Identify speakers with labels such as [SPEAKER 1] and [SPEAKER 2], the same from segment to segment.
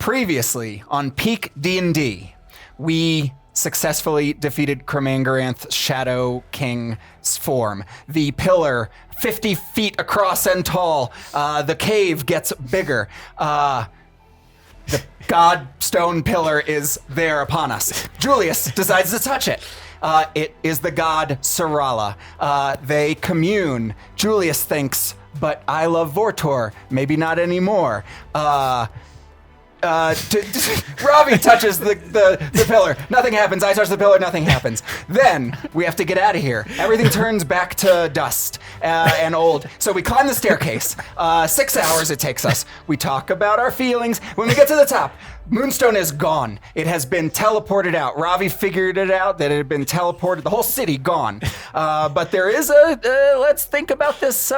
[SPEAKER 1] Previously on PeakD&D, we successfully defeated Cremangranth's Shadow King's form. The pillar, 50 feet across and tall. The cave gets bigger. The god stone pillar is there upon us. Julius decides to touch it. It is the god Sarala. They commune. Julius thinks, but I love Vortor. Maybe not anymore. Ravi touches the pillar. Nothing happens. I touch the pillar. Nothing happens. Then we have to get out of here. Everything turns back to dust and old. So we climb the staircase. 6 hours it takes us. We talk about our feelings. When we get to the top, Moonstone is gone. It has been teleported out. Ravi figured it out that it had been teleported. The whole city gone. But there is let's think about this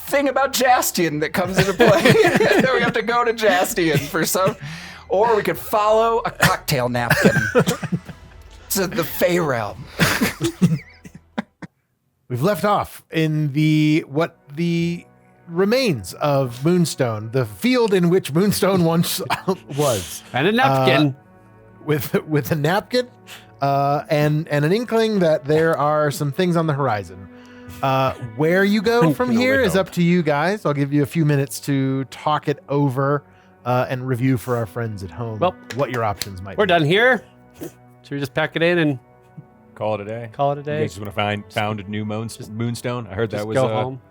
[SPEAKER 1] thing about Jastian that comes into play. Then we have to go to Jastian for some, or we could follow a cocktail napkin to the Fey realm.
[SPEAKER 2] We've left off in the remains of Moonstone, the field in which Moonstone once was,
[SPEAKER 3] and a napkin
[SPEAKER 2] with a napkin, and an inkling that there are some things on the horizon. Where you go from here is up to you guys. I'll give you a few minutes to talk it over and review for our friends at home what your options might be.
[SPEAKER 3] We're done here. Should we just pack it in and
[SPEAKER 4] call it a day?
[SPEAKER 3] Call it a
[SPEAKER 4] You
[SPEAKER 3] day.
[SPEAKER 4] guys just want to found a new Moonstone? I heard that was
[SPEAKER 3] go home.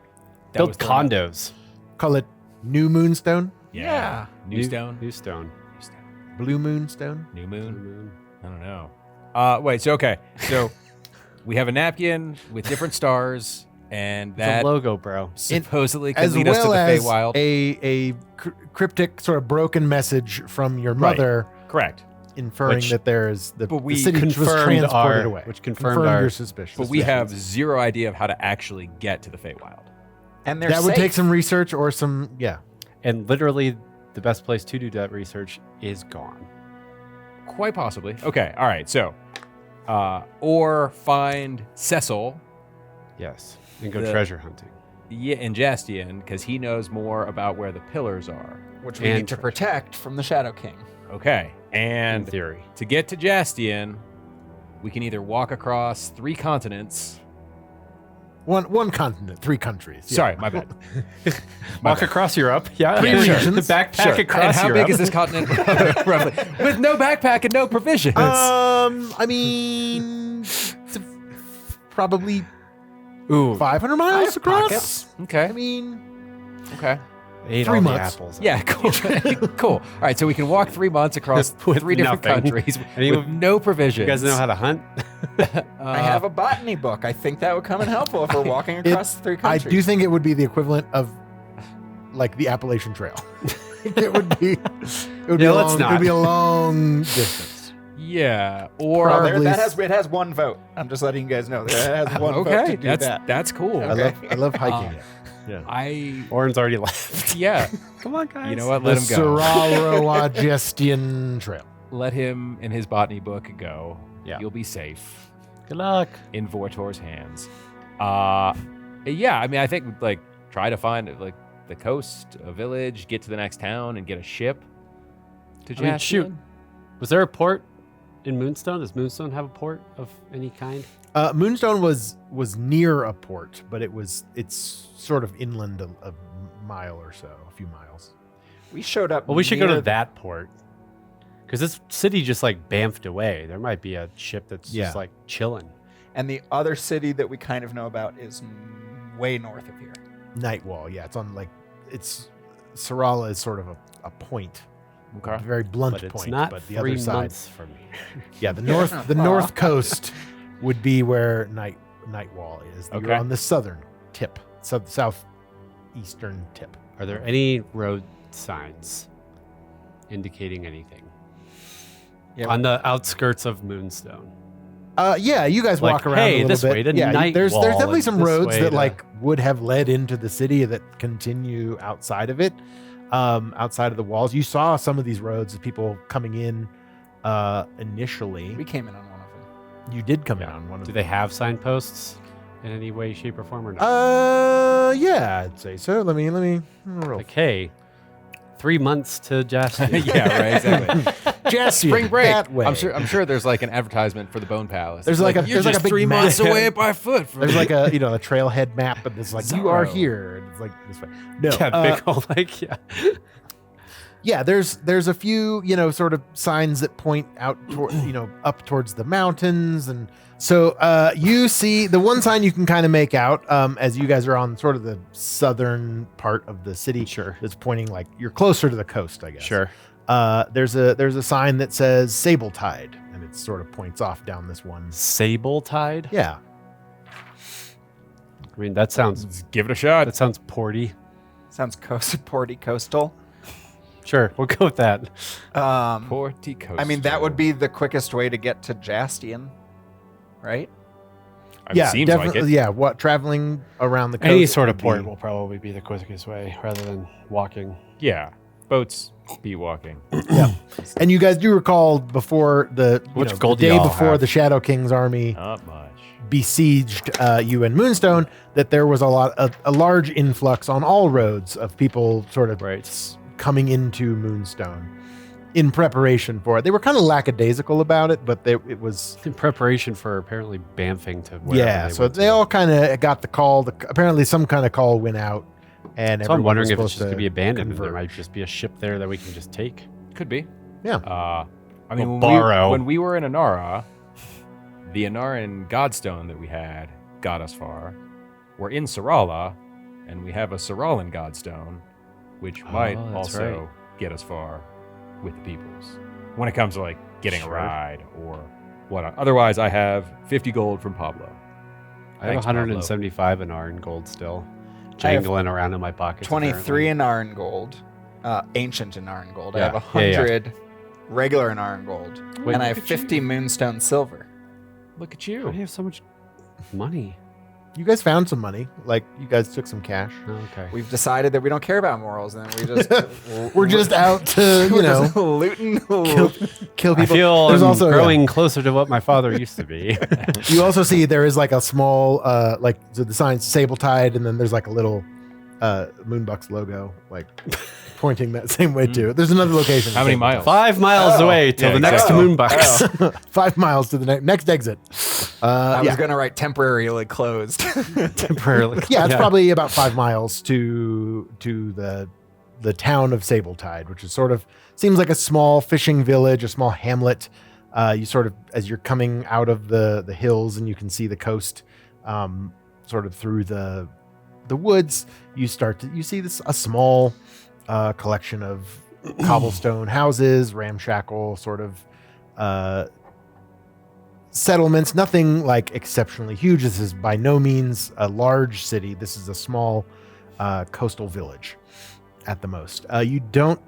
[SPEAKER 3] Build condos.
[SPEAKER 2] Call it New Moonstone?
[SPEAKER 1] Yeah.
[SPEAKER 4] New Stone?
[SPEAKER 3] New stone.
[SPEAKER 2] Blue Moonstone?
[SPEAKER 4] New Moon? I don't know. Wait, so we have a napkin with different stars, and that
[SPEAKER 3] logo, bro.
[SPEAKER 4] Supposedly could lead us to the Feywild.
[SPEAKER 2] A cryptic sort of broken message from your mother.
[SPEAKER 4] Right. Correct.
[SPEAKER 2] Inferring that there's the city was
[SPEAKER 3] confirmed
[SPEAKER 2] transported away.
[SPEAKER 3] Which confirmed
[SPEAKER 2] your suspicion.
[SPEAKER 4] But we have zero idea of how to actually get to the Feywild.
[SPEAKER 1] And they're
[SPEAKER 2] that would
[SPEAKER 1] safe.
[SPEAKER 2] take some research or some,
[SPEAKER 3] And literally, the best place to do that research is gone.
[SPEAKER 4] Quite possibly. Okay, all right, so, or find Cecil.
[SPEAKER 3] Yes, and go treasure hunting.
[SPEAKER 4] Yeah, in Jastian, because he knows more about where the pillars are.
[SPEAKER 1] Which we need to protect from the Shadow King.
[SPEAKER 4] Okay, and
[SPEAKER 3] in theory,
[SPEAKER 4] to get to Jastian, we can either walk across 3 continents.
[SPEAKER 2] One continent, 3 countries. Yeah.
[SPEAKER 4] Sorry, my bad.
[SPEAKER 3] Walk across Europe. Yeah,
[SPEAKER 2] 3 regions.
[SPEAKER 3] The backpack across
[SPEAKER 4] and how
[SPEAKER 3] Europe.
[SPEAKER 4] big is this continent roughly? With no backpack and no provisions.
[SPEAKER 2] I mean, probably 500 miles across.
[SPEAKER 1] Pockets.
[SPEAKER 4] Okay.
[SPEAKER 2] I mean,
[SPEAKER 4] okay.
[SPEAKER 3] Ate
[SPEAKER 2] 3
[SPEAKER 3] all the
[SPEAKER 2] months.
[SPEAKER 3] apples.
[SPEAKER 4] Yeah, cool. Cool. All right, so we can walk 3 months across
[SPEAKER 3] With
[SPEAKER 4] 3 different
[SPEAKER 3] nothing.
[SPEAKER 4] countries
[SPEAKER 3] And
[SPEAKER 4] with no provisions.
[SPEAKER 3] You guys know how to hunt?
[SPEAKER 1] I have a botany book. I think that would come in helpful if we're walking across 3
[SPEAKER 2] I
[SPEAKER 1] countries.
[SPEAKER 2] do think it would be the equivalent of like the Appalachian Trail. It would be. It would be a
[SPEAKER 3] let's
[SPEAKER 2] long,
[SPEAKER 3] not.
[SPEAKER 2] It would be a long distance.
[SPEAKER 4] Yeah, or
[SPEAKER 2] Probably
[SPEAKER 1] it has 1 vote. I'm just letting you guys know that it has 1 vote
[SPEAKER 4] okay,
[SPEAKER 1] to do
[SPEAKER 4] that's cool.
[SPEAKER 1] Okay.
[SPEAKER 2] I love hiking.
[SPEAKER 4] I
[SPEAKER 3] Oren's already left.
[SPEAKER 4] yeah.
[SPEAKER 3] Come on, guys.
[SPEAKER 4] You know what?
[SPEAKER 2] The
[SPEAKER 4] Let him go.
[SPEAKER 2] Saralroagestian Trail.
[SPEAKER 4] Let him and his botany book go.
[SPEAKER 3] Yeah.
[SPEAKER 4] You'll be safe
[SPEAKER 3] Good luck.
[SPEAKER 4] in Vortor's hands. Yeah. I mean, I think like try to find like the coast, a village, get to the next town, and get a ship to
[SPEAKER 3] I mean,
[SPEAKER 4] Jastian.
[SPEAKER 3] shoot. Was there a port in Moonstone? Does Moonstone have a port of any kind?
[SPEAKER 2] Moonstone was near a port, but it's sort of inland a mile or so, a few miles.
[SPEAKER 1] We showed up.
[SPEAKER 3] Well, we should go
[SPEAKER 1] near
[SPEAKER 3] to that port. Because this city just like bamfed away. There might be a ship that's just like chilling.
[SPEAKER 1] And the other city that we kind of know about is way north of here.
[SPEAKER 2] Nightwall, yeah, it's on Sarala is sort of a point,
[SPEAKER 4] Okay.
[SPEAKER 2] a very blunt
[SPEAKER 3] But it's
[SPEAKER 2] point,
[SPEAKER 3] not
[SPEAKER 2] but the
[SPEAKER 3] 3
[SPEAKER 2] other side,
[SPEAKER 3] months from here.
[SPEAKER 2] yeah, the north coast would be where Nightwall is. You're
[SPEAKER 4] Okay.
[SPEAKER 2] on the southern tip, southeastern tip.
[SPEAKER 3] Are there any road signs indicating anything?
[SPEAKER 1] Yeah,
[SPEAKER 3] On the outskirts of Moonstone.
[SPEAKER 2] Yeah, you guys
[SPEAKER 3] Like,
[SPEAKER 2] walk around
[SPEAKER 3] hey,
[SPEAKER 2] a little
[SPEAKER 3] this
[SPEAKER 2] bit.
[SPEAKER 3] way to
[SPEAKER 2] yeah, there's
[SPEAKER 3] Nightwall
[SPEAKER 2] definitely
[SPEAKER 3] and
[SPEAKER 2] some
[SPEAKER 3] this
[SPEAKER 2] roads
[SPEAKER 3] way
[SPEAKER 2] that
[SPEAKER 3] to-
[SPEAKER 2] like would have led into the city that continue outside of it, outside of the walls. You saw some of these roads of people coming in initially.
[SPEAKER 1] we came in on one of them.
[SPEAKER 2] You did come in on one of
[SPEAKER 3] Do
[SPEAKER 2] them.
[SPEAKER 3] they have signposts in any way, shape, or form or not?
[SPEAKER 2] Yeah, I'd say so. Let me roll.
[SPEAKER 3] Like, hey, 3 months to Jasty.
[SPEAKER 4] Yeah, right. Exactly.
[SPEAKER 2] Just
[SPEAKER 4] Spring break.
[SPEAKER 2] that way.
[SPEAKER 4] I'm sure there's like an advertisement for the Bone Palace.
[SPEAKER 2] There's
[SPEAKER 4] It's
[SPEAKER 2] like a
[SPEAKER 4] you're
[SPEAKER 2] there's like a
[SPEAKER 4] just
[SPEAKER 2] big
[SPEAKER 4] 3
[SPEAKER 2] map.
[SPEAKER 4] months away by foot. From
[SPEAKER 2] There's like a a trailhead map, but it's like you are
[SPEAKER 4] Zorro.
[SPEAKER 2] here, and it's like this way. No,
[SPEAKER 3] Yeah, big old like
[SPEAKER 2] yeah. There's a few sort of signs that point out toward up towards the mountains, and so you see the one sign you can kind of make out as you guys are on sort of the southern part of the city.
[SPEAKER 3] Sure.
[SPEAKER 2] That's pointing like you're closer to the coast, I guess.
[SPEAKER 3] Sure.
[SPEAKER 2] There's a sign that says Sabletide, and it sort of points off down this one.
[SPEAKER 3] Sabletide?
[SPEAKER 2] Yeah.
[SPEAKER 3] I mean, that sounds
[SPEAKER 4] Let's give it a shot.
[SPEAKER 3] that sounds porty.
[SPEAKER 1] Sounds porty coastal.
[SPEAKER 3] Sure, we'll go with that.
[SPEAKER 4] Porticoast.
[SPEAKER 1] I mean, that would be the quickest way to get to Jastian, right?
[SPEAKER 2] Yeah,
[SPEAKER 4] seems
[SPEAKER 2] definitely.
[SPEAKER 4] like it.
[SPEAKER 2] Yeah, what traveling around the coast?
[SPEAKER 3] Any sort of
[SPEAKER 2] would
[SPEAKER 3] port
[SPEAKER 2] be-
[SPEAKER 3] will probably be the quickest way rather than walking.
[SPEAKER 4] Yeah, boats beat walking.
[SPEAKER 2] And you guys do recall before the
[SPEAKER 3] Which gold
[SPEAKER 2] the
[SPEAKER 3] do
[SPEAKER 2] day
[SPEAKER 3] y'all
[SPEAKER 2] before
[SPEAKER 3] have?
[SPEAKER 2] the Shadow King's army
[SPEAKER 4] Not much.
[SPEAKER 2] besieged you in Moonstone, that there was a large influx on all roads of people sort of coming into Moonstone in preparation for it. They were kind of lackadaisical about it, but it was
[SPEAKER 3] In preparation for apparently bamfing to wherever
[SPEAKER 2] yeah.
[SPEAKER 3] they
[SPEAKER 2] So
[SPEAKER 3] went
[SPEAKER 2] they
[SPEAKER 3] to.
[SPEAKER 2] all kind of got the call. Apparently, some kind of call went out, and
[SPEAKER 3] So I'm
[SPEAKER 2] everyone
[SPEAKER 3] wondering
[SPEAKER 2] was
[SPEAKER 3] if it's
[SPEAKER 2] supposed
[SPEAKER 3] just going to be abandoned and there
[SPEAKER 2] converge.
[SPEAKER 3] might just be a ship there that we can just take.
[SPEAKER 4] Could be.
[SPEAKER 2] Yeah.
[SPEAKER 4] I mean,
[SPEAKER 3] Or borrow.
[SPEAKER 4] when we were in Inara, the Inaran Godstone that we had got us far. We're in Sarala, and we have a Saralan Godstone, which might
[SPEAKER 3] that's
[SPEAKER 4] also
[SPEAKER 3] right.
[SPEAKER 4] get us far with the peoples when it comes to like getting
[SPEAKER 3] Sure.
[SPEAKER 4] a ride or whatnot. Otherwise, I have 50 gold from Pablo.
[SPEAKER 3] I have
[SPEAKER 4] Thanks, Pablo.
[SPEAKER 3] 175 in Arn gold still,
[SPEAKER 1] I have
[SPEAKER 3] jangling around in my pockets.
[SPEAKER 1] 23 in Arn gold, ancient in Arn gold. I
[SPEAKER 3] Yeah,
[SPEAKER 1] have
[SPEAKER 3] yeah, yeah.
[SPEAKER 1] 100 regular in Arn gold,
[SPEAKER 3] Wait,
[SPEAKER 1] and I
[SPEAKER 4] look
[SPEAKER 1] have
[SPEAKER 4] at you.
[SPEAKER 1] 50 moonstone silver.
[SPEAKER 4] Look at
[SPEAKER 3] Why
[SPEAKER 4] you.
[SPEAKER 3] do you have so much money?
[SPEAKER 2] You guys found some money. Like you guys took some cash.
[SPEAKER 3] Oh, okay.
[SPEAKER 1] We've decided that we don't care about morals, and we just
[SPEAKER 2] We're just out to
[SPEAKER 1] we're just looting.
[SPEAKER 2] kill
[SPEAKER 3] I
[SPEAKER 2] people.
[SPEAKER 3] feel
[SPEAKER 2] There's
[SPEAKER 3] I'm
[SPEAKER 2] also
[SPEAKER 3] growing closer to what my father used to be.
[SPEAKER 2] You also see there is like a small so the sign Sabletide, and then there's like a little Moonbucks logo like pointing that same way too. There's another location.
[SPEAKER 4] How many miles?
[SPEAKER 3] 5 miles
[SPEAKER 1] Oh,
[SPEAKER 3] away till
[SPEAKER 4] yeah,
[SPEAKER 3] the next
[SPEAKER 1] exactly.
[SPEAKER 3] moonbox.
[SPEAKER 2] 5 miles to the next exit.
[SPEAKER 1] I
[SPEAKER 2] Yeah.
[SPEAKER 1] was gonna write temporarily closed.
[SPEAKER 3] Temporarily.
[SPEAKER 2] Yeah, it's probably about 5 miles to the town of Sabletide, which is sort of seems like a small fishing village, a small hamlet. You sort of, as you're coming out of the hills and you can see the coast, sort of through the woods, you see a small collection of cobblestone houses, ramshackle sort of settlements. Nothing like exceptionally huge. This is by no means a large city. This is a small coastal village at the most. You don't,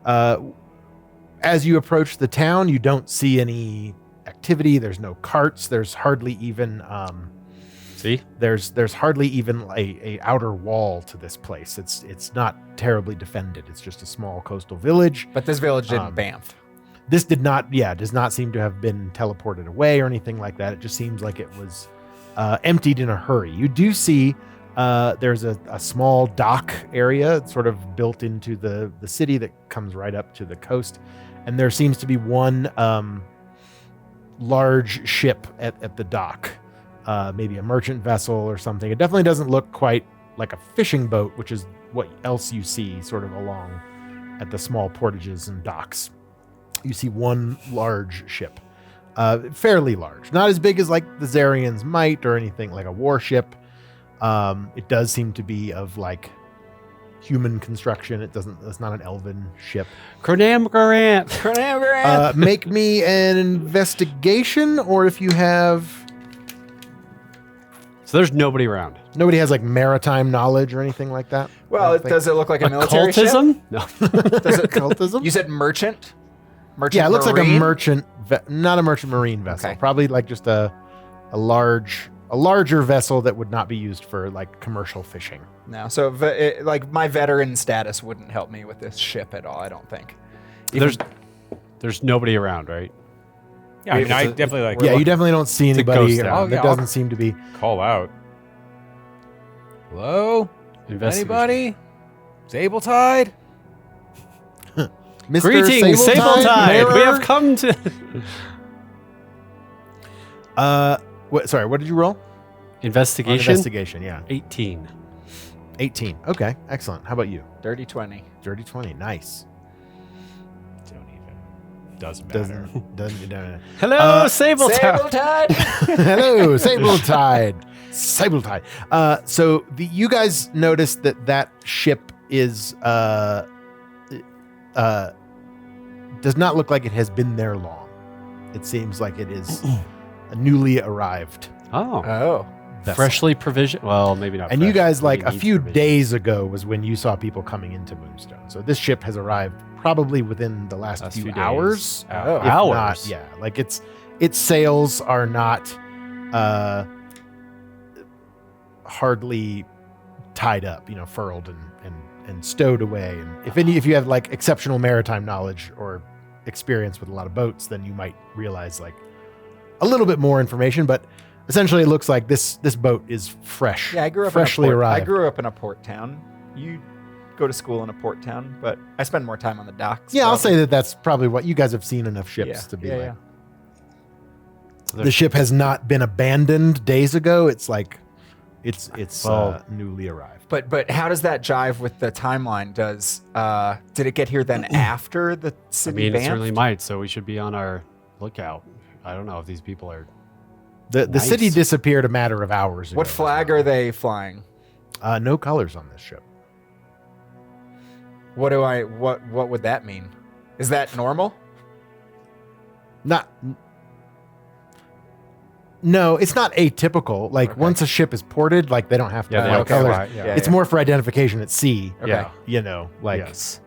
[SPEAKER 2] as you approach the town, you don't see any activity. There's no carts. There's hardly even
[SPEAKER 3] See?
[SPEAKER 2] there's hardly even a outer wall to this place. It's not terribly defended. It's just a small coastal village.
[SPEAKER 1] But this village didn't
[SPEAKER 2] Um,
[SPEAKER 1] bamf.
[SPEAKER 2] This does not seem to have been teleported away or anything like that. It just seems like it was emptied in a hurry. You do see there's a small dock area sort of built into the city that comes right up to the coast. And there seems to be one large ship at the dock, maybe a merchant vessel or something. It definitely doesn't look quite like a fishing boat, which is what else you see sort of along at the small portages and docks. You see one large ship, fairly large, not as big as like the Zarians might or anything like a warship. It does seem to be of like human construction. It's not an elven ship.
[SPEAKER 3] Cronam
[SPEAKER 2] Make me an investigation, or if you have,
[SPEAKER 3] So there's nobody around.
[SPEAKER 2] nobody has like maritime knowledge or anything like that.
[SPEAKER 1] Well, does it look like a military ship?
[SPEAKER 3] Occultism? No.
[SPEAKER 1] Does it,
[SPEAKER 2] Occultism?
[SPEAKER 1] You said merchant? Merchant
[SPEAKER 2] Yeah, it looks like a
[SPEAKER 1] marine?
[SPEAKER 2] merchant, not a merchant marine vessel.
[SPEAKER 1] Okay.
[SPEAKER 2] Probably like just a larger vessel that would not be used for like commercial fishing.
[SPEAKER 1] No, so like my veteran status wouldn't help me with this ship at all. I don't think.
[SPEAKER 3] There's nobody around, right?
[SPEAKER 4] Yeah, I mean, I
[SPEAKER 1] It's a-
[SPEAKER 4] definitely like
[SPEAKER 2] Yeah, you definitely don't see
[SPEAKER 3] It's a
[SPEAKER 2] anybody
[SPEAKER 3] ghost town.
[SPEAKER 2] around.
[SPEAKER 4] Oh, yeah,
[SPEAKER 2] It doesn't seem to be.
[SPEAKER 4] call out. Hello?
[SPEAKER 3] Investigation.
[SPEAKER 4] Anybody? Sabletide?
[SPEAKER 2] Mr.
[SPEAKER 3] Greetings, Sabletide. We have come to.
[SPEAKER 2] What did you roll?
[SPEAKER 3] Investigation.
[SPEAKER 2] Investigation, yeah.
[SPEAKER 3] 18.
[SPEAKER 2] 18. Okay, excellent. How about you?
[SPEAKER 1] Dirty 20.
[SPEAKER 2] Dirty 20. Nice.
[SPEAKER 4] Don't even. Doesn't matter.
[SPEAKER 2] Doesn't.
[SPEAKER 3] Hello, Sabletide.
[SPEAKER 1] Sabletide!
[SPEAKER 2] Hello, Sabletide. Sabletide. So you guys noticed that ship is does not look like it has been there long. It seems like it is a newly arrived.
[SPEAKER 1] Oh.
[SPEAKER 2] vessel.
[SPEAKER 3] Freshly provisioned. Well, maybe not.
[SPEAKER 2] And you
[SPEAKER 3] fresh.
[SPEAKER 2] guys, like
[SPEAKER 3] Maybe
[SPEAKER 2] a
[SPEAKER 3] needs
[SPEAKER 2] few
[SPEAKER 3] provision.
[SPEAKER 2] days ago was when you saw people coming into Moonstone. So this ship has arrived probably within the last few
[SPEAKER 3] days.
[SPEAKER 2] hours.
[SPEAKER 1] Oh.
[SPEAKER 2] If
[SPEAKER 3] Hours.
[SPEAKER 2] not, yeah. Like its sails are not hardly tied up, furled and stowed away. And if you have like exceptional maritime knowledge or experience with a lot of boats, then you might realize like a little bit more information. But essentially, it looks like this boat is fresh.
[SPEAKER 1] Yeah, I grew up
[SPEAKER 2] freshly
[SPEAKER 1] in a port.
[SPEAKER 2] arrived.
[SPEAKER 1] I grew up in a port town. You go to school in a port town, but I spend more time on the docks.
[SPEAKER 2] Yeah, I'll
[SPEAKER 1] probably.
[SPEAKER 2] say that's probably what you guys have seen enough ships to be like.
[SPEAKER 3] So
[SPEAKER 2] The ship has not been abandoned days ago. It's like it's
[SPEAKER 3] Well-
[SPEAKER 2] newly arrived.
[SPEAKER 1] But how does that jive with the timeline? Did it get here then after the
[SPEAKER 3] I
[SPEAKER 1] city
[SPEAKER 3] mean, it
[SPEAKER 1] vamped?
[SPEAKER 3] certainly might. So we should be on our lookout. I don't know if these people are.
[SPEAKER 2] The
[SPEAKER 3] Nice.
[SPEAKER 2] city disappeared a matter of hours ago.
[SPEAKER 1] What flag are they flying?
[SPEAKER 2] No colors on this ship.
[SPEAKER 1] What would that mean? Is that normal?
[SPEAKER 2] Not. No, it's not atypical. Like
[SPEAKER 1] Okay.
[SPEAKER 2] once a ship is ported, like they don't have to
[SPEAKER 3] Yeah, they
[SPEAKER 2] have
[SPEAKER 3] don't
[SPEAKER 1] okay.
[SPEAKER 2] colors.
[SPEAKER 3] fly, yeah.
[SPEAKER 1] Yeah.
[SPEAKER 2] It's more for identification at sea.
[SPEAKER 1] Okay.
[SPEAKER 3] Yeah.
[SPEAKER 2] Like
[SPEAKER 3] Yes.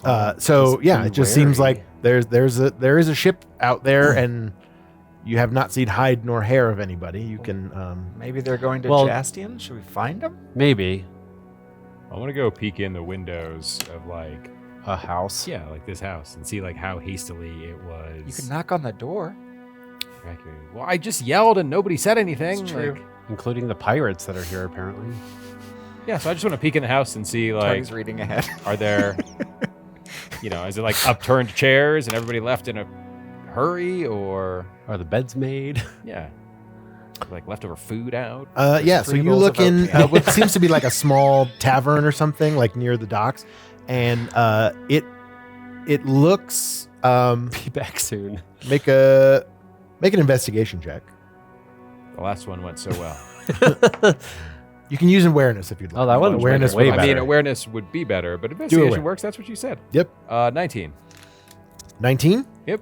[SPEAKER 2] so
[SPEAKER 1] Just
[SPEAKER 2] yeah,
[SPEAKER 1] be
[SPEAKER 2] it just seems
[SPEAKER 1] wary.
[SPEAKER 2] like there is a ship out there and you have not seen hide nor hair of anybody. You can
[SPEAKER 1] Maybe they're going to
[SPEAKER 3] Well-
[SPEAKER 1] Jastian. Should we find them?
[SPEAKER 3] Maybe
[SPEAKER 4] I want to go peek in the windows of like
[SPEAKER 3] a house.
[SPEAKER 4] like this house and see like how hastily it was.
[SPEAKER 1] You can knock on the door.
[SPEAKER 4] evacuated. Well, I just yelled and nobody said anything.
[SPEAKER 1] It's true.
[SPEAKER 4] like-
[SPEAKER 3] Including the pirates that are here, apparently.
[SPEAKER 4] yeah, so I just want to peek in the house and see like
[SPEAKER 1] Tony's reading ahead.
[SPEAKER 4] are there is it like upturned chairs and everybody left in a hurry or
[SPEAKER 3] Are the beds made?
[SPEAKER 4] yeah. Like leftover food out.
[SPEAKER 2] yeah, so
[SPEAKER 1] three
[SPEAKER 2] you
[SPEAKER 1] bowls
[SPEAKER 2] look
[SPEAKER 1] of
[SPEAKER 2] in
[SPEAKER 1] oatmeal.
[SPEAKER 2] what seems to be like a small tavern or something, like near the docks, and it looks
[SPEAKER 3] Be back soon.
[SPEAKER 2] make an investigation check.
[SPEAKER 4] The last one went so well.
[SPEAKER 2] You can use awareness if you'd like.
[SPEAKER 3] Oh, that one was
[SPEAKER 2] awareness
[SPEAKER 3] way
[SPEAKER 2] would be
[SPEAKER 4] I
[SPEAKER 3] better.
[SPEAKER 4] mean, awareness would be better, but investigation
[SPEAKER 2] awareness.
[SPEAKER 4] works. That's what you said.
[SPEAKER 2] Yep.
[SPEAKER 4] 19.
[SPEAKER 2] 19.
[SPEAKER 4] Yep.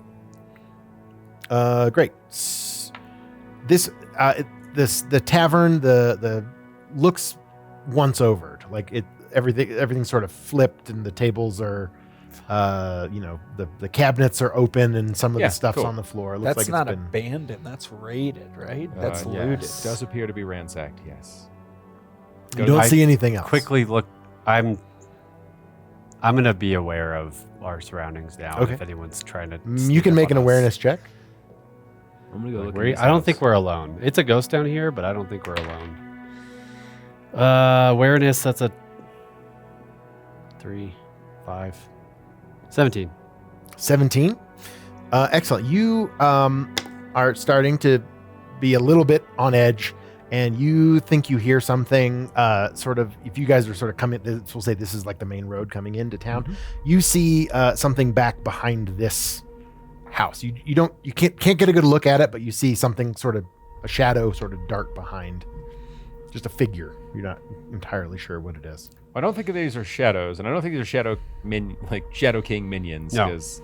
[SPEAKER 2] Great. The tavern the looks once overed. Like everything's sort of flipped and the tables are the cabinets are open and some of
[SPEAKER 4] Yeah,
[SPEAKER 2] the stuff's
[SPEAKER 4] cool.
[SPEAKER 2] on the floor. It looks
[SPEAKER 1] That's
[SPEAKER 2] like
[SPEAKER 1] not
[SPEAKER 2] it's been
[SPEAKER 1] abandoned. That's raided, right? That's
[SPEAKER 4] Yes.
[SPEAKER 1] looted.
[SPEAKER 4] It does appear to be ransacked, yes.
[SPEAKER 2] you don't
[SPEAKER 3] I
[SPEAKER 2] see anything else.
[SPEAKER 3] Quickly look. I'm gonna be aware of our surroundings now.
[SPEAKER 2] Okay.
[SPEAKER 3] If anyone's trying to.
[SPEAKER 2] You
[SPEAKER 3] sneak
[SPEAKER 2] can
[SPEAKER 3] up
[SPEAKER 2] make an
[SPEAKER 3] on us.
[SPEAKER 2] awareness check.
[SPEAKER 4] I'm going to go look
[SPEAKER 3] I don't think we're alone. It's a ghost down here, but I don't think we're alone. Awareness, that's a 3, 5, 17.
[SPEAKER 2] 17. Excellent. You are starting to be a little bit on edge, and you think you hear something. Sort of, if you guys are sort of coming, we'll say this is like the main road coming into town. You see something back behind this house. You can't get a good look at it, but you see something sort of a shadow, sort of dark behind. Just a figure. You're not entirely sure what it is.
[SPEAKER 4] I don't think these are shadows, and I don't think these are Shadow King minions.
[SPEAKER 3] No.
[SPEAKER 4] 'Cause-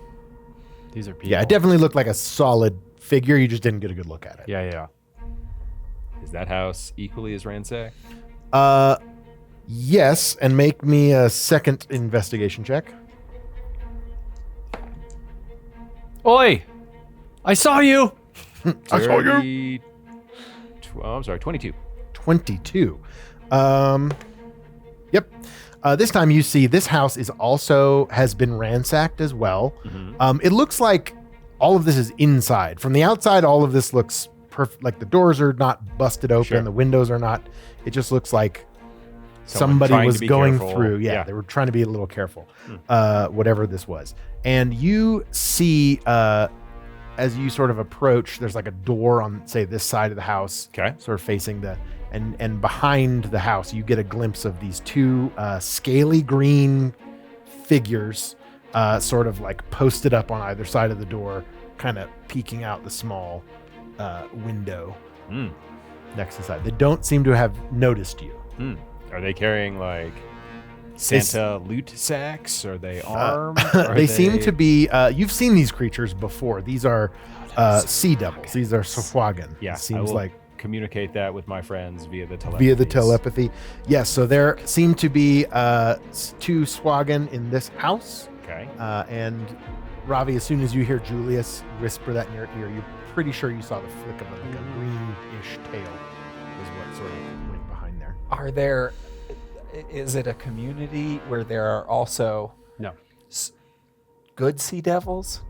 [SPEAKER 3] These are people.
[SPEAKER 2] Yeah, it definitely looked like a solid figure. You just didn't get a good look at it.
[SPEAKER 3] Yeah.
[SPEAKER 4] Is that house equally as ransacked?
[SPEAKER 2] Yes, and make me a second investigation check.
[SPEAKER 3] Oi! I saw you!
[SPEAKER 2] I saw you.
[SPEAKER 4] 22.
[SPEAKER 2] 22. Yep. This time you see this house has been ransacked as well. It looks like all of this is inside. From the outside, all of this looks perfect. Like the doors are not busted open,
[SPEAKER 4] Sure.
[SPEAKER 2] the windows are not. It just looks like somebody
[SPEAKER 4] trying
[SPEAKER 2] was
[SPEAKER 4] to be
[SPEAKER 2] going
[SPEAKER 4] careful.
[SPEAKER 2] through. Yeah, they were trying to be a little careful, whatever this was. And you see, as you sort of approach, there's like a door on, say, this side of the house,
[SPEAKER 4] Okay.
[SPEAKER 2] sort of facing the, and behind the house, you get a glimpse of these two scaly green figures, sort of like posted up on either side of the door, kind of peeking out the small window next to the side. They don't seem to have noticed you.
[SPEAKER 4] Are they carrying like Santa loot sacks? Are they armed?
[SPEAKER 2] They seem to be. You've seen these creatures before. These are sea devils. These are Swagan.
[SPEAKER 4] Yeah,
[SPEAKER 2] It seems like
[SPEAKER 4] communicate that with my friends via the
[SPEAKER 2] telepathy. Yes. So there seem to be two Swagan in this house.
[SPEAKER 4] Okay.
[SPEAKER 2] And Ravi, as soon as you hear Julius whisper that in your ear, you're pretty sure you saw the flick of like a greenish tail. Was what sort of went behind there.
[SPEAKER 1] Is it a community where there are also
[SPEAKER 3] No.
[SPEAKER 1] good sea devils?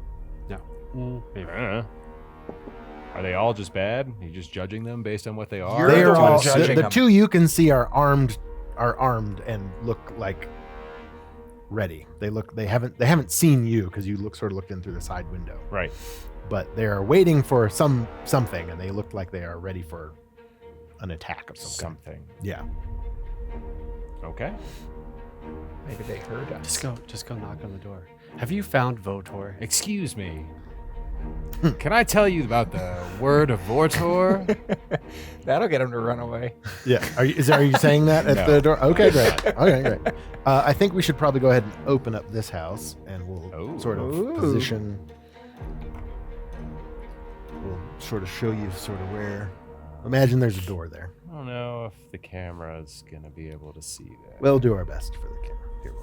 [SPEAKER 3] No. Maybe.
[SPEAKER 4] Are they all just bad? Are you just judging them based on what they are?
[SPEAKER 1] You're
[SPEAKER 2] They
[SPEAKER 1] the
[SPEAKER 2] are
[SPEAKER 1] one
[SPEAKER 2] all
[SPEAKER 1] judging
[SPEAKER 2] the
[SPEAKER 1] them.
[SPEAKER 2] two you can see are armed and look like ready. They haven't seen you because you sort of looked in through the side window.
[SPEAKER 4] Right.
[SPEAKER 2] But they are waiting for something, and they look like they are ready for an attack of some kind.
[SPEAKER 4] Something.
[SPEAKER 2] Yeah.
[SPEAKER 4] Okay.
[SPEAKER 1] Maybe they heard us.
[SPEAKER 3] Just go knock on the door. Have you found Votor?
[SPEAKER 4] Excuse me. Can I tell you about the word of Vortor?
[SPEAKER 1] That'll get him to run away.
[SPEAKER 2] Yeah. Are you saying that at
[SPEAKER 4] No.
[SPEAKER 2] the door? Okay, great. Okay, great. I think we should probably go ahead and open up this house, and we'll sort of position. We'll sort of show you sort of where. Imagine there's a door there.
[SPEAKER 4] I don't know if the camera's gonna be able to see that.
[SPEAKER 2] We'll do our best for the camera. Here,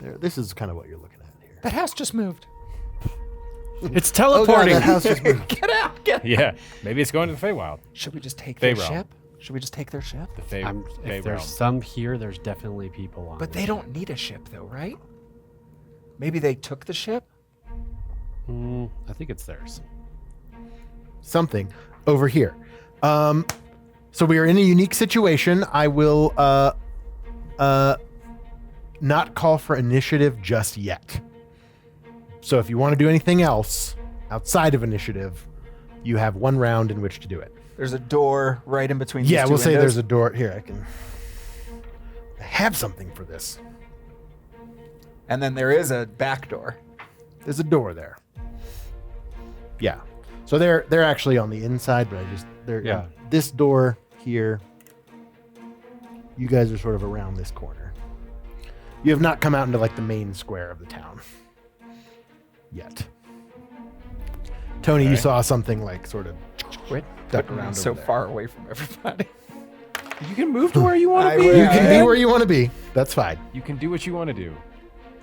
[SPEAKER 2] there. This is kind of what you're looking at here.
[SPEAKER 1] That house just moved.
[SPEAKER 3] It's
[SPEAKER 2] Oh, God,
[SPEAKER 3] teleporting.
[SPEAKER 2] that house just moved.
[SPEAKER 1] Get out! Get out!
[SPEAKER 4] Yeah, maybe it's going to the Feywild.
[SPEAKER 1] Should we just take their
[SPEAKER 4] Feyrealm.
[SPEAKER 1] ship? Should we just take their ship?
[SPEAKER 4] The Fey.
[SPEAKER 3] If there's some here, there's definitely people on.
[SPEAKER 1] But they don't need a ship, though, right? Maybe they took the ship?
[SPEAKER 3] I think it's theirs.
[SPEAKER 2] Something over here. So we are in a unique situation. I will not call for initiative just yet. So if you want to do anything else outside of initiative, you have one round in which to do it.
[SPEAKER 1] There's a door right in between.
[SPEAKER 2] Yeah,
[SPEAKER 1] these two
[SPEAKER 2] we'll say
[SPEAKER 1] windows.
[SPEAKER 2] there's a door here. I have something for this.
[SPEAKER 1] And then there is a back door.
[SPEAKER 2] There's a door there. Yeah. So they're actually on the inside, but they're this door here. You guys are sort of around this corner. You have not come out into like the main square of the town yet. Tony, you saw something like sort of
[SPEAKER 1] Quit
[SPEAKER 2] duck
[SPEAKER 1] putting me
[SPEAKER 2] around
[SPEAKER 1] so
[SPEAKER 2] over there.
[SPEAKER 1] far away from everybody.
[SPEAKER 4] You can move to where you want
[SPEAKER 1] I
[SPEAKER 4] to be.
[SPEAKER 1] will.
[SPEAKER 2] You can be where you want to be. That's fine.
[SPEAKER 4] You can do what you want to do.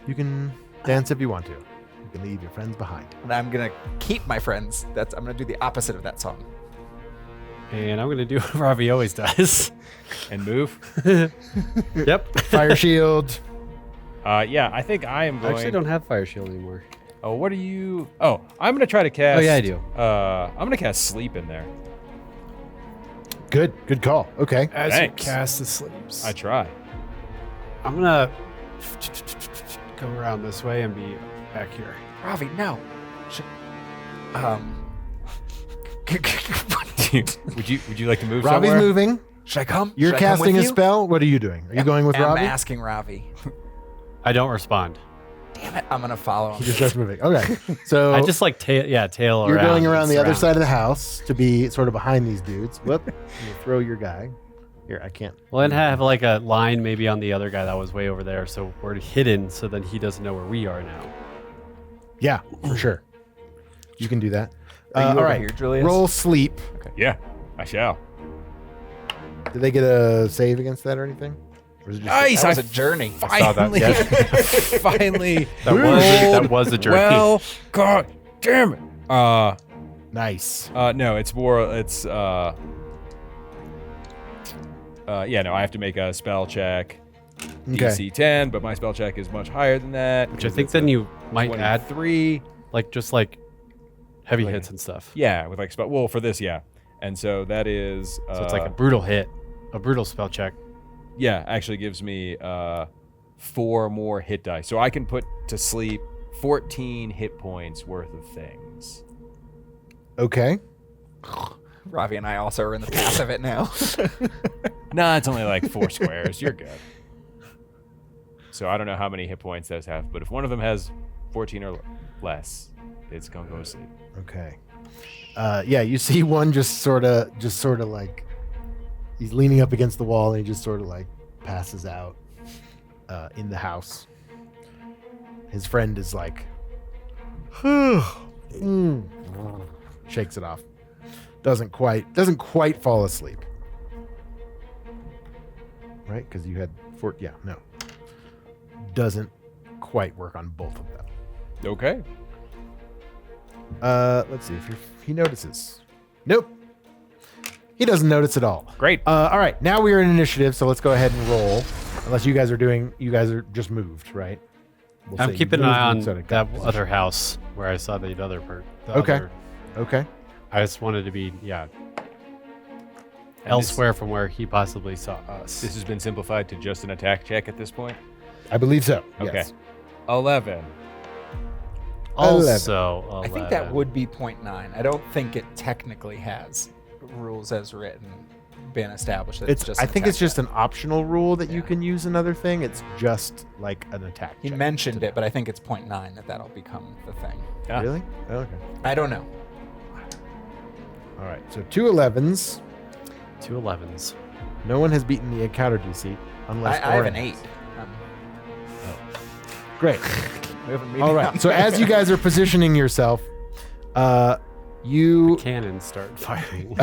[SPEAKER 2] You can dance if you want to. You can leave your friends behind.
[SPEAKER 1] And I'm gonna keep my friends. I'm gonna do the opposite of that song.
[SPEAKER 3] And I'm gonna do what Ravi always does.
[SPEAKER 4] And move.
[SPEAKER 3] Yep.
[SPEAKER 2] Fire shield.
[SPEAKER 4] Yeah, I think I am
[SPEAKER 3] I
[SPEAKER 4] going.
[SPEAKER 3] actually don't have Fire Shield anymore.
[SPEAKER 4] Oh, what are you? Oh, I'm gonna try to cast.
[SPEAKER 3] Oh, yeah, I do.
[SPEAKER 4] I'm gonna cast sleep in there.
[SPEAKER 2] Good call. Okay.
[SPEAKER 5] As
[SPEAKER 4] Thanks.
[SPEAKER 5] you cast the sleeps.
[SPEAKER 4] I try.
[SPEAKER 3] I'm gonna go around this way and be back here.
[SPEAKER 1] Ravi, no.
[SPEAKER 4] Would you like to move
[SPEAKER 2] Robbie's
[SPEAKER 4] somewhere?
[SPEAKER 2] moving.
[SPEAKER 1] Should I come?
[SPEAKER 2] You're
[SPEAKER 1] Should I come
[SPEAKER 2] casting
[SPEAKER 1] with
[SPEAKER 2] a
[SPEAKER 1] you?
[SPEAKER 2] spell. What are you doing? Are you going with
[SPEAKER 1] I'm
[SPEAKER 2] Robbie?
[SPEAKER 1] asking Ravi.
[SPEAKER 3] I don't respond.
[SPEAKER 1] Damn it! I'm gonna follow
[SPEAKER 2] He
[SPEAKER 1] him.
[SPEAKER 2] just starts moving. Okay. So
[SPEAKER 3] I just like tail
[SPEAKER 2] you're
[SPEAKER 3] around.
[SPEAKER 2] going around
[SPEAKER 3] and
[SPEAKER 2] the other
[SPEAKER 3] surround.
[SPEAKER 2] side of the house to be sort of behind these dudes. Whoop. You throw your guy. Here, I can't.
[SPEAKER 3] Well, and have like a line maybe on the other guy that was way over there, so we're hidden, so then he doesn't know where we are now.
[SPEAKER 2] Yeah, for sure. You can do that.
[SPEAKER 1] Are you
[SPEAKER 2] all
[SPEAKER 1] over
[SPEAKER 2] right.
[SPEAKER 1] here, Julius?
[SPEAKER 2] Roll sleep.
[SPEAKER 4] Yeah, I shall.
[SPEAKER 2] Did they get a save against that or anything? Or is it just
[SPEAKER 4] Nice.
[SPEAKER 1] That was a journey.
[SPEAKER 3] I saw that. Yes.
[SPEAKER 4] Finally.
[SPEAKER 3] That was a journey.
[SPEAKER 4] Well, God damn it.
[SPEAKER 2] nice?
[SPEAKER 4] No, it's more. It's yeah. No, I have to make a spell check.
[SPEAKER 2] Okay.
[SPEAKER 4] DC 10, but my spell check is much higher than that.
[SPEAKER 3] Which I think then you might add
[SPEAKER 4] 3.
[SPEAKER 3] like just like heavy
[SPEAKER 4] Like-
[SPEAKER 3] hits and stuff.
[SPEAKER 4] Yeah, with like spell. Well, for this, yeah. And so that is...
[SPEAKER 3] So it's like a brutal hit, a brutal spell check.
[SPEAKER 4] Yeah, actually gives me 4 more hit dice. So I can put to sleep 14 hit points worth of things.
[SPEAKER 2] Okay.
[SPEAKER 1] Ravi and I also are in the path of it now.
[SPEAKER 4] Nah, it's only like 4 squares. You're good. So I don't know how many hit points those have, but if one of them has 14 or less, it's gonna go to sleep.
[SPEAKER 2] Okay. Yeah, you see one just sort of like he's leaning up against the wall and he just sort of like passes out in the house. His friend is like, shakes it off. Doesn't quite fall asleep. Right? Because you had 4. Yeah, no. Doesn't quite work on both of them.
[SPEAKER 4] Okay.
[SPEAKER 2] Let's see if he notices. Nope. He doesn't notice at all.
[SPEAKER 4] Great.
[SPEAKER 2] All right, now we are in initiative, so let's go ahead and roll. Unless you guys are just moved, right? We'll
[SPEAKER 3] I'm
[SPEAKER 2] say
[SPEAKER 3] keeping
[SPEAKER 2] you
[SPEAKER 3] an eye on
[SPEAKER 2] moved instead of
[SPEAKER 3] that
[SPEAKER 2] position.
[SPEAKER 3] other house where I saw the other part.
[SPEAKER 2] Okay. Okay.
[SPEAKER 3] I just wanted to be,
[SPEAKER 4] And
[SPEAKER 3] elsewhere from where he possibly saw us.
[SPEAKER 4] This has been simplified to just an attack check at this point.
[SPEAKER 2] I believe so.
[SPEAKER 4] Okay.
[SPEAKER 2] Yes.
[SPEAKER 4] 11.
[SPEAKER 3] Also, 11.
[SPEAKER 1] I think that would be 0.9. I don't think it technically has rules as written been established. That it's just
[SPEAKER 2] I
[SPEAKER 1] an
[SPEAKER 2] think it's
[SPEAKER 1] attack
[SPEAKER 2] just
[SPEAKER 1] check.
[SPEAKER 2] an optional rule that you
[SPEAKER 1] Yeah.
[SPEAKER 2] can use another thing. It's just like an attack.
[SPEAKER 1] He
[SPEAKER 2] check.
[SPEAKER 1] mentioned it, but I think it's 0.9 that'll become the thing.
[SPEAKER 4] Ah.
[SPEAKER 2] Really? Okay.
[SPEAKER 1] I don't know.
[SPEAKER 2] All right. So 2 11s.
[SPEAKER 3] 2 11s.
[SPEAKER 2] No one has beaten the encounter DC unless
[SPEAKER 1] I have
[SPEAKER 2] Oren
[SPEAKER 1] an 8.
[SPEAKER 2] has. Great.
[SPEAKER 1] We haven't made
[SPEAKER 2] All
[SPEAKER 1] it
[SPEAKER 2] right.
[SPEAKER 1] down.
[SPEAKER 2] So as you guys are positioning yourself, you
[SPEAKER 3] Cannons start firing.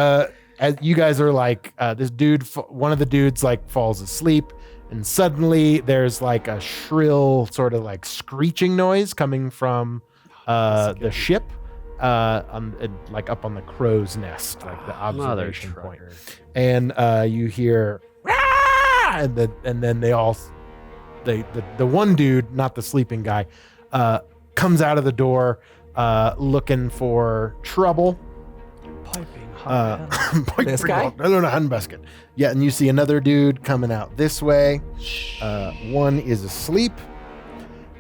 [SPEAKER 2] as you guys are like this dude, one of the dudes like falls asleep, and suddenly there's like a shrill sort of like screeching noise coming from the ship, like up on the crow's nest, like the observation point, and you hear, "Ah!" and then they all. The one dude, not the sleeping guy, comes out of the door looking for trouble.
[SPEAKER 1] This guy?
[SPEAKER 2] No, Handbasket. Yeah, and you see another dude coming out this way. One is asleep.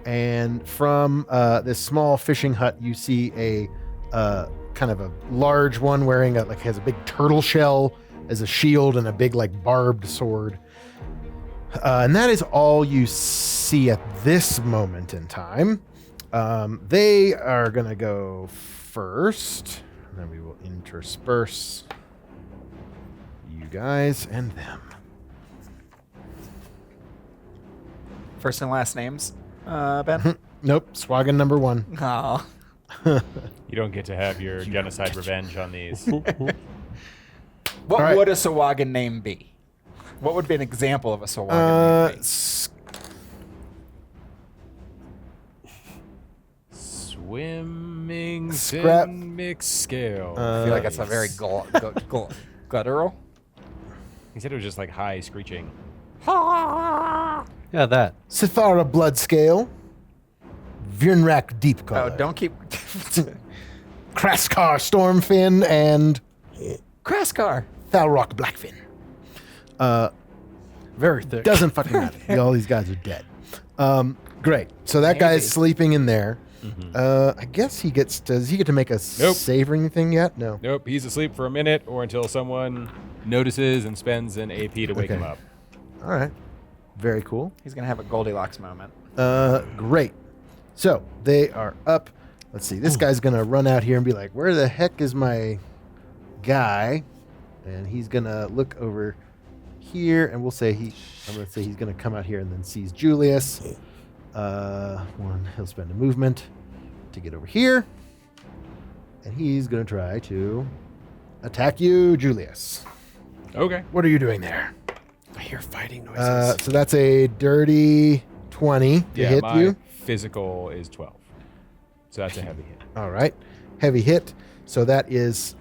[SPEAKER 2] And from this small fishing hut, you see a kind of a large one wearing has a big turtle shell as a shield and a big like barbed sword. And that is all you see at this moment in time. They are going to go first. And then we will intersperse you guys and them.
[SPEAKER 1] First and last names, Ben?
[SPEAKER 2] Nope. Swaggin number 1.
[SPEAKER 1] Oh.
[SPEAKER 4] You don't get to have your genocide revenge on these.
[SPEAKER 1] What
[SPEAKER 2] right.
[SPEAKER 1] would a Sawagan name be? What would be an example of a Sawagan name?
[SPEAKER 4] Swimming
[SPEAKER 2] Scrap.
[SPEAKER 4] thin mixed scale.
[SPEAKER 1] I feel like that's a very guttural.
[SPEAKER 4] He said it was just like high screeching.
[SPEAKER 3] Yeah, that.
[SPEAKER 2] Sithara blood scale. Virnrak deep color.
[SPEAKER 1] Oh, don't keep...
[SPEAKER 2] Kraskar stormfin and
[SPEAKER 1] Kraskar.
[SPEAKER 2] Thalrock blackfin.
[SPEAKER 3] Very thick.
[SPEAKER 2] Doesn't fucking matter. All these guys are dead. Great. So that guy's
[SPEAKER 1] Maybe.
[SPEAKER 2] sleeping in there. I guess he gets. Does he get to make a
[SPEAKER 4] Nope.
[SPEAKER 2] save or anything yet? No.
[SPEAKER 4] Nope, he's asleep for a minute or until someone notices and spends an AP to wake him
[SPEAKER 2] Okay.
[SPEAKER 4] up.
[SPEAKER 2] All right. Very cool.
[SPEAKER 1] He's going to have a Goldilocks moment.
[SPEAKER 2] Great. So they are up. Let's see. This guy's gonna run out here and be like, "Where the heck is my guy?" And he's gonna look over here, and I'm gonna say he's gonna come out here and then sees Julius. He'll spend a movement to get over here, and he's gonna try to attack you, Julius.
[SPEAKER 4] Okay.
[SPEAKER 2] What are you doing there?
[SPEAKER 3] I hear fighting noises.
[SPEAKER 2] So that's a dirty 20 to hit
[SPEAKER 4] my
[SPEAKER 2] you.
[SPEAKER 4] physical is 12. So that's a heavy hit.
[SPEAKER 2] All right. Heavy hit. So that is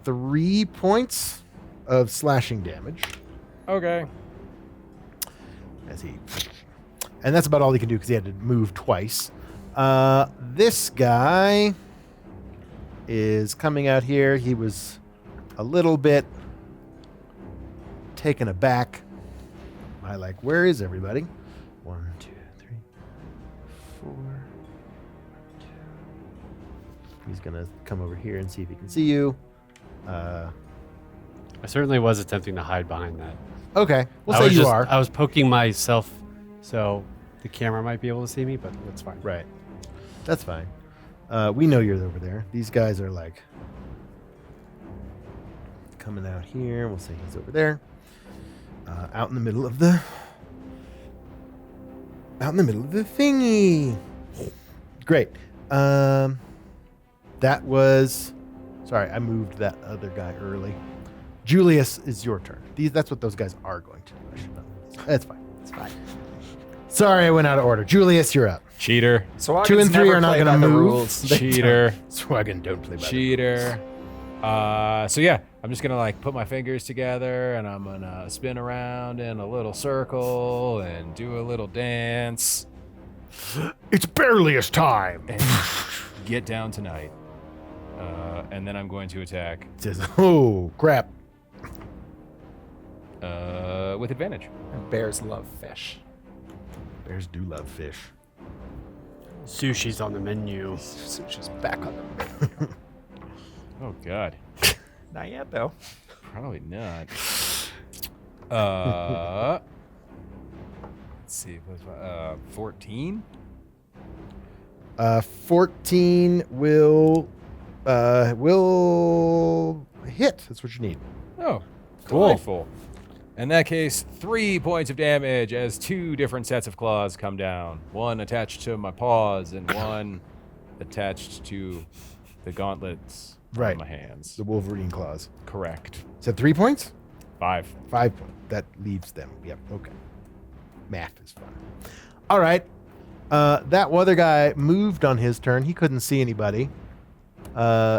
[SPEAKER 2] 3 points of slashing damage.
[SPEAKER 4] Okay.
[SPEAKER 2] And that's about all he can do because he had to move twice. This guy is coming out here. He was a little bit taken aback. Where is everybody? 1, 2, 3, 4. 2. He's going to come over here and see if he can see you.
[SPEAKER 3] I certainly was attempting to hide behind that.
[SPEAKER 2] Okay, we'll
[SPEAKER 3] I
[SPEAKER 2] say
[SPEAKER 3] was
[SPEAKER 2] you
[SPEAKER 3] just-
[SPEAKER 2] are.
[SPEAKER 3] I was poking myself so the camera might be able to see me, but that's fine.
[SPEAKER 2] Right. That's fine. We know you're over there. These guys are coming out here. We'll say he's over there. Out in the middle of the thingy. Great. That was. Sorry, I moved that other guy early. Julius, is your turn. That's what those guys are going to do. I should know. That's fine. It's fine. Sorry, I went out of order. Julius, you're up.
[SPEAKER 4] Cheater.
[SPEAKER 1] So
[SPEAKER 2] 2 and 3 are not going to move.
[SPEAKER 1] rules.
[SPEAKER 4] Cheater.
[SPEAKER 2] Swaggin, don't play by the
[SPEAKER 4] Cheater. So yeah, I'm just gonna put my fingers together and I'm gonna spin around in a little circle and do a little dance
[SPEAKER 2] rules. It's bareliest time.
[SPEAKER 4] and get down tonight. And then I'm going to attack
[SPEAKER 2] It says, oh, crap.
[SPEAKER 4] with advantage.
[SPEAKER 1] Bears love fish.
[SPEAKER 2] Bears do love fish.
[SPEAKER 3] Sushi's on the menu.
[SPEAKER 1] Sushi's back on the menu.
[SPEAKER 4] Oh God.
[SPEAKER 1] Not yet, though.
[SPEAKER 4] Probably not. Let's see. What's 14?
[SPEAKER 2] 14 will hit. That's what you need.
[SPEAKER 4] Oh,
[SPEAKER 3] Cool.
[SPEAKER 4] delightful. In that case, 3 points of damage as 2 different sets of claws come down. One attached to my paws and one attached to the gauntlets
[SPEAKER 2] Right.
[SPEAKER 4] on my hands.
[SPEAKER 2] The Wolverine claws.
[SPEAKER 4] Correct.
[SPEAKER 2] Is that 3 points?
[SPEAKER 4] 5.
[SPEAKER 2] 5 points. That leaves them. Yep. Okay. Math is fun. All right. That other guy moved on his turn. He couldn't see anybody.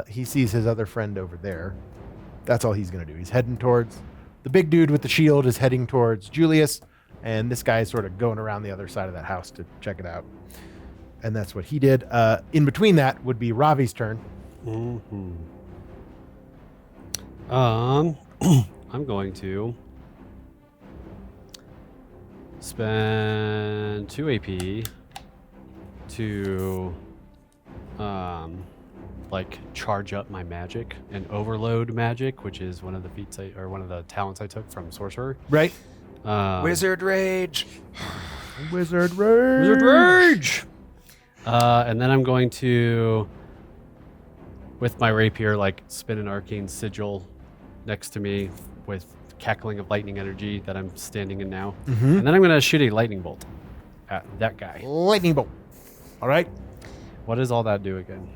[SPEAKER 2] He sees his other friend over there. That's all he's going to do. He's heading towards the big dude with the shield is heading towards Julius, and this guy is sort of going around the other side of that house to check it out. And that's what he did. In between that would be Ravi's turn.
[SPEAKER 3] Mm-hmm. I'm going to spend 2 AP to charge up my magic and overload magic, which is one of the feats one of the talents I took from sorcerer.
[SPEAKER 2] Right.
[SPEAKER 1] Wizard Rage.
[SPEAKER 2] Wizard Rage.
[SPEAKER 3] Wizard Rage. And then I'm going to, with my rapier, spin an arcane sigil next to me with cackling of lightning energy that I'm standing in now.
[SPEAKER 2] Mm-hmm.
[SPEAKER 3] And then I'm going to shoot a lightning bolt at that guy.
[SPEAKER 2] Lightning bolt. All right.
[SPEAKER 3] What does all that do again?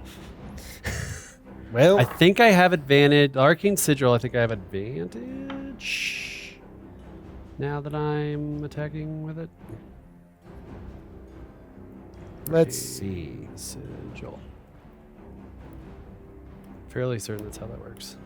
[SPEAKER 2] Well,
[SPEAKER 3] I think I have advantage. The arcane sigil, I think I have advantage now that I'm attacking with it.
[SPEAKER 2] let's see.
[SPEAKER 3] Sigil. Fairly certain that's how that works.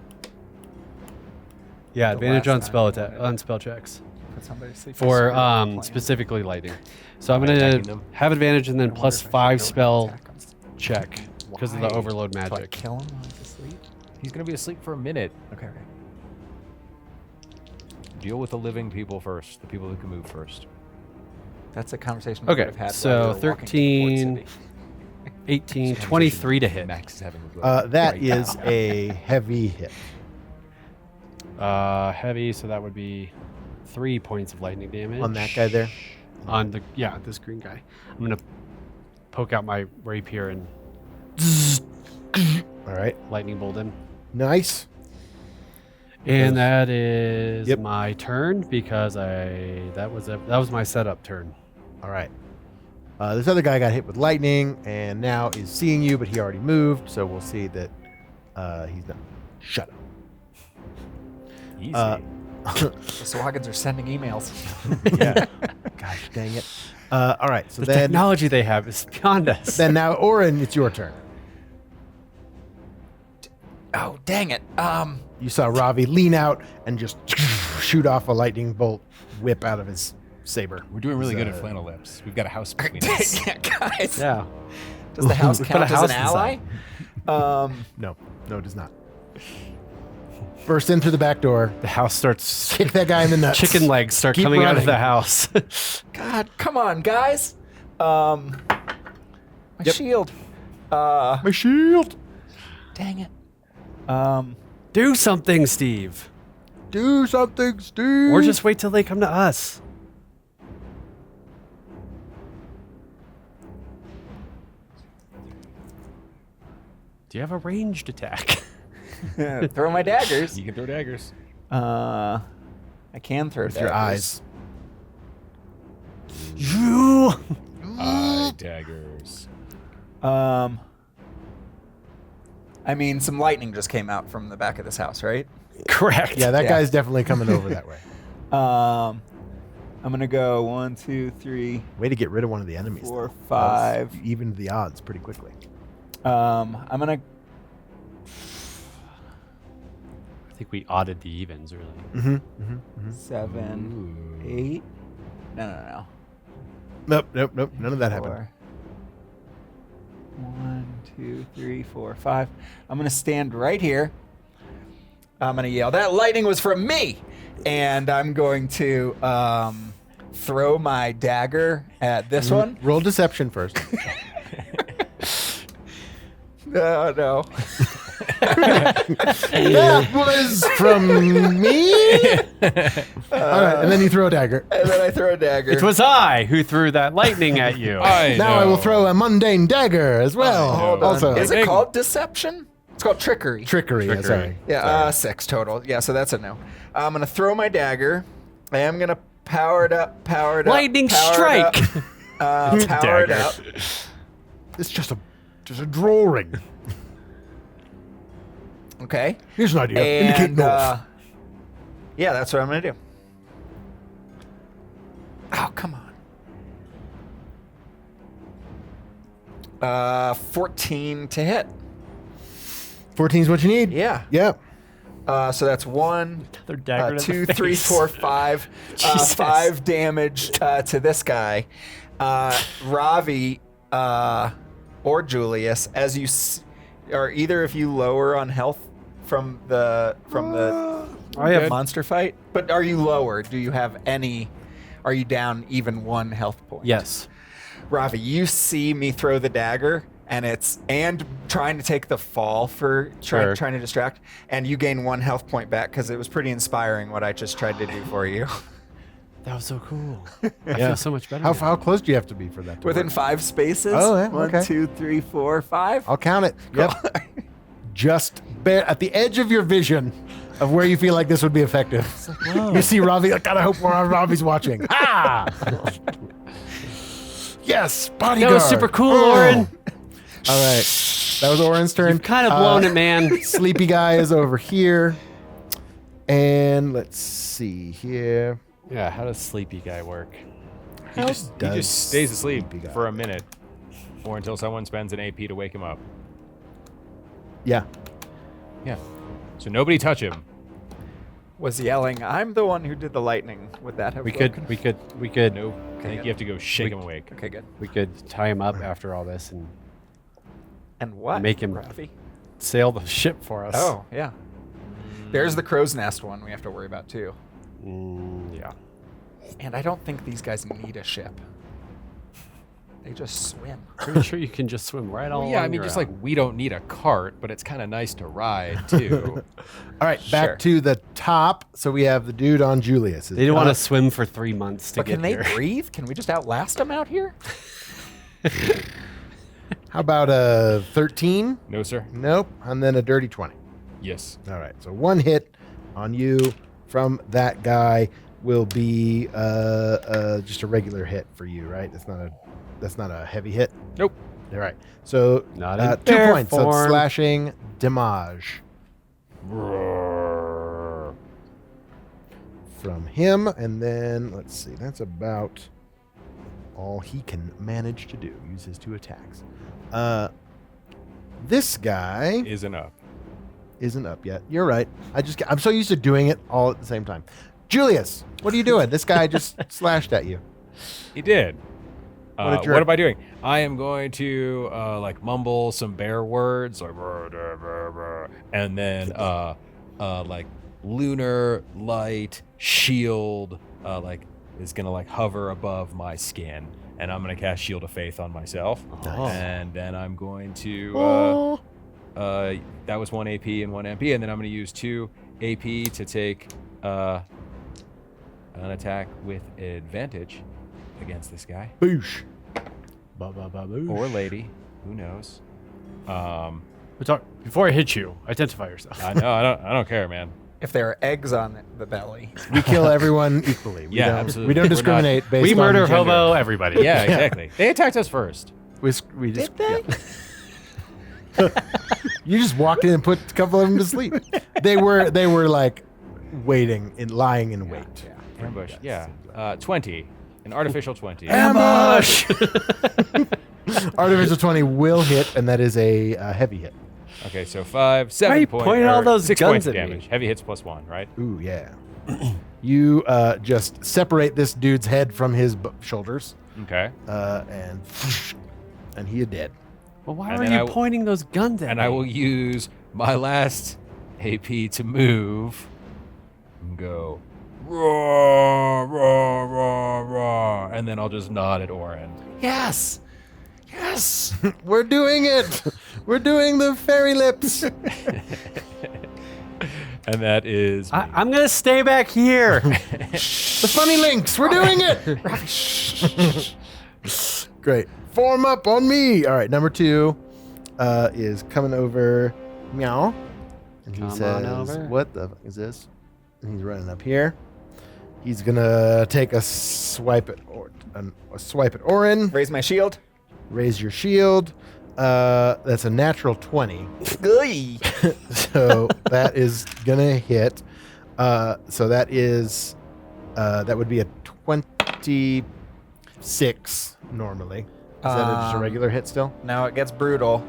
[SPEAKER 3] Yeah, advantage on
[SPEAKER 1] last
[SPEAKER 3] spell
[SPEAKER 1] time
[SPEAKER 3] attack on spell checks
[SPEAKER 1] Put somebody to sleep.
[SPEAKER 3] for
[SPEAKER 1] Plan.
[SPEAKER 3] specifically lightning. So I'm
[SPEAKER 4] By attacking
[SPEAKER 3] gonna
[SPEAKER 4] them.
[SPEAKER 3] have advantage and then
[SPEAKER 1] I wonder
[SPEAKER 3] plus
[SPEAKER 1] if I should
[SPEAKER 3] 5
[SPEAKER 1] go
[SPEAKER 3] spell
[SPEAKER 1] attack him.
[SPEAKER 3] check because of the
[SPEAKER 1] Why?
[SPEAKER 3] overload
[SPEAKER 1] Do I
[SPEAKER 3] magic.
[SPEAKER 1] kill him while he's asleep?
[SPEAKER 4] He's going to be asleep for a minute.
[SPEAKER 1] Okay.
[SPEAKER 4] Deal with the living people first, the people who can move first.
[SPEAKER 1] That's a conversation we
[SPEAKER 3] Okay,
[SPEAKER 1] would have had.
[SPEAKER 3] so
[SPEAKER 1] while we were walking to Port
[SPEAKER 3] 13,
[SPEAKER 1] City.
[SPEAKER 3] 18, 23 to hit.
[SPEAKER 4] Max is having a
[SPEAKER 2] That
[SPEAKER 1] Right
[SPEAKER 2] is
[SPEAKER 1] now.
[SPEAKER 2] a heavy hit.
[SPEAKER 3] Heavy, so that would be 3 points of lightning damage.
[SPEAKER 2] On that guy there?
[SPEAKER 3] On this green guy. I'm gonna poke out my rapier and
[SPEAKER 2] All right.
[SPEAKER 3] lightning bolt him.
[SPEAKER 2] Nice.
[SPEAKER 3] And that is
[SPEAKER 2] Yep.
[SPEAKER 3] my turn because that was my setup turn.
[SPEAKER 2] All right. This other guy got hit with lightning and now is seeing you, but he already moved, so we'll see that he's not. Shut up.
[SPEAKER 4] Easy.
[SPEAKER 2] Uh,
[SPEAKER 1] The Swaggins are sending emails.
[SPEAKER 2] Yeah. Gosh dang it. All right. So
[SPEAKER 3] The
[SPEAKER 2] then,
[SPEAKER 3] technology they have is beyond us.
[SPEAKER 2] then now, Orin, it's your turn.
[SPEAKER 1] Oh, dang it.
[SPEAKER 2] You saw Ravi lean out and just shoot off a lightning bolt whip out of his saber.
[SPEAKER 4] We're doing really good at
[SPEAKER 2] uh,
[SPEAKER 4] flannel lips. We've got a house between us.
[SPEAKER 1] yeah, guys.
[SPEAKER 3] yeah.
[SPEAKER 1] Does the house
[SPEAKER 3] Put a
[SPEAKER 1] count as
[SPEAKER 3] house
[SPEAKER 1] an ally?
[SPEAKER 2] No, it does not. burst in through the back door,
[SPEAKER 3] The house starts.
[SPEAKER 2] kick that guy in the nuts.
[SPEAKER 3] Chicken legs start
[SPEAKER 2] Keep
[SPEAKER 3] coming out of
[SPEAKER 2] running.
[SPEAKER 3] the house.
[SPEAKER 1] God, come on, guys. My shield.
[SPEAKER 2] My shield.
[SPEAKER 1] Dang it.
[SPEAKER 3] Do something, Steve.
[SPEAKER 2] Do something, Steve.
[SPEAKER 3] Or just wait till they come to us. Do you have a ranged attack?
[SPEAKER 1] Throw my daggers.
[SPEAKER 4] You can throw daggers.
[SPEAKER 1] I can throw
[SPEAKER 2] with
[SPEAKER 1] daggers.
[SPEAKER 2] your eyes.
[SPEAKER 3] You.
[SPEAKER 4] Eye daggers.
[SPEAKER 1] I mean, some lightning just came out from the back of this house, right?
[SPEAKER 3] Correct.
[SPEAKER 2] Yeah, that
[SPEAKER 1] Yeah.
[SPEAKER 2] guy's definitely coming over that way.
[SPEAKER 1] I'm gonna go 1, 2, 3,
[SPEAKER 2] Way to get rid of one of the enemies.
[SPEAKER 1] 4,
[SPEAKER 2] though.
[SPEAKER 1] 5.
[SPEAKER 2] You evened the odds pretty quickly.
[SPEAKER 1] I'm gonna.
[SPEAKER 3] I think we odded the evens, really.
[SPEAKER 1] 7, 8. No.
[SPEAKER 2] Nope. None of that happened.
[SPEAKER 1] 4. 1, 2, 3, 4, 5. I'm gonna stand right here. I'm gonna yell, "That lightning was from me!" And I'm going to throw my dagger at this one.
[SPEAKER 2] Roll deception first.
[SPEAKER 1] No.
[SPEAKER 2] That was from me. All right, and then you throw a dagger.
[SPEAKER 1] And then I throw a dagger.
[SPEAKER 3] It was I who threw that lightning at you.
[SPEAKER 2] Now I will throw a mundane dagger as well.
[SPEAKER 1] Hold on.
[SPEAKER 2] Also,
[SPEAKER 1] Is it called deception? It's called trickery.
[SPEAKER 2] trickery.
[SPEAKER 3] Trickery.
[SPEAKER 2] Sorry.
[SPEAKER 1] Yeah, 6 total. Yeah, so that's a no. I'm gonna throw my dagger. I am gonna power it up.
[SPEAKER 3] Lightning strike.
[SPEAKER 1] Power it
[SPEAKER 3] Dagger.
[SPEAKER 1] up.
[SPEAKER 2] It's just a drawing.
[SPEAKER 1] Okay.
[SPEAKER 2] Here's an idea. Indicate
[SPEAKER 1] And
[SPEAKER 2] north.
[SPEAKER 1] yeah, that's what I'm gonna do. Oh, come on. 14 to hit.
[SPEAKER 2] 14 is what you need.
[SPEAKER 1] Yeah.
[SPEAKER 2] Yep.
[SPEAKER 1] So that's 1,
[SPEAKER 3] Another dagger to
[SPEAKER 1] 2,
[SPEAKER 3] the
[SPEAKER 1] 3,
[SPEAKER 3] face.
[SPEAKER 1] 4, 5.
[SPEAKER 3] Jesus.
[SPEAKER 1] 5 damage to this guy. Ravi or Julius, as you or either of you lower on health from the
[SPEAKER 3] I have
[SPEAKER 1] monster fight. But are you lower? Do you have any? Are you down even 1 health point?
[SPEAKER 3] Yes.
[SPEAKER 1] Ravi, you see me throw the dagger, and trying to take the fall for
[SPEAKER 3] Sure.
[SPEAKER 1] trying to distract, and you gain 1 health point back because it was pretty inspiring what I just tried to do for you.
[SPEAKER 3] That was so cool. I feel so much better.
[SPEAKER 2] How,
[SPEAKER 3] now.
[SPEAKER 2] how close do you have to be for that? To
[SPEAKER 1] Within
[SPEAKER 2] work?
[SPEAKER 1] 5 spaces.
[SPEAKER 2] Oh, yeah,
[SPEAKER 1] 1,
[SPEAKER 2] okay.
[SPEAKER 1] 2, 3, 4, 5.
[SPEAKER 2] I'll count it. Yep. Just at the edge of your vision of where you feel like this would be effective. You see Ravi. I gotta hope Ravi's watching. Ah! Yes, bodyguard.
[SPEAKER 3] That was super cool,
[SPEAKER 2] Oh.
[SPEAKER 3] Oren.
[SPEAKER 2] All right, that was Oren's turn.
[SPEAKER 3] You've kind of blown it, man.
[SPEAKER 2] Sleepy guy is over here, and let's see here.
[SPEAKER 3] Yeah, how does Sleepy Guy work?
[SPEAKER 4] He just stays asleep
[SPEAKER 2] Sleepy guy?
[SPEAKER 4] for a minute, or until someone spends an AP to wake him up.
[SPEAKER 2] Yeah.
[SPEAKER 4] Yeah. So nobody touch him.
[SPEAKER 1] Was yelling, "I'm the one who did the lightning." Would that have
[SPEAKER 3] We
[SPEAKER 1] broken?
[SPEAKER 3] could
[SPEAKER 4] Nope. I think
[SPEAKER 1] good.
[SPEAKER 4] you have to go shake him awake.
[SPEAKER 1] Okay, good.
[SPEAKER 3] we could tie him up after all this and
[SPEAKER 1] And what?
[SPEAKER 3] Make him-
[SPEAKER 1] Ravi?
[SPEAKER 3] sail the ship for us.
[SPEAKER 1] Oh, yeah. There's the crow's nest one we have to worry about too.
[SPEAKER 3] Yeah.
[SPEAKER 1] And I don't think these guys need a ship. They just swim.
[SPEAKER 3] Pretty sure you can just swim right
[SPEAKER 4] Well,
[SPEAKER 3] on.
[SPEAKER 4] yeah, I mean, just like we don't need a cart, but it's kind of nice to ride too.
[SPEAKER 2] All right, back
[SPEAKER 1] Sure.
[SPEAKER 2] to the top. So we have the dude on Julius.
[SPEAKER 3] they didn't want to swim for 3 months to
[SPEAKER 1] But
[SPEAKER 3] get
[SPEAKER 1] can they
[SPEAKER 3] here.
[SPEAKER 1] breathe? Can we just outlast them out here?
[SPEAKER 2] How about a 13?
[SPEAKER 4] No, sir.
[SPEAKER 2] Nope. And then a dirty 20.
[SPEAKER 4] Yes.
[SPEAKER 2] All right. So 1 hit on you from that guy will be just a regular hit for you, right? That's not a heavy hit.
[SPEAKER 4] Nope.
[SPEAKER 2] All right. So
[SPEAKER 3] Not in
[SPEAKER 2] 2
[SPEAKER 3] bear
[SPEAKER 2] points of
[SPEAKER 3] form.
[SPEAKER 2] slashing damage from him, and then let's see. That's about all he can manage to do. Use his 2 attacks. This guy
[SPEAKER 4] Isn't up.
[SPEAKER 2] isn't up yet. You're right. I'm so used to doing it all at the same time. Julius, what are you doing? This guy just slashed at you.
[SPEAKER 4] He did.
[SPEAKER 2] What a jerk.
[SPEAKER 4] What am I doing? I am going to like mumble some bear words, like, and then like lunar light shield is gonna hover above my skin, and I'm gonna cast Shield of Faith on myself.
[SPEAKER 3] Oh.
[SPEAKER 4] And then I'm going to that was 1 AP and 1 MP, and then I'm gonna use 2 AP to take an attack with advantage against this guy
[SPEAKER 2] Boosh.
[SPEAKER 4] or lady, who knows.
[SPEAKER 3] Before I hit you, identify yourself.
[SPEAKER 4] I know, I don't care, man.
[SPEAKER 1] If there are eggs on the belly.
[SPEAKER 2] We kill everyone equally. We
[SPEAKER 4] Yeah,
[SPEAKER 2] don't,
[SPEAKER 4] absolutely.
[SPEAKER 2] We don't
[SPEAKER 4] We're
[SPEAKER 2] discriminate based
[SPEAKER 3] We
[SPEAKER 2] on
[SPEAKER 3] murder
[SPEAKER 2] gender.
[SPEAKER 3] hobo everybody.
[SPEAKER 4] Yeah, exactly. They attacked us first.
[SPEAKER 2] We just,
[SPEAKER 1] Did they?
[SPEAKER 2] yeah. You just walked in and put a couple of them to sleep. They were like lying in wait.
[SPEAKER 4] Ambush. Yeah. 20. An artificial 20.
[SPEAKER 3] Ambush!
[SPEAKER 2] Artificial 20 will hit, and that is a heavy hit.
[SPEAKER 4] Okay, so 5, 7
[SPEAKER 3] Why are you
[SPEAKER 4] points.
[SPEAKER 3] pointing all those
[SPEAKER 4] 6
[SPEAKER 3] guns
[SPEAKER 4] points of
[SPEAKER 3] at me?
[SPEAKER 4] damage. Heavy hits +1, right?
[SPEAKER 2] Ooh, yeah. You just separate this dude's head from his shoulders,
[SPEAKER 4] Okay.
[SPEAKER 2] and he is dead.
[SPEAKER 3] Well, why
[SPEAKER 4] And
[SPEAKER 3] were
[SPEAKER 4] then
[SPEAKER 3] you
[SPEAKER 4] I w-
[SPEAKER 3] pointing those guns at
[SPEAKER 4] And
[SPEAKER 3] me?
[SPEAKER 4] I will use my last AP to move and go roar, roar, roar, roar, and then I'll just nod at Oren.
[SPEAKER 1] Yes. Yes.
[SPEAKER 2] We're doing it. We're doing the fairy lips.
[SPEAKER 4] And that is me.
[SPEAKER 3] I'm going to stay back here.
[SPEAKER 2] The funny links. We're doing it. Great. Form up on me. All right. Number 2 is coming over. Meow. And he
[SPEAKER 3] Come on
[SPEAKER 2] says,
[SPEAKER 3] over.
[SPEAKER 2] "What the fuck is this?" And he's running up here. He's gonna take a swipe at Orin.
[SPEAKER 1] Raise my shield.
[SPEAKER 2] Raise your shield. That's a natural 20.
[SPEAKER 1] Glee.
[SPEAKER 2] So that is gonna hit. So that is that would be a 26 normally. Is that just a regular hit still?
[SPEAKER 1] Now it gets brutal.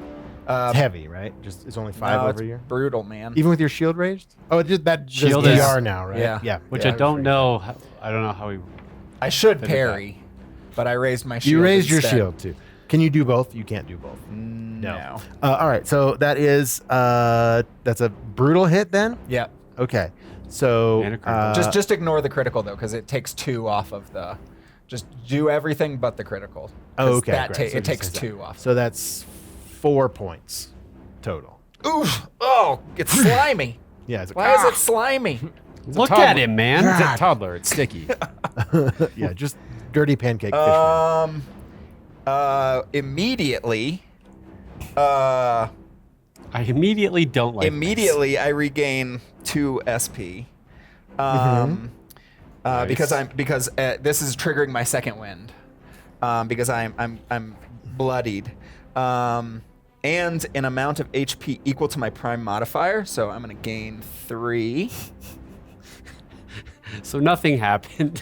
[SPEAKER 2] It's heavy, right? Just it's only 5
[SPEAKER 1] no,
[SPEAKER 2] over
[SPEAKER 1] it's
[SPEAKER 2] here.
[SPEAKER 1] brutal, man.
[SPEAKER 2] Even with your shield raised? Oh, that
[SPEAKER 3] Shield
[SPEAKER 2] just
[SPEAKER 3] is-
[SPEAKER 2] DR now, right?
[SPEAKER 1] Yeah.
[SPEAKER 3] Which
[SPEAKER 2] Yeah,
[SPEAKER 3] I don't
[SPEAKER 2] was
[SPEAKER 3] know. I don't know how we.
[SPEAKER 1] I should
[SPEAKER 3] Fit it
[SPEAKER 1] parry, but I raised my shield.
[SPEAKER 2] You raised your
[SPEAKER 1] instead.
[SPEAKER 2] shield too. Can you do both? You can't do both.
[SPEAKER 1] No.
[SPEAKER 2] All right, so that is that's a brutal hit then.
[SPEAKER 1] Yeah.
[SPEAKER 2] Okay, so
[SPEAKER 3] And a critical.
[SPEAKER 1] Just ignore the critical though, because it takes 2 off of the. Just do everything but the critical. 'Cause
[SPEAKER 2] okay,
[SPEAKER 1] That
[SPEAKER 2] great. So
[SPEAKER 1] it takes
[SPEAKER 2] just
[SPEAKER 1] 2 off.
[SPEAKER 2] So that's 4 points total.
[SPEAKER 1] Oof! Oh, it's slimy.
[SPEAKER 2] Yeah. It's
[SPEAKER 1] Why is it slimy?
[SPEAKER 3] Look
[SPEAKER 4] toddler.
[SPEAKER 3] at him, man.
[SPEAKER 4] It's a toddler. It's sticky.
[SPEAKER 2] yeah, just dirty pancake fish.
[SPEAKER 1] Immediately.
[SPEAKER 3] I immediately don't like.
[SPEAKER 1] Immediately, I regain 2 SP. Because this is triggering my second wind. Because I'm bloodied. And an amount of HP equal to my prime modifier, so I'm gonna gain 3.
[SPEAKER 3] So nothing happened.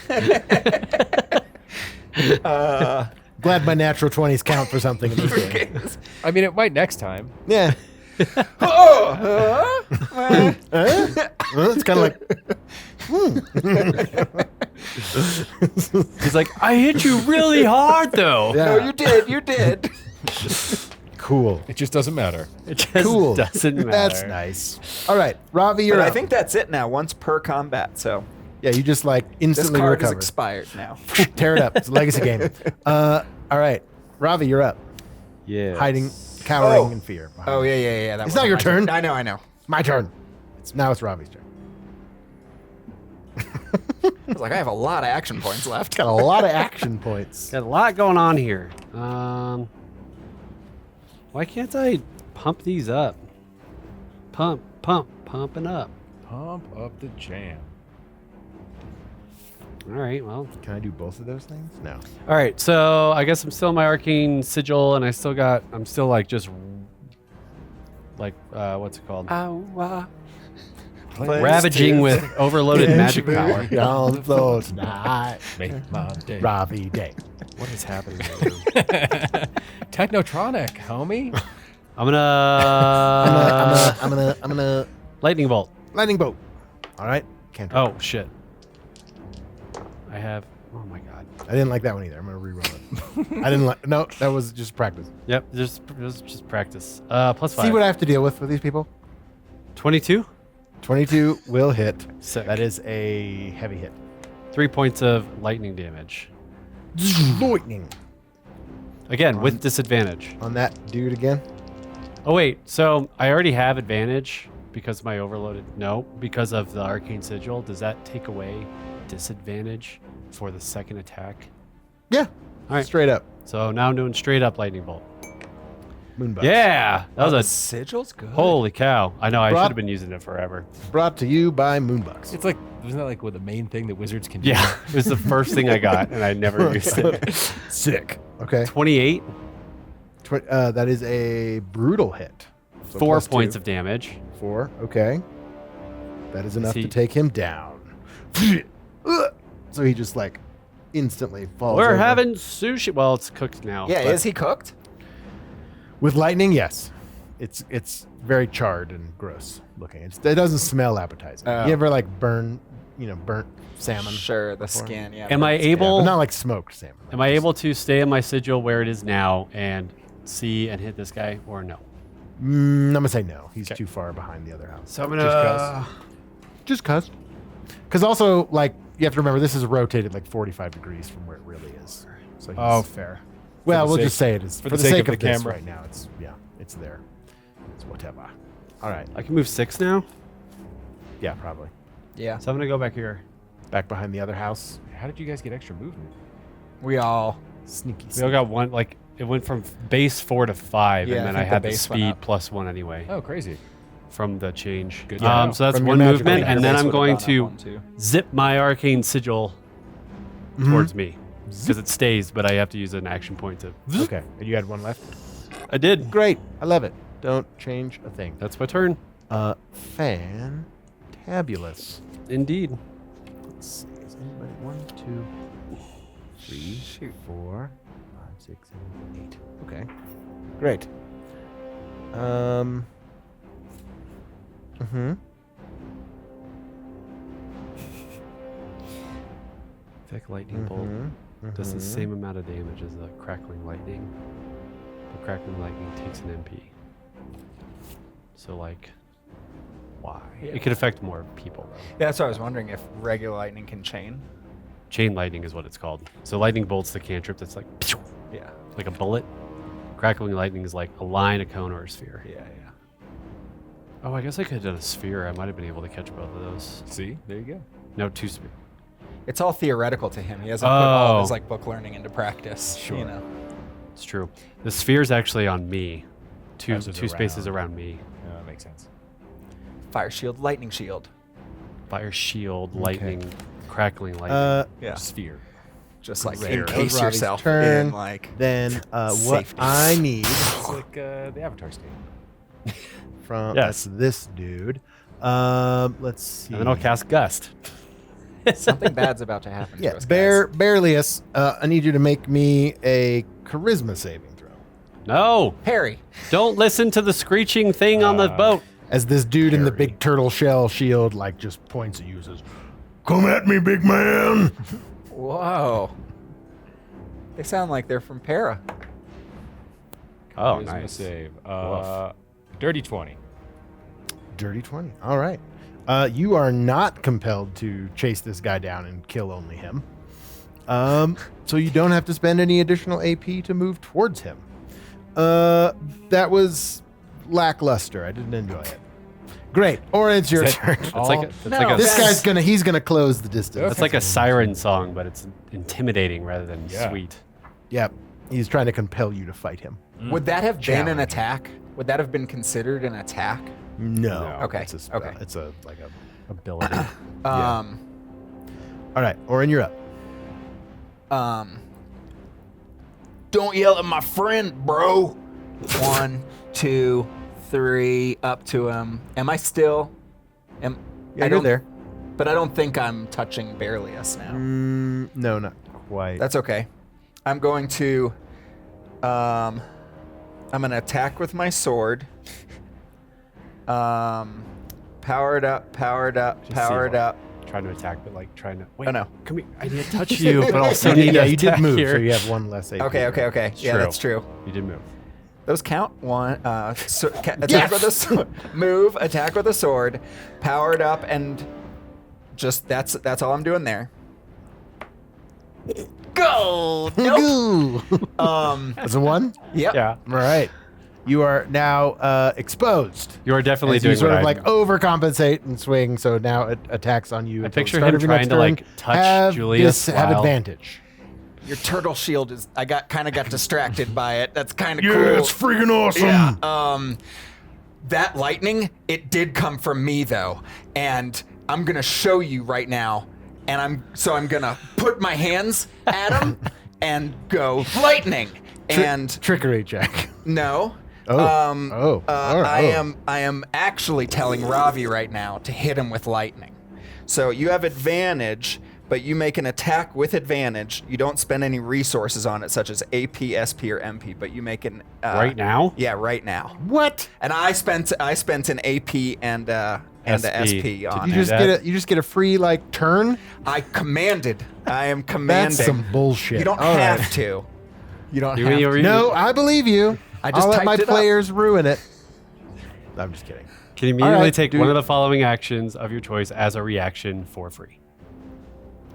[SPEAKER 2] Glad my natural 20s count for something in this game.
[SPEAKER 4] I mean, it might next time.
[SPEAKER 2] Yeah.
[SPEAKER 1] Oh,
[SPEAKER 2] Well, it's kind of like
[SPEAKER 3] He's like, I hit you really hard though.
[SPEAKER 2] yeah.
[SPEAKER 1] No, you did.
[SPEAKER 2] Cool.
[SPEAKER 4] It just doesn't matter.
[SPEAKER 3] It just
[SPEAKER 2] Cool.
[SPEAKER 3] doesn't matter.
[SPEAKER 2] That's nice. All right, Ravi, you're
[SPEAKER 1] But
[SPEAKER 2] up.
[SPEAKER 1] I think that's it now, once per combat, so
[SPEAKER 2] Yeah, you just like
[SPEAKER 1] this
[SPEAKER 2] instantly
[SPEAKER 1] card is
[SPEAKER 2] recovered.
[SPEAKER 1] expired now.
[SPEAKER 2] Tear it up. It's a legacy game. All right, Ravi, you're up.
[SPEAKER 3] Yeah.
[SPEAKER 2] Hiding, cowering
[SPEAKER 1] Oh.
[SPEAKER 2] in fear.
[SPEAKER 1] Oh, yeah. That
[SPEAKER 2] It's
[SPEAKER 1] wasn't
[SPEAKER 2] not your
[SPEAKER 1] my
[SPEAKER 2] turn.
[SPEAKER 1] I know.
[SPEAKER 2] My turn. Now it's Ravi's turn.
[SPEAKER 1] I was like, I have a lot of action points left.
[SPEAKER 2] Got a lot of action points.
[SPEAKER 3] Got a lot going on here. Why can't I pump these up? Pumping up.
[SPEAKER 4] Pump up the jam.
[SPEAKER 3] All right, well.
[SPEAKER 2] Can I do both of those things? No.
[SPEAKER 3] All right, so I guess I'm still in my arcane sigil, and I'm still like just like what's it called? Ravaging with overloaded magic power.
[SPEAKER 2] On those night,
[SPEAKER 4] Make my day.
[SPEAKER 2] Ravi Day.
[SPEAKER 3] What is happening right now?
[SPEAKER 4] Technotronic, homie.
[SPEAKER 3] I'm gonna
[SPEAKER 2] I'm gonna
[SPEAKER 3] lightning bolt.
[SPEAKER 2] lightning bolt. All right. Can't.
[SPEAKER 3] Oh shit! I have. Oh my god.
[SPEAKER 2] I didn't like that one either. I'm gonna reroll it. I didn't like. No, that was just practice.
[SPEAKER 3] Yep, it was just practice. +5.
[SPEAKER 2] See what I have to deal with these people.
[SPEAKER 3] 22.
[SPEAKER 2] 22 will hit.
[SPEAKER 3] Sick.
[SPEAKER 2] That is a heavy hit.
[SPEAKER 3] 3 points of lightning damage.
[SPEAKER 2] Lightning
[SPEAKER 3] Again, with disadvantage.
[SPEAKER 2] on that dude again.
[SPEAKER 3] Oh, wait. So I already have advantage because my overloaded. No, because of the arcane sigil. Does that take away disadvantage for the second attack?
[SPEAKER 2] Yeah.
[SPEAKER 3] All right.
[SPEAKER 2] Straight up.
[SPEAKER 3] So now I'm doing straight up lightning bolt.
[SPEAKER 2] Moonbugs.
[SPEAKER 3] Yeah. That was
[SPEAKER 1] the
[SPEAKER 3] a.
[SPEAKER 1] sigil's good.
[SPEAKER 3] Holy cow. I know. I
[SPEAKER 2] Brought-
[SPEAKER 3] should have been using it forever.
[SPEAKER 2] Brought to you by Moonbugs.
[SPEAKER 4] It's like, isn't that like what the main thing that wizards can do?
[SPEAKER 3] Yeah. It was the first thing I got, and I never used it.
[SPEAKER 2] Sick. Okay.
[SPEAKER 3] 28.
[SPEAKER 2] That is a brutal hit. So
[SPEAKER 3] 4
[SPEAKER 2] plus
[SPEAKER 3] points
[SPEAKER 2] 2.
[SPEAKER 3] of damage.
[SPEAKER 2] 4. Okay. That is enough
[SPEAKER 3] he-
[SPEAKER 2] to take him down. So he just like instantly falls.
[SPEAKER 3] We're
[SPEAKER 2] over.
[SPEAKER 3] having sushi. Well, it's cooked now.
[SPEAKER 1] Yeah,
[SPEAKER 3] but-
[SPEAKER 1] is he cooked?
[SPEAKER 2] With lightning. Yes. It's very charred and gross looking. It doesn't smell appetizing.
[SPEAKER 1] Oh.
[SPEAKER 2] You ever like burnt salmon?
[SPEAKER 1] Sure, the skin. Yeah.
[SPEAKER 3] Am I
[SPEAKER 1] burns.
[SPEAKER 3] able?
[SPEAKER 2] But not like smoked salmon.
[SPEAKER 3] Am I able to stay in my sigil where it is now and see and hit this guy, or no?
[SPEAKER 2] I'm gonna say no. He's
[SPEAKER 3] Okay.
[SPEAKER 2] too far behind the other house.
[SPEAKER 3] So I'm
[SPEAKER 2] Just cuz. Because also, like, you have to remember this is rotated like 45 degrees from where it really is. So he's,
[SPEAKER 5] fair.
[SPEAKER 2] well,
[SPEAKER 4] the
[SPEAKER 2] we'll
[SPEAKER 4] sake-
[SPEAKER 2] just say it is
[SPEAKER 4] for the sake of the
[SPEAKER 2] this
[SPEAKER 4] camera.
[SPEAKER 2] right now. It's there. It's whatever. All right.
[SPEAKER 3] I can move 6 now.
[SPEAKER 2] Yeah, probably.
[SPEAKER 1] Yeah.
[SPEAKER 3] So I'm gonna go back here.
[SPEAKER 2] Back behind the other house.
[SPEAKER 4] How did you guys get extra movement?
[SPEAKER 1] We all.
[SPEAKER 2] Sneaky.
[SPEAKER 3] We all got one. Like it went from base 4 to 5,
[SPEAKER 1] Yeah,
[SPEAKER 3] and
[SPEAKER 1] I
[SPEAKER 3] then I
[SPEAKER 1] think the
[SPEAKER 3] had the
[SPEAKER 1] base went
[SPEAKER 3] speed
[SPEAKER 1] up.
[SPEAKER 3] plus 1 anyway
[SPEAKER 4] Oh, crazy.
[SPEAKER 3] from the change.
[SPEAKER 4] Good to know.
[SPEAKER 3] So that's
[SPEAKER 2] From
[SPEAKER 3] one
[SPEAKER 2] your magical
[SPEAKER 3] movement,
[SPEAKER 2] thing,
[SPEAKER 3] and
[SPEAKER 1] Your
[SPEAKER 3] then
[SPEAKER 1] base
[SPEAKER 3] I'm
[SPEAKER 1] would've
[SPEAKER 3] going
[SPEAKER 1] gone up
[SPEAKER 3] to
[SPEAKER 1] one, too.
[SPEAKER 3] zip my arcane sigil
[SPEAKER 2] Mhm.
[SPEAKER 3] towards me because it stays, but I have to use an action point to.
[SPEAKER 2] Okay. And you had one left.
[SPEAKER 3] I did.
[SPEAKER 2] Great. I love it. Don't change a thing.
[SPEAKER 3] That's my turn.
[SPEAKER 2] Fantabulous.
[SPEAKER 3] Indeed.
[SPEAKER 2] Let's see. Is anybody 1, 2, 3, 4, 5, 6, 7, 8. Okay. Great.
[SPEAKER 3] Effect lightning bolt does the same amount of damage as the crackling lightning. But crackling lightning takes an MP. So like, why? It could affect more people though.
[SPEAKER 1] Yeah, that's what I was wondering if regular lightning can chain.
[SPEAKER 3] Chain lightning is what it's called. So lightning bolt's the cantrip that's like,
[SPEAKER 1] Yeah.
[SPEAKER 3] like a bullet. Crackling lightning is like a line, a cone, or a sphere.
[SPEAKER 1] Yeah.
[SPEAKER 3] Oh, I guess I could have done a sphere. I might have been able to catch both of those.
[SPEAKER 4] See? There you go.
[SPEAKER 3] No, 2 sphere.
[SPEAKER 1] It's all theoretical to him. He hasn't put all of
[SPEAKER 3] Oh.
[SPEAKER 1] his like book learning into practice.
[SPEAKER 4] Sure.
[SPEAKER 1] You know.
[SPEAKER 3] It's true. The sphere's actually on me. Two
[SPEAKER 4] Ours is
[SPEAKER 3] spaces
[SPEAKER 4] around.
[SPEAKER 3] around me.
[SPEAKER 4] Yeah, that makes sense.
[SPEAKER 1] Fire shield, lightning shield.
[SPEAKER 3] Fire shield, lightning, crackling lightning.
[SPEAKER 1] Yeah.
[SPEAKER 4] Sphere.
[SPEAKER 1] Just like
[SPEAKER 3] Rare.
[SPEAKER 1] encase
[SPEAKER 2] Robbie's
[SPEAKER 1] yourself
[SPEAKER 2] turn.
[SPEAKER 1] in like.
[SPEAKER 2] Then what
[SPEAKER 1] Safety.
[SPEAKER 2] I need
[SPEAKER 4] It's like the Avatar state.
[SPEAKER 2] from
[SPEAKER 3] Yes.
[SPEAKER 2] that's this dude. Let's see.
[SPEAKER 3] And then I'll cast Gust.
[SPEAKER 1] Something bad's about to happen
[SPEAKER 2] Yeah,
[SPEAKER 1] to us, guys.
[SPEAKER 2] Barelius, I need you to make me a charisma saving throw.
[SPEAKER 3] No,
[SPEAKER 1] Harry.
[SPEAKER 3] don't listen to the screeching thing on the boat.
[SPEAKER 2] As this dude in the
[SPEAKER 4] Harry.
[SPEAKER 2] big turtle shell shield like just points at you and says, "Come at me, big man."
[SPEAKER 1] Whoa. They sound like they're from Para.
[SPEAKER 3] Oh,
[SPEAKER 4] Charisma
[SPEAKER 3] nice.
[SPEAKER 4] save.
[SPEAKER 3] Woof.
[SPEAKER 4] Dirty 20.
[SPEAKER 2] Dirty 20. All right. You are not compelled to chase this guy down and kill only him. So you don't have to spend any additional AP to move towards him. That was lackluster. I didn't enjoy it. Great. Or it's your turn.
[SPEAKER 3] It's like
[SPEAKER 2] This guy's he's gonna close the distance.
[SPEAKER 3] It's like a siren song, but it's intimidating rather than
[SPEAKER 4] Yeah.
[SPEAKER 3] sweet.
[SPEAKER 2] Yep. He's trying to compel you to fight him.
[SPEAKER 1] Would that have been an
[SPEAKER 2] Challenge.
[SPEAKER 1] attack? Would that have been considered an attack?
[SPEAKER 2] No.
[SPEAKER 1] Okay,
[SPEAKER 2] It's a spell.
[SPEAKER 1] okay.
[SPEAKER 2] It's a like a
[SPEAKER 3] Ability.
[SPEAKER 2] All right. Orin, you're up.
[SPEAKER 1] Don't yell at my friend, bro. 1, 2, 3, up to him. Am I still?
[SPEAKER 2] Yeah,
[SPEAKER 1] I
[SPEAKER 2] you're
[SPEAKER 1] don't-
[SPEAKER 2] there.
[SPEAKER 1] But I don't think I'm touching Barelius now.
[SPEAKER 2] No, not quite.
[SPEAKER 1] That's okay. I'm going to I'm gonna attack with my sword. Powered up, powered up, powered up.
[SPEAKER 3] Trying to attack, but like trying to. Wait,
[SPEAKER 1] Oh, no.
[SPEAKER 3] Come here. I need to touch you, but also
[SPEAKER 2] You
[SPEAKER 3] need
[SPEAKER 2] did,
[SPEAKER 3] to
[SPEAKER 2] yeah, you did
[SPEAKER 3] attack
[SPEAKER 2] move,
[SPEAKER 3] here.
[SPEAKER 2] so you have one less AP.
[SPEAKER 1] Okay. Yeah,
[SPEAKER 3] True.
[SPEAKER 1] that's true.
[SPEAKER 3] You did move.
[SPEAKER 1] Those count. Attack with a sword. Move, attack with a sword, powered up, and just that's all I'm doing there. Go! Nope.
[SPEAKER 2] That's a 1?
[SPEAKER 1] Yep.
[SPEAKER 3] Yeah.
[SPEAKER 2] All right. You are now exposed.
[SPEAKER 3] You are definitely
[SPEAKER 2] As
[SPEAKER 3] doing
[SPEAKER 2] you sort
[SPEAKER 3] what
[SPEAKER 2] of
[SPEAKER 3] I
[SPEAKER 2] like overcompensate and swing, so now it attacks on you.
[SPEAKER 3] I
[SPEAKER 2] until the
[SPEAKER 3] picture
[SPEAKER 2] start
[SPEAKER 3] him
[SPEAKER 2] of your
[SPEAKER 3] trying
[SPEAKER 2] next
[SPEAKER 3] to
[SPEAKER 2] turn.
[SPEAKER 3] like touch Julius.
[SPEAKER 2] Have
[SPEAKER 3] while-
[SPEAKER 2] advantage.
[SPEAKER 1] Your turtle shield is. I kind of got distracted by it. That's kind of
[SPEAKER 2] Yeah,
[SPEAKER 1] cool.
[SPEAKER 2] it's freaking awesome.
[SPEAKER 1] Yeah. That lightning, it did come from me though, and I'm gonna show you right now. And I'm gonna put my hands at him and go lightning. And
[SPEAKER 2] Trickery check.
[SPEAKER 1] no.
[SPEAKER 2] Oh.
[SPEAKER 1] I am actually telling Ravi right now to hit him with lightning. So you have advantage, but you make an attack with advantage. You don't spend any resources on it, such as AP, SP, or MP, but you make an
[SPEAKER 3] Right now?
[SPEAKER 1] Yeah, right now.
[SPEAKER 2] What?
[SPEAKER 1] And I spent an AP and a SP on
[SPEAKER 2] You
[SPEAKER 1] it.
[SPEAKER 2] just get a free like turn?
[SPEAKER 1] I am commanding.
[SPEAKER 2] That's some bullshit.
[SPEAKER 1] You don't
[SPEAKER 2] All
[SPEAKER 1] have
[SPEAKER 2] right.
[SPEAKER 1] to. You don't
[SPEAKER 3] You-
[SPEAKER 1] have
[SPEAKER 3] you-
[SPEAKER 1] to.
[SPEAKER 2] No, I believe you.
[SPEAKER 1] I just
[SPEAKER 2] I'll let my
[SPEAKER 1] typed it up.
[SPEAKER 2] players ruin it. I'm just kidding.
[SPEAKER 3] Can immediately
[SPEAKER 2] All right,
[SPEAKER 3] take
[SPEAKER 2] dude.
[SPEAKER 3] one of the following actions of your choice as a reaction for free.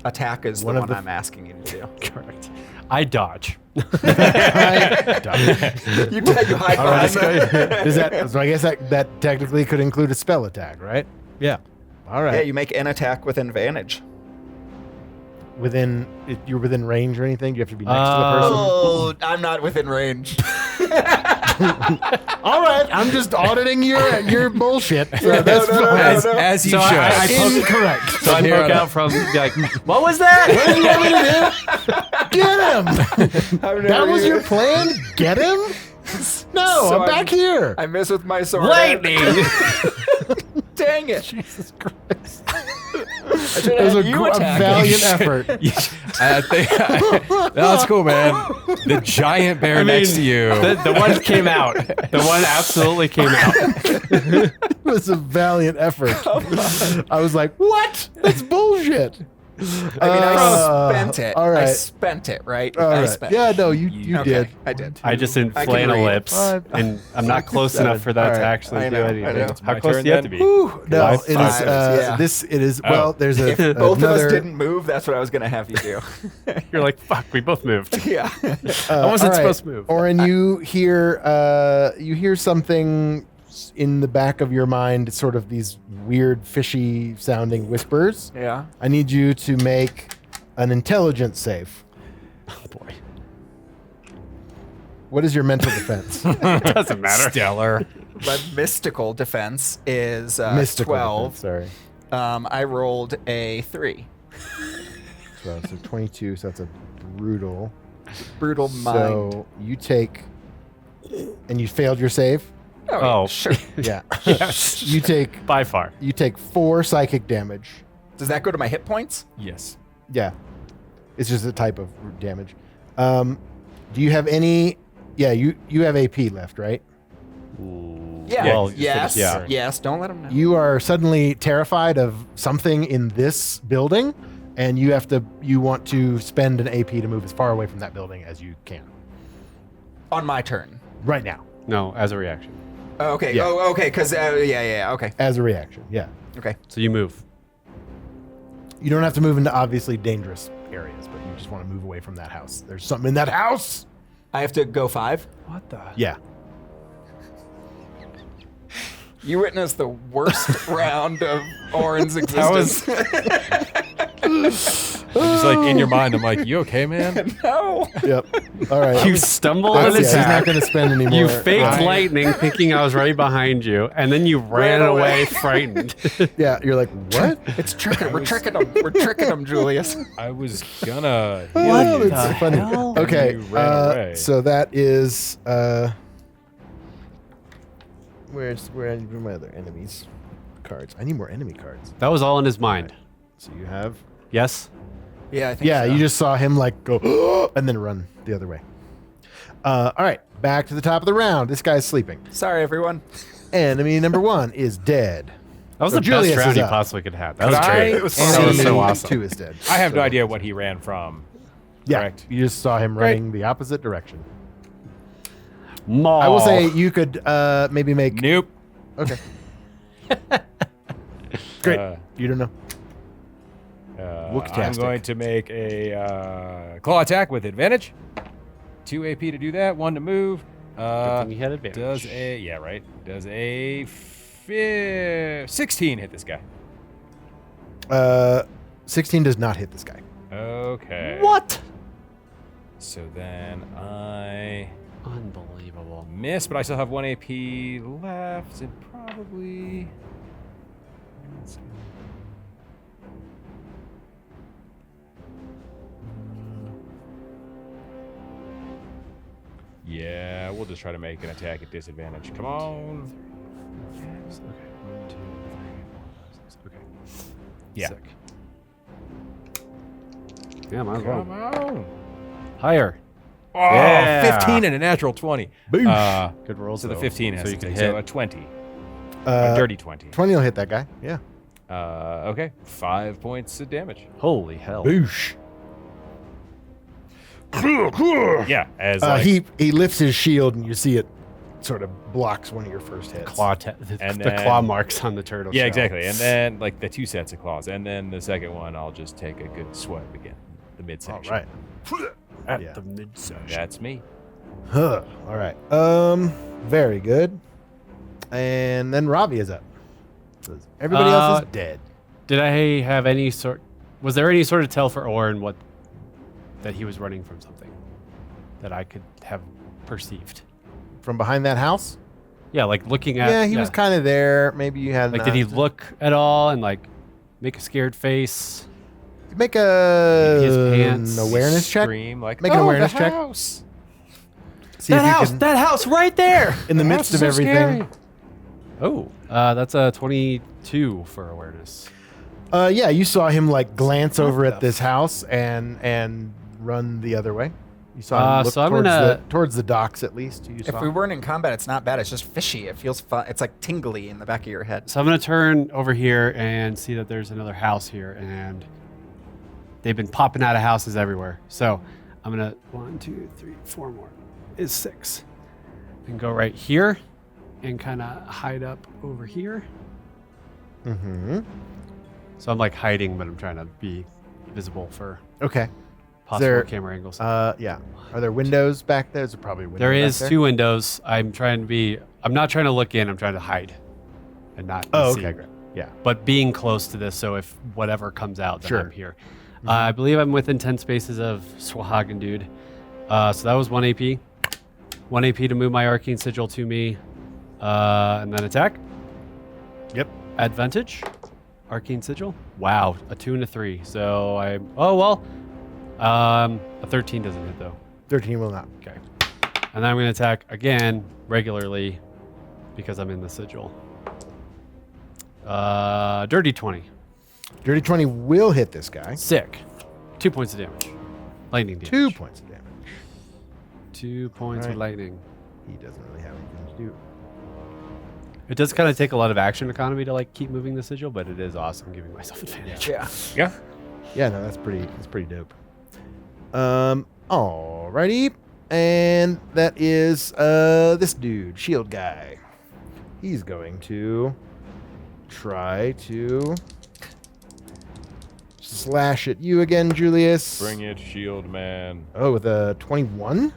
[SPEAKER 1] Attack is
[SPEAKER 2] One
[SPEAKER 1] the
[SPEAKER 2] of
[SPEAKER 1] one
[SPEAKER 2] the-
[SPEAKER 1] I'm asking you to do.
[SPEAKER 3] Correct. I dodge.
[SPEAKER 1] You hide
[SPEAKER 2] All right.
[SPEAKER 1] behind them.
[SPEAKER 2] Does that? So I guess that technically could include a spell attack, right? Yeah. All right.
[SPEAKER 1] Yeah, you make an attack with advantage.
[SPEAKER 2] You're within range or anything? Do you have to be next to the person?
[SPEAKER 1] Oh, I'm not within range.
[SPEAKER 2] All right. I'm just auditing your bullshit. So that's
[SPEAKER 1] no,
[SPEAKER 2] fine.
[SPEAKER 4] As you
[SPEAKER 3] So
[SPEAKER 4] should.
[SPEAKER 3] I poke-
[SPEAKER 2] Incorrect.
[SPEAKER 3] So I
[SPEAKER 4] Here
[SPEAKER 3] poke
[SPEAKER 4] on
[SPEAKER 3] out from, be like, what was that?
[SPEAKER 2] What do you want me to do? Get him. That was your plan? Get him? No,
[SPEAKER 1] So
[SPEAKER 2] I'm back here.
[SPEAKER 1] I miss with my sword.
[SPEAKER 3] Lightning!
[SPEAKER 1] Dang it.
[SPEAKER 2] Jesus Christ.
[SPEAKER 1] I should
[SPEAKER 2] It was
[SPEAKER 1] have
[SPEAKER 2] a,
[SPEAKER 1] you
[SPEAKER 2] a
[SPEAKER 1] attack.
[SPEAKER 2] valiant effort.
[SPEAKER 4] I think that's cool, man. The giant bear next to you.
[SPEAKER 3] The one came out. The one absolutely came out.
[SPEAKER 2] It was a valiant effort. I was like, what? That's bullshit.
[SPEAKER 1] I mean, I spent it.
[SPEAKER 2] All right.
[SPEAKER 1] I spent it, right?
[SPEAKER 2] All
[SPEAKER 1] I
[SPEAKER 2] right.
[SPEAKER 1] spent
[SPEAKER 2] Yeah,
[SPEAKER 1] it.
[SPEAKER 2] no, you
[SPEAKER 1] Okay,
[SPEAKER 2] did.
[SPEAKER 1] I did.
[SPEAKER 3] I just didn't
[SPEAKER 1] I can
[SPEAKER 3] flannel
[SPEAKER 1] read.
[SPEAKER 3] lips, and I'm not close
[SPEAKER 2] Seven.
[SPEAKER 3] enough for that
[SPEAKER 2] All
[SPEAKER 3] to
[SPEAKER 2] right.
[SPEAKER 3] actually
[SPEAKER 1] I
[SPEAKER 3] do
[SPEAKER 1] know, I
[SPEAKER 3] anything.
[SPEAKER 1] know.
[SPEAKER 3] How
[SPEAKER 4] My
[SPEAKER 3] close
[SPEAKER 4] turn
[SPEAKER 3] do you have
[SPEAKER 4] then?
[SPEAKER 3] to be?
[SPEAKER 2] Whew, no,
[SPEAKER 3] I
[SPEAKER 2] it is.
[SPEAKER 1] five. Yeah.
[SPEAKER 2] This it is. Well, there's a
[SPEAKER 1] If both
[SPEAKER 2] another,
[SPEAKER 1] of us didn't move, that's what I was going to have you do.
[SPEAKER 3] You're like, fuck, we both moved.
[SPEAKER 1] Yeah.
[SPEAKER 3] I wasn't
[SPEAKER 2] all right.
[SPEAKER 3] supposed to move.
[SPEAKER 2] Orin, you hear something in the back of your mind, sort of these weird, fishy sounding whispers.
[SPEAKER 1] Yeah.
[SPEAKER 2] I need you to make an intelligence save.
[SPEAKER 3] Oh, boy.
[SPEAKER 2] What is your mental defense?
[SPEAKER 3] It doesn't matter.
[SPEAKER 4] Stellar.
[SPEAKER 1] My mystical defense is
[SPEAKER 2] Mystical
[SPEAKER 1] 12.
[SPEAKER 2] defense, sorry.
[SPEAKER 1] I rolled a 3.
[SPEAKER 2] 12, so 22, so that's a brutal.
[SPEAKER 1] Brutal mind.
[SPEAKER 2] So you take, and you failed your save?
[SPEAKER 3] Oh.
[SPEAKER 1] sure.
[SPEAKER 2] Yeah.
[SPEAKER 3] Yes.
[SPEAKER 2] You take
[SPEAKER 3] By far.
[SPEAKER 2] 4 psychic damage.
[SPEAKER 1] Does that go to my hit points?
[SPEAKER 4] Yes.
[SPEAKER 2] Yeah. It's just a type of damage. Do you have any? Yeah, you have AP left, right?
[SPEAKER 1] Yeah.
[SPEAKER 3] Well,
[SPEAKER 1] yes.
[SPEAKER 3] yeah.
[SPEAKER 1] Yes. Don't let them know.
[SPEAKER 2] You are suddenly terrified of something in this building, and you want to spend an AP to move as far away from that building as you can.
[SPEAKER 1] On my turn.
[SPEAKER 2] Right now.
[SPEAKER 3] No, as a reaction.
[SPEAKER 1] Oh, okay.
[SPEAKER 2] Yeah.
[SPEAKER 1] Oh, okay. Because yeah. Okay.
[SPEAKER 2] As a reaction, yeah.
[SPEAKER 1] Okay.
[SPEAKER 3] So you move.
[SPEAKER 2] You don't have to move into obviously dangerous areas, but you just want to move away from that house. There's something in that house.
[SPEAKER 1] I have to go 5.
[SPEAKER 3] What the?
[SPEAKER 2] Yeah.
[SPEAKER 1] You witnessed the worst round of Orin's existence.
[SPEAKER 4] I'm just like in your mind. I'm like, you okay, man?
[SPEAKER 1] No.
[SPEAKER 2] Yep. All right.
[SPEAKER 3] You stumble
[SPEAKER 2] Yeah,
[SPEAKER 3] and
[SPEAKER 2] he's not
[SPEAKER 3] attack.
[SPEAKER 2] going to spend any more.
[SPEAKER 3] You faked
[SPEAKER 2] Right.
[SPEAKER 3] lightning thinking I was right behind you, and then you ran away frightened.
[SPEAKER 2] Yeah, you're like, what?
[SPEAKER 1] It's tricking. We're tricking them. We're tricking them, Julius.
[SPEAKER 4] I was gonna
[SPEAKER 2] What?
[SPEAKER 4] heal you.
[SPEAKER 2] It's funny.
[SPEAKER 3] hell?
[SPEAKER 2] Okay,
[SPEAKER 4] You ran away.
[SPEAKER 2] so that is where are my other enemies cards? I need more enemy cards.
[SPEAKER 3] That was all in his mind.
[SPEAKER 2] So you have
[SPEAKER 3] Yes?
[SPEAKER 1] Yeah, I think
[SPEAKER 2] yeah,
[SPEAKER 1] so.
[SPEAKER 2] you just saw him like go and then run the other way. All right, back to the top of the round. This guy's sleeping.
[SPEAKER 1] Sorry, everyone.
[SPEAKER 2] Enemy number 1 is dead.
[SPEAKER 3] That was
[SPEAKER 2] So
[SPEAKER 3] the
[SPEAKER 2] Julius
[SPEAKER 3] best round
[SPEAKER 2] is
[SPEAKER 3] you
[SPEAKER 2] up.
[SPEAKER 3] possibly could have. That
[SPEAKER 4] Could
[SPEAKER 3] was
[SPEAKER 4] I
[SPEAKER 3] great.
[SPEAKER 1] It was
[SPEAKER 3] That was so
[SPEAKER 2] Enemy
[SPEAKER 3] awesome.
[SPEAKER 2] 2 is dead.
[SPEAKER 4] I have
[SPEAKER 2] So-
[SPEAKER 4] no idea what he ran from.
[SPEAKER 2] Yeah,
[SPEAKER 4] Correct.
[SPEAKER 2] you just saw him
[SPEAKER 4] Great.
[SPEAKER 2] running the opposite direction. I will say you could maybe make.
[SPEAKER 4] Nope.
[SPEAKER 2] Okay. Great. You don't know.
[SPEAKER 4] I'm going to make a claw attack with advantage. 2 AP to do that. 1 to move.
[SPEAKER 3] Good thing you had advantage.
[SPEAKER 4] Does a 16 hit this guy?
[SPEAKER 2] 16 does not hit this guy.
[SPEAKER 4] Okay.
[SPEAKER 3] What?
[SPEAKER 4] So then I
[SPEAKER 3] Unbelievable.
[SPEAKER 4] miss, but I still have 1 AP left, and probably. Let's see. Yeah, we'll just try to make an attack at disadvantage. Come on.
[SPEAKER 3] Okay. 1, 2, 3, 4, 5, 6. Okay.
[SPEAKER 4] Yeah.
[SPEAKER 3] Sick. Yeah, might as well.
[SPEAKER 4] Come on.
[SPEAKER 3] Higher.
[SPEAKER 4] Oh,
[SPEAKER 3] Yeah.
[SPEAKER 4] 15 and a natural 20.
[SPEAKER 3] Good rolls.
[SPEAKER 4] So the
[SPEAKER 3] though.
[SPEAKER 4] 15 has
[SPEAKER 3] so
[SPEAKER 4] to
[SPEAKER 3] you can
[SPEAKER 4] take,
[SPEAKER 3] hit.
[SPEAKER 4] so a 20. A dirty 20.
[SPEAKER 2] 20 will hit that guy. Yeah.
[SPEAKER 4] Okay. 5 points of damage.
[SPEAKER 3] Holy hell.
[SPEAKER 2] Boosh.
[SPEAKER 4] Yeah. As like,
[SPEAKER 2] He lifts his shield and you see it sort of blocks one of your first hits.
[SPEAKER 3] The
[SPEAKER 4] then-
[SPEAKER 3] claw marks on the turtle.
[SPEAKER 4] yeah,
[SPEAKER 3] shell.
[SPEAKER 4] exactly. And then like the 2 sets of claws, and then the second one, I'll just take a good swipe again, the
[SPEAKER 2] All
[SPEAKER 4] midsection.
[SPEAKER 2] right.
[SPEAKER 3] At
[SPEAKER 2] Yeah.
[SPEAKER 3] the midsection.
[SPEAKER 4] That's me.
[SPEAKER 2] Huh. All right. Very good. And then Ravi is up. Everybody else is dead.
[SPEAKER 3] Did I have any sort? Was there any sort of tell for Orin what that he was running from something that I could have perceived?
[SPEAKER 2] From behind that house?
[SPEAKER 3] Yeah, like looking at.
[SPEAKER 2] Yeah, he was kind of there. Maybe you had.
[SPEAKER 3] Like, did he look at all and like make a scared face?
[SPEAKER 2] Make
[SPEAKER 3] Maybe his pants.
[SPEAKER 2] an awareness check?
[SPEAKER 4] Scream like,
[SPEAKER 2] Make an
[SPEAKER 4] "Oh,
[SPEAKER 2] awareness
[SPEAKER 4] the
[SPEAKER 2] check."
[SPEAKER 4] house."
[SPEAKER 2] See if you can,
[SPEAKER 3] that house right there.
[SPEAKER 2] in the
[SPEAKER 4] The
[SPEAKER 2] midst
[SPEAKER 4] house
[SPEAKER 2] of
[SPEAKER 4] is so
[SPEAKER 2] everything.
[SPEAKER 3] Oh, that's a 22 for awareness.
[SPEAKER 2] Yeah, you saw him like glance over
[SPEAKER 3] the
[SPEAKER 2] at this house and run the other way. You saw him look
[SPEAKER 3] so I'm
[SPEAKER 2] towards,
[SPEAKER 3] gonna-
[SPEAKER 2] towards the docks at least. You
[SPEAKER 1] If
[SPEAKER 2] saw.
[SPEAKER 1] we weren't in combat, it's not bad. It's just fishy. It feels fun. It's like tingly in the back of your head.
[SPEAKER 3] So I'm gonna turn over here and see that there's another house here, and they've been popping out of houses everywhere. So I'm gonna 1, 2, 3, 4 more is 6, and go right here, and kind of hide up over here.
[SPEAKER 2] Mm-hmm.
[SPEAKER 3] So I'm like hiding, but I'm trying to be visible for
[SPEAKER 2] Okay.
[SPEAKER 3] possible
[SPEAKER 2] there-
[SPEAKER 3] camera angles.
[SPEAKER 2] Yeah. Are there windows back there? There's probably a window.
[SPEAKER 3] There
[SPEAKER 2] back
[SPEAKER 3] is
[SPEAKER 2] there.
[SPEAKER 3] 2 windows. I'm not trying to look in. I'm trying to hide, and not
[SPEAKER 2] Oh,
[SPEAKER 3] see.
[SPEAKER 2] okay, great. Yeah.
[SPEAKER 3] But being close to this, so if whatever comes out, then
[SPEAKER 2] Sure.
[SPEAKER 3] I'm here. I believe I'm within 10 spaces of Swahagan Dude. So that was 1 AP. 1 AP to move my Arcane Sigil to me. And then attack.
[SPEAKER 2] Yep.
[SPEAKER 3] Advantage. Arcane Sigil. Wow. A 2 and a 3. So a 13 doesn't hit though.
[SPEAKER 2] 13 will not.
[SPEAKER 3] Okay. And then I'm going to attack again regularly because I'm in the sigil. Dirty 20.
[SPEAKER 2] Dirty 20 will hit this guy.
[SPEAKER 3] Sick. 2 points of damage. Lightning damage.
[SPEAKER 2] 2 points of damage.
[SPEAKER 3] 2 points with
[SPEAKER 2] Alright.
[SPEAKER 3] lightning.
[SPEAKER 2] He doesn't really have anything to do.
[SPEAKER 3] It does kind of take a lot of action economy to like keep moving the sigil, but it is awesome giving myself advantage.
[SPEAKER 1] Yeah.
[SPEAKER 4] Yeah.
[SPEAKER 2] Yeah, no, that's pretty dope. Alrighty. And that is this dude, shield guy. He's going to try to slash at you again, Julius.
[SPEAKER 4] Bring it, shield man.
[SPEAKER 2] Oh, with a 21?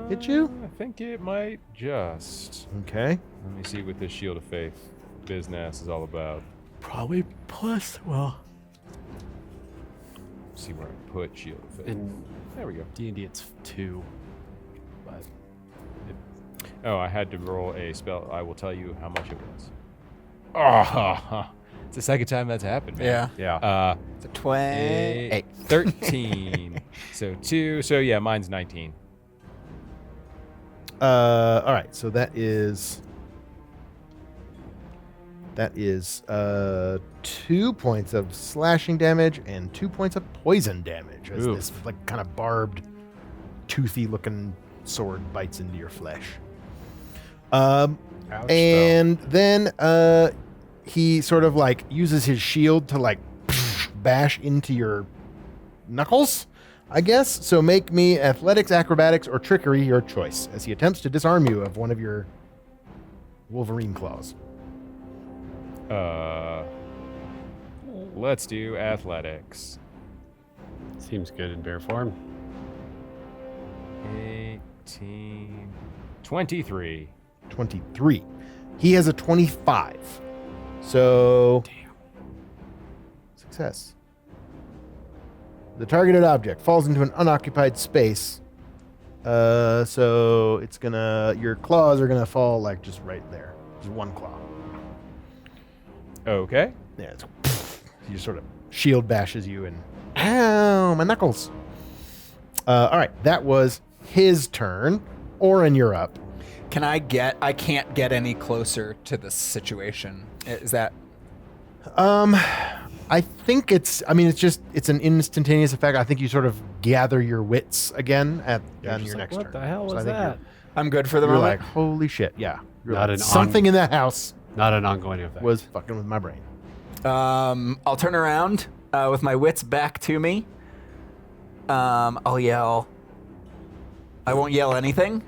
[SPEAKER 2] Hit you?
[SPEAKER 4] I think it might just.
[SPEAKER 2] Okay.
[SPEAKER 4] Let me see what this shield of faith business is all about.
[SPEAKER 3] Probably plus,
[SPEAKER 4] See where I put shield of faith.
[SPEAKER 3] in
[SPEAKER 4] There we go.
[SPEAKER 3] D&D it's 2. But
[SPEAKER 4] Oh, I had to roll a spell. I will tell you how much it was. Oh, it's the second time that's happened, man.
[SPEAKER 3] yeah.
[SPEAKER 1] It's a 28.
[SPEAKER 4] 13. So 2. So yeah, mine's 19.
[SPEAKER 2] All right. So that is 2 points of slashing damage and 2 points of poison damage as
[SPEAKER 3] Oof.
[SPEAKER 2] this like kind of barbed, toothy looking sword bites into your flesh. And then he sort of like uses his shield to like bash into your knuckles, I guess. So make me athletics, acrobatics, or trickery your choice as he attempts to disarm you of one of your Wolverine claws.
[SPEAKER 4] Let's do athletics.
[SPEAKER 3] Seems good in bear form.
[SPEAKER 4] 18, 23.
[SPEAKER 2] 23. He has a 25. So, success. The targeted object falls into an unoccupied space. So it's your claws are gonna fall like just right there. Just one claw.
[SPEAKER 4] Okay.
[SPEAKER 2] Yeah, he just sort of shield bashes you and ow, my knuckles. All right, that was his turn. Orin, you're up.
[SPEAKER 1] I can't get any closer to this situation. Is that?
[SPEAKER 2] I think it's an instantaneous effect. I think you sort of gather your wits again on your next turn.
[SPEAKER 3] What the hell
[SPEAKER 2] So
[SPEAKER 3] was
[SPEAKER 2] I think
[SPEAKER 3] that?
[SPEAKER 1] I'm good for the
[SPEAKER 2] You're
[SPEAKER 1] moment.
[SPEAKER 2] like, holy shit, yeah. You're
[SPEAKER 3] Not
[SPEAKER 2] like,
[SPEAKER 3] an
[SPEAKER 2] something in that house
[SPEAKER 3] Not an ongoing effect.
[SPEAKER 2] was fucking with my brain.
[SPEAKER 1] I'll turn around with my wits back to me. I'll yell. I won't yell anything.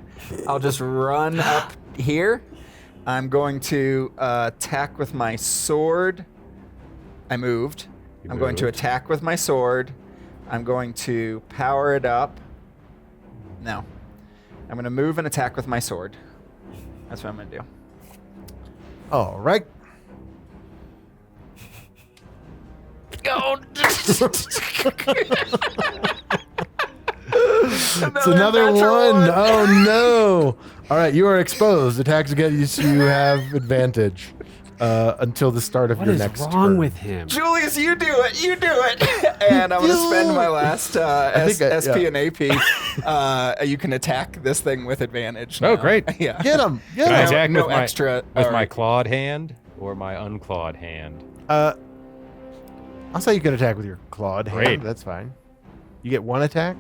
[SPEAKER 1] I'll just run up here. I'm going to attack with my sword. I moved. I'm going to attack with my sword. I'm going to power it up. No. I'm going to move and attack with my sword. That's what I'm going to do.
[SPEAKER 2] All right.
[SPEAKER 1] Go!
[SPEAKER 2] It's another one. Oh no! All right, you are exposed. Attacks against you have advantage until the start of
[SPEAKER 3] What
[SPEAKER 2] your
[SPEAKER 3] is
[SPEAKER 2] next
[SPEAKER 3] wrong
[SPEAKER 2] turn.
[SPEAKER 3] with him?
[SPEAKER 1] Julius, you do it. You do it. And I'm going to spend my last SP and AP. You can attack this thing with advantage.
[SPEAKER 4] Oh,
[SPEAKER 1] now.
[SPEAKER 4] great.
[SPEAKER 1] Yeah.
[SPEAKER 2] Get him! Get
[SPEAKER 4] Can I
[SPEAKER 2] him!
[SPEAKER 4] attack
[SPEAKER 1] no
[SPEAKER 4] with my
[SPEAKER 1] extra,
[SPEAKER 4] with
[SPEAKER 1] or-
[SPEAKER 4] my clawed hand or my unclawed hand?
[SPEAKER 2] I'll say you can attack with your clawed hand.
[SPEAKER 4] Great.
[SPEAKER 2] That's fine. You get one attack.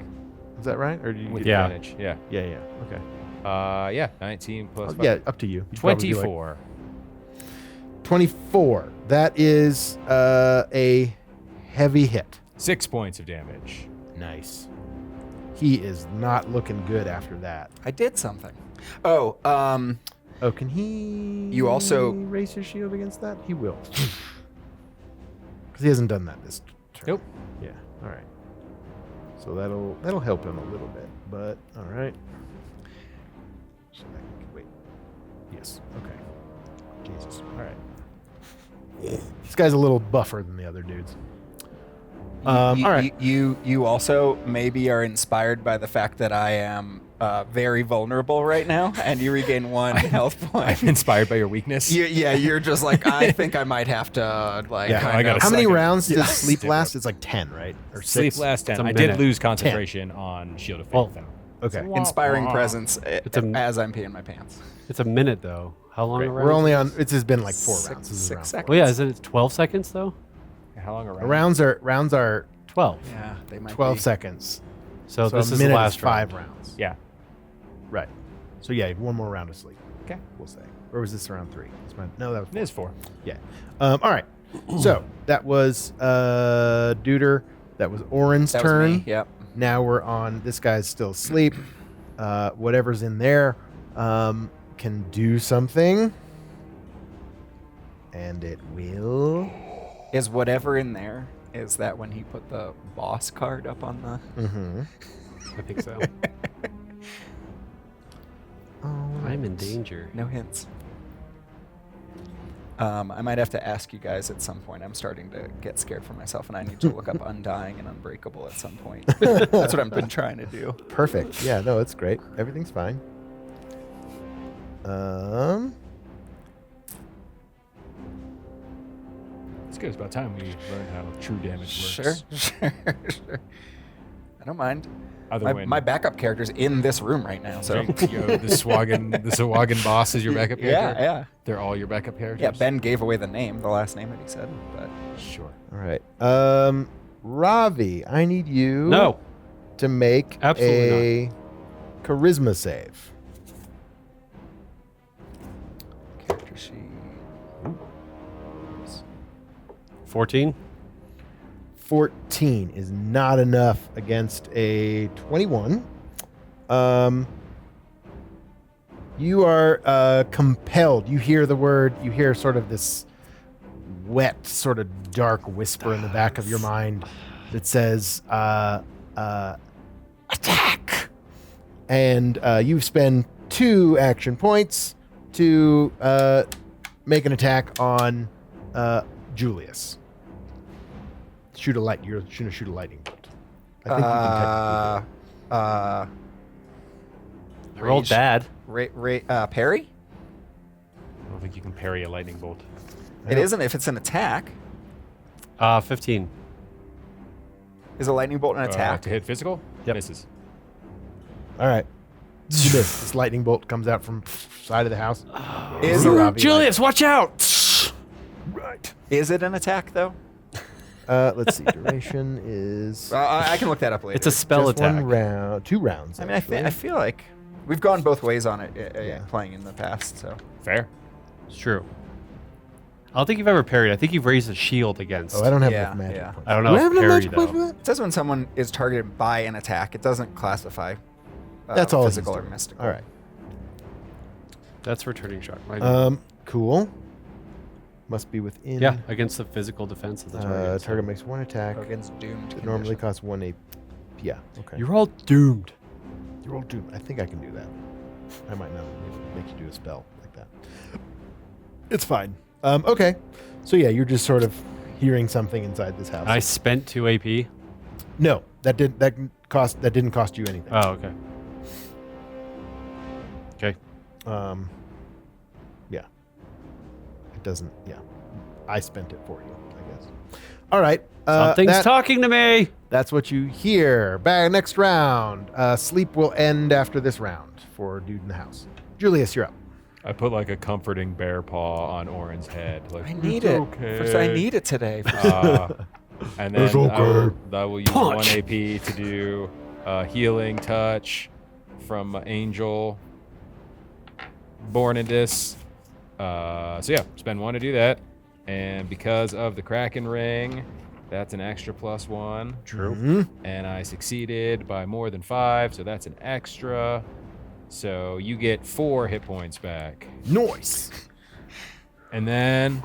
[SPEAKER 2] Is that right? Or do you
[SPEAKER 4] With
[SPEAKER 2] get,
[SPEAKER 3] Yeah.
[SPEAKER 4] advantage. Yeah.
[SPEAKER 2] yeah. Okay.
[SPEAKER 4] Yeah. 19 plus
[SPEAKER 2] Yeah, up to you. You probably do, like,
[SPEAKER 4] 24.
[SPEAKER 2] 24. That is a heavy hit.
[SPEAKER 4] 6 points of damage.
[SPEAKER 2] Nice. He is not looking good after that.
[SPEAKER 1] I did something. Oh,
[SPEAKER 2] Oh, can he?
[SPEAKER 1] You also-
[SPEAKER 2] raise his shield against that? He will, because he hasn't done that this turn.
[SPEAKER 4] Nope.
[SPEAKER 2] Yeah. All right. So that'll help him a little bit, but all right. So wait. Yes. Okay. Jesus. All right. This guy's a little buffer than the other dudes. All right.
[SPEAKER 1] You also maybe are inspired by the fact that I am very vulnerable right now, and you regain 1 health point.
[SPEAKER 4] I'm inspired by your weakness.
[SPEAKER 1] You're just like, I think I might have to
[SPEAKER 2] Yeah,
[SPEAKER 1] kind
[SPEAKER 4] I gotta
[SPEAKER 1] of-
[SPEAKER 2] How many
[SPEAKER 4] second.
[SPEAKER 2] rounds does
[SPEAKER 4] Yeah.
[SPEAKER 2] sleep last? It's like 10, right? Or
[SPEAKER 4] Sleep
[SPEAKER 2] 6?
[SPEAKER 4] last 10.
[SPEAKER 3] It's a
[SPEAKER 4] I did
[SPEAKER 3] minute.
[SPEAKER 4] lose concentration on Shield of Faith,
[SPEAKER 3] Oh.
[SPEAKER 4] though.
[SPEAKER 2] Okay.
[SPEAKER 1] inspiring presence
[SPEAKER 3] a-
[SPEAKER 1] as I'm peeing my pants.
[SPEAKER 3] It's a minute though. How long?
[SPEAKER 2] Great.
[SPEAKER 3] a
[SPEAKER 2] We're
[SPEAKER 3] round?
[SPEAKER 2] only on. It's just been like 4
[SPEAKER 1] Six-
[SPEAKER 2] rounds. This is
[SPEAKER 1] six
[SPEAKER 2] round
[SPEAKER 1] seconds.
[SPEAKER 3] Oh yeah, isn't it 12 seconds though?
[SPEAKER 4] How long around?
[SPEAKER 2] Rounds are
[SPEAKER 3] 12.
[SPEAKER 1] Yeah, they might
[SPEAKER 2] 12
[SPEAKER 1] be.
[SPEAKER 2] seconds.
[SPEAKER 3] So,
[SPEAKER 2] So
[SPEAKER 3] this
[SPEAKER 2] a
[SPEAKER 3] is the
[SPEAKER 2] minute
[SPEAKER 3] last
[SPEAKER 2] is 5
[SPEAKER 3] round.
[SPEAKER 2] rounds.
[SPEAKER 4] Yeah.
[SPEAKER 2] Right. So yeah, you have one more round of sleep.
[SPEAKER 4] Okay.
[SPEAKER 2] We'll say. Or was this round 3? No, that was
[SPEAKER 4] It is 4.
[SPEAKER 2] Yeah. All right. So that was Duder. That was Orin's
[SPEAKER 1] That was
[SPEAKER 2] turn.
[SPEAKER 1] me. Yep.
[SPEAKER 2] Now we're on. This guy's still asleep. Whatever's in there can do something, and it will.
[SPEAKER 1] Is whatever in there? Is that when he put the boss card up on the?
[SPEAKER 2] Mm-hmm.
[SPEAKER 3] I think so. I'm in danger.
[SPEAKER 1] No hints. I might have to ask you guys at some point. I'm starting to get scared for myself, and I need to look up Undying and Unbreakable at some point. That's what I've been trying to do.
[SPEAKER 2] Perfect. Yeah. No, it's great. Everything's fine.
[SPEAKER 4] It's good. It's about time we learned how true damage works.
[SPEAKER 1] Sure. I don't mind.
[SPEAKER 4] Other win.
[SPEAKER 1] My backup character's in this room right now, so.
[SPEAKER 4] the Swaggin boss is your backup character?
[SPEAKER 1] Yeah.
[SPEAKER 4] They're all your backup characters?
[SPEAKER 1] Yeah, Ben gave away the last name that he said, but.
[SPEAKER 4] Sure.
[SPEAKER 2] All right. Ravi, I need you
[SPEAKER 3] No.
[SPEAKER 2] to make
[SPEAKER 3] Absolutely
[SPEAKER 2] a charisma save.
[SPEAKER 1] Character sheet.
[SPEAKER 3] 14.
[SPEAKER 2] 14 is not enough against a 21. You are compelled. You hear the word, you hear sort of this wet, sort of dark whisper in the back of your mind that says, attack! And you spend 2 action points to make an attack on Julius. You're going to shoot a lightning bolt. I think you can technically do it.
[SPEAKER 3] Rolled bad.
[SPEAKER 1] Parry?
[SPEAKER 4] I don't think you can parry a lightning bolt.
[SPEAKER 1] It isn't if it's an attack.
[SPEAKER 3] 15.
[SPEAKER 1] Is a lightning bolt an attack?
[SPEAKER 4] To hit physical?
[SPEAKER 3] Yep.
[SPEAKER 4] Misses.
[SPEAKER 2] All right. You miss. This lightning bolt comes out from side of the house.
[SPEAKER 1] Is
[SPEAKER 3] Julius, watch out!
[SPEAKER 2] Right.
[SPEAKER 1] Is it an attack though?
[SPEAKER 2] Let's see. Duration is
[SPEAKER 1] I can look that up later.
[SPEAKER 3] It's a spell
[SPEAKER 2] just
[SPEAKER 3] attack.
[SPEAKER 2] 1 round, 2 rounds.
[SPEAKER 1] I mean,
[SPEAKER 2] actually.
[SPEAKER 1] I feel like we've gone both ways on it
[SPEAKER 2] Yeah.
[SPEAKER 1] playing in the past. So
[SPEAKER 4] Fair.
[SPEAKER 3] It's true. I don't think you've ever parried. I think you've raised a shield against.
[SPEAKER 2] Oh, I don't have
[SPEAKER 1] Yeah,
[SPEAKER 2] enough magic
[SPEAKER 1] yeah.
[SPEAKER 2] points.
[SPEAKER 3] I don't
[SPEAKER 2] Do
[SPEAKER 3] know
[SPEAKER 2] I
[SPEAKER 3] if
[SPEAKER 2] have enough
[SPEAKER 3] parry,
[SPEAKER 2] magic points for
[SPEAKER 3] though.
[SPEAKER 2] that?
[SPEAKER 1] it says when someone is targeted by an attack, it doesn't classify.
[SPEAKER 2] That's all he's
[SPEAKER 1] physical or
[SPEAKER 2] doing.
[SPEAKER 1] mystical.
[SPEAKER 2] All right.
[SPEAKER 3] That's returning shock.
[SPEAKER 2] Cool. Must be within.
[SPEAKER 3] Yeah, against the physical defense of the target.
[SPEAKER 2] Target makes 1 attack.
[SPEAKER 1] Against doomed.
[SPEAKER 2] It normally
[SPEAKER 1] condition.
[SPEAKER 2] costs 1 AP. Yeah. Okay.
[SPEAKER 3] You're all doomed.
[SPEAKER 2] You're all doomed. I think I can do that. I might not make you do a spell like that. It's fine. Okay. So yeah, you're just sort of hearing something inside this house.
[SPEAKER 3] I spent 2 AP.
[SPEAKER 2] No, that didn't cost you anything.
[SPEAKER 3] Oh, okay. Okay.
[SPEAKER 2] Yeah. It doesn't. Yeah. I spent it for you, I guess. All right.
[SPEAKER 3] Something's talking to me.
[SPEAKER 2] That's what you hear. Back next round. Sleep will end after this round for dude in the house. Julius, you're up.
[SPEAKER 4] I put like a comforting bear paw on Orin's head. Like,
[SPEAKER 1] I need
[SPEAKER 4] "It's
[SPEAKER 1] it.
[SPEAKER 4] Okay.
[SPEAKER 1] I need it today.
[SPEAKER 4] And then
[SPEAKER 2] It's okay.
[SPEAKER 4] I will use
[SPEAKER 3] Punch.
[SPEAKER 4] 1 AP to do healing touch from Angel Born in this. So yeah, spend 1 to do that. And because of the Kraken Ring, that's an extra +1.
[SPEAKER 3] True.
[SPEAKER 2] Mhm.
[SPEAKER 4] And I succeeded by more than 5, so that's an extra. So you get 4 hit points back.
[SPEAKER 2] Nice.
[SPEAKER 4] And then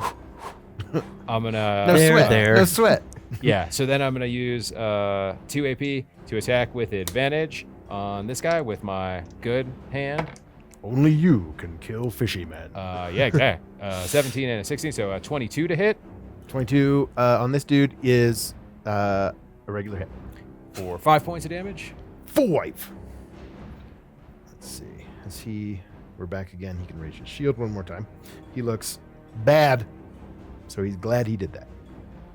[SPEAKER 4] I'm gonna
[SPEAKER 2] No sweat.
[SPEAKER 3] there.
[SPEAKER 2] No sweat.
[SPEAKER 4] yeah. So then I'm gonna use 2 AP to attack with advantage on this guy with my good hand.
[SPEAKER 2] Only you can kill fishy men.
[SPEAKER 4] Yeah, exactly. 17 and a 16, so a 22 to hit
[SPEAKER 2] 22 on this dude is a regular hit.
[SPEAKER 4] for 5 points of damage.
[SPEAKER 2] 5. Let's see. We're back again. He can raise his shield one more time. He looks bad, so he's glad he did that.